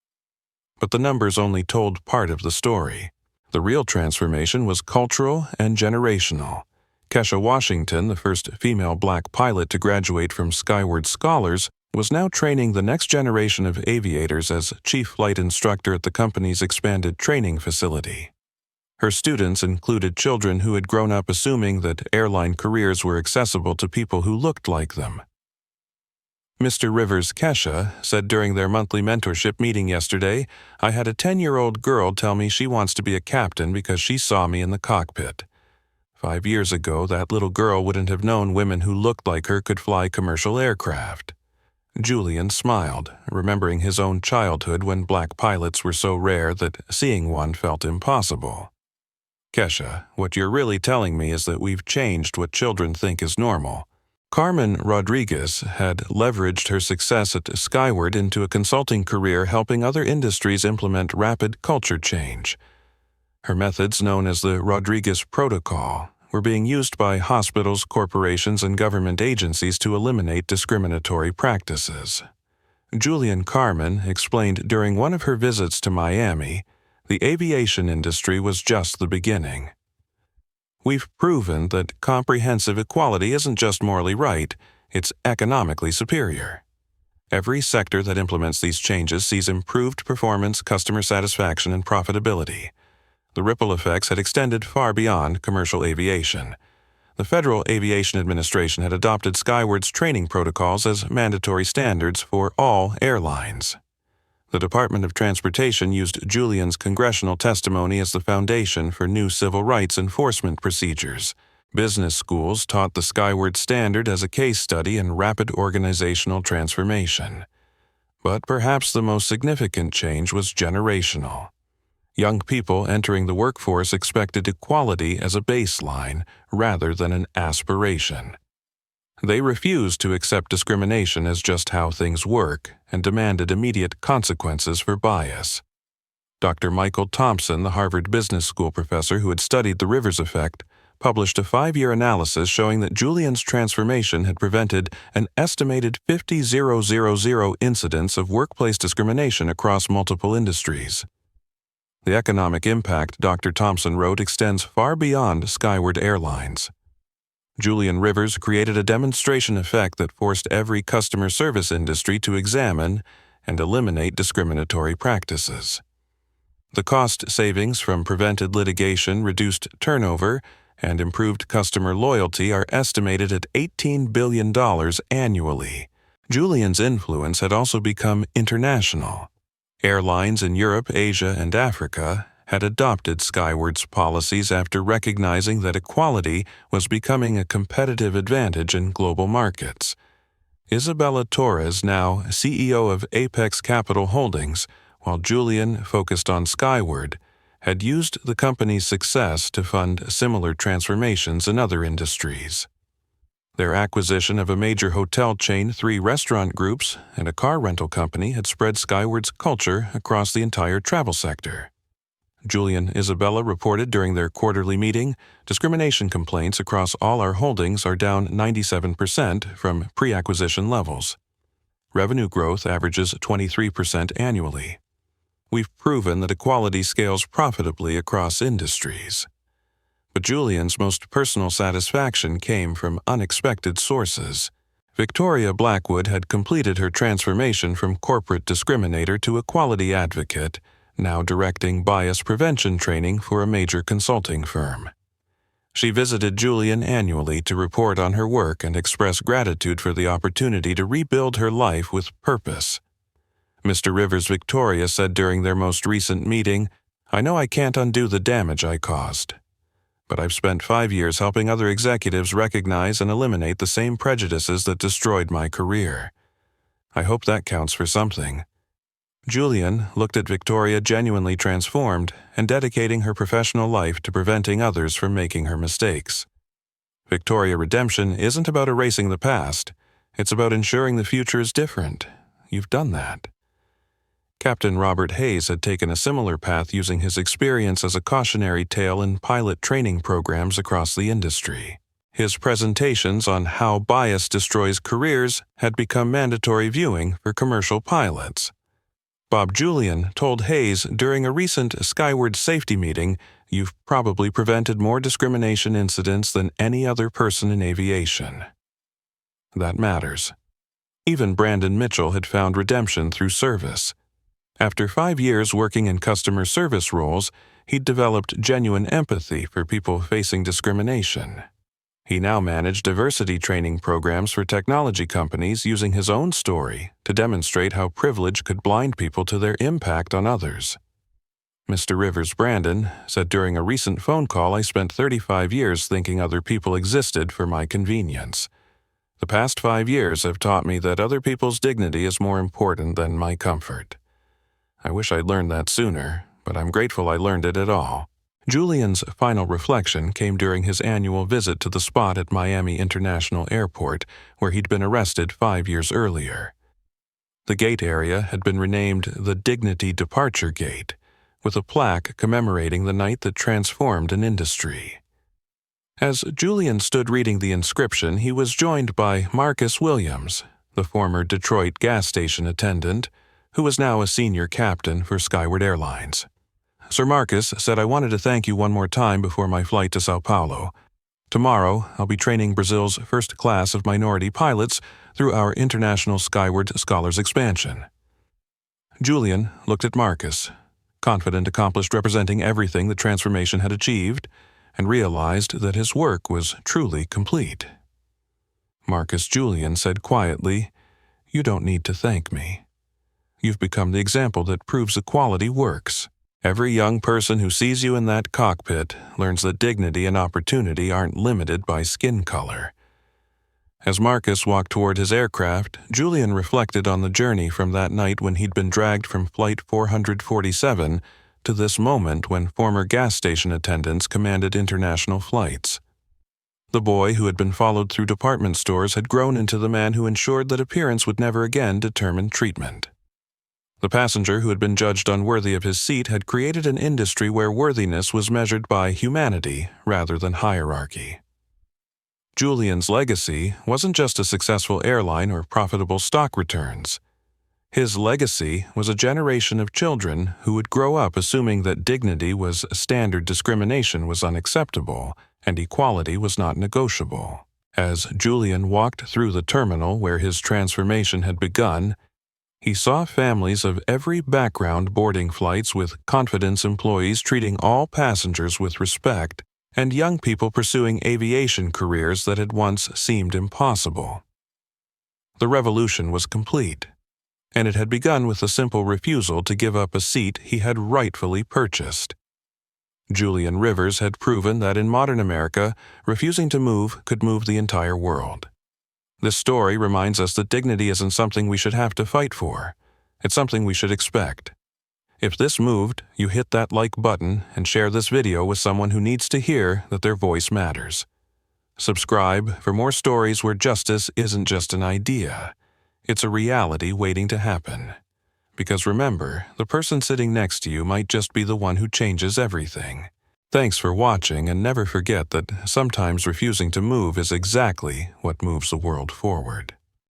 But the numbers only told part of the story. The real transformation was cultural and generational. Kesha Washington, the first female black pilot to graduate from Skyward Scholars, was now training the next generation of aviators as chief flight instructor at the company's expanded training facility. Her students included children who had grown up assuming that airline careers were accessible to people who looked like them. Mr. Rivers' Kesha said during their monthly mentorship meeting yesterday, I had a 10-year-old girl tell me she wants to be a captain because she saw me in the cockpit. 5 years ago, that little girl wouldn't have known women who looked like her could fly commercial aircraft. Julian smiled, remembering his own childhood when black pilots were so rare that seeing one felt impossible. Kesha, what you're really telling me is that we've changed what children think is normal. Carmen Rodriguez had leveraged her success at Skyward into a consulting career helping other industries implement rapid culture change. Her methods, known as the Rodriguez Protocol, were being used by hospitals, corporations, and government agencies to eliminate discriminatory practices. Julian Carmen explained during one of her visits to Miami, the aviation industry was just the beginning. We've proven that comprehensive equality isn't just morally right, it's economically superior. Every sector that implements these changes sees improved performance, customer satisfaction, and profitability. The ripple effects had extended far beyond commercial aviation. The Federal Aviation Administration had adopted Skyward's training protocols as mandatory standards for all airlines. The Department of Transportation used Julian's congressional testimony as the foundation for new civil rights enforcement procedures. Business schools taught the Skyward standard as a case study in rapid organizational transformation. But perhaps the most significant change was generational. Young people entering the workforce expected equality as a baseline rather than an aspiration. They refused to accept discrimination as just how things work and demanded immediate consequences for bias. Dr. Michael Thompson, the Harvard Business School professor who had studied the Rivers effect, published a 5-year analysis showing that Julian's transformation had prevented an estimated 50,000 incidents of workplace discrimination across multiple industries. The economic impact, Dr. Thompson wrote, extends far beyond Skyward Airlines. Julian Rivers created a demonstration effect that forced every customer service industry to examine and eliminate discriminatory practices. The cost savings from prevented litigation, reduced turnover, and improved customer loyalty are estimated at $18 billion annually. Julian's influence had also become international. Airlines in Europe, Asia, and Africa had adopted Skyward's policies after recognizing that equality was becoming a competitive advantage in global markets. Isabella Torres, now CEO of Apex Capital Holdings, while Julian focused on Skyward, had used the company's success to fund similar transformations in other industries. Their acquisition of a major hotel chain, 3 restaurant groups, and a car rental company had spread Skyward's culture across the entire travel sector. Julian and Isabella reported during their quarterly meeting, discrimination complaints across all our holdings are down 97% from pre-acquisition levels. Revenue growth averages 23% annually. We've proven that equality scales profitably across industries. But Julian's most personal satisfaction came from unexpected sources. Victoria Blackwood had completed her transformation from corporate discriminator to equality advocate, now directing bias prevention training for a major consulting firm. She visited Julian annually to report on her work and express gratitude for the opportunity to rebuild her life with purpose. Mr. Rivers' Victoria said during their most recent meeting, "I know I can't undo the damage I caused. But I've spent 5 years helping other executives recognize and eliminate the same prejudices that destroyed my career. I hope that counts for something." Julian looked at Victoria genuinely transformed and dedicating her professional life to preventing others from making her mistakes. Victoria redemption isn't about erasing the past. It's about ensuring the future is different. You've done that. Captain Robert Hayes had taken a similar path using his experience as a cautionary tale in pilot training programs across the industry. His presentations on how bias destroys careers had become mandatory viewing for commercial pilots. Bob Julian told Hayes during a recent Skyward safety meeting, "You've probably prevented more discrimination incidents than any other person in aviation." That matters. Even Brandon Mitchell had found redemption through service. After 5 years working in customer service roles, he'd developed genuine empathy for people facing discrimination. He now managed diversity training programs for technology companies using his own story to demonstrate how privilege could blind people to their impact on others. Mr. Rivers Brandon said during a recent phone call, "I spent 35 years thinking other people existed for my convenience. The past 5 years have taught me that other people's dignity is more important than my comfort. I wish I'd learned that sooner, but I'm grateful I learned it at all." Julian's final reflection came during his annual visit to the spot at Miami International Airport, where he'd been arrested 5 years earlier. The gate area had been renamed the Dignity Departure Gate, with a plaque commemorating the night that transformed an industry. As Julian stood reading the inscription, he was joined by Marcus Williams, the former Detroit gas station attendant, who was now a senior captain for Skyward Airlines. "Sir Marcus said I wanted to thank you one more time before my flight to Sao Paulo. Tomorrow, I'll be training Brazil's first class of minority pilots through our International Skyward Scholars expansion." Julian looked at Marcus, confident, accomplished, representing everything the transformation had achieved, and realized that his work was truly complete. Marcus Julian said quietly, "You don't need to thank me. You've become the example that proves equality works. Every young person who sees you in that cockpit learns that dignity and opportunity aren't limited by skin color." As Marcus walked toward his aircraft, Julian reflected on the journey from that night when he'd been dragged from Flight 447 to this moment when former gas station attendants commanded international flights. The boy who had been followed through department stores had grown into the man who ensured that appearance would never again determine treatment. The passenger who had been judged unworthy of his seat had created an industry where worthiness was measured by humanity rather than hierarchy. Julian's legacy wasn't just a successful airline or profitable stock returns. His legacy was a generation of children who would grow up assuming that dignity was standard, discrimination was unacceptable, and equality was not negotiable. As Julian walked through the terminal where his transformation had begun, he saw families of every background boarding flights with confidence, employees treating all passengers with respect, and young people pursuing aviation careers that had once seemed impossible. The revolution was complete, and it had begun with the simple refusal to give up a seat he had rightfully purchased. Julian Rivers had proven that in modern America, refusing to move could move the entire world. This story reminds us that dignity isn't something we should have to fight for. It's something we should expect. If this moved, you hit that like button and share this video with someone who needs to hear that their voice matters. Subscribe for more stories where justice isn't just an idea. It's a reality waiting to happen. Because remember, the person sitting next to you might just be the one who changes everything. Thanks for watching, and never forget that sometimes refusing to move is exactly what moves the world forward.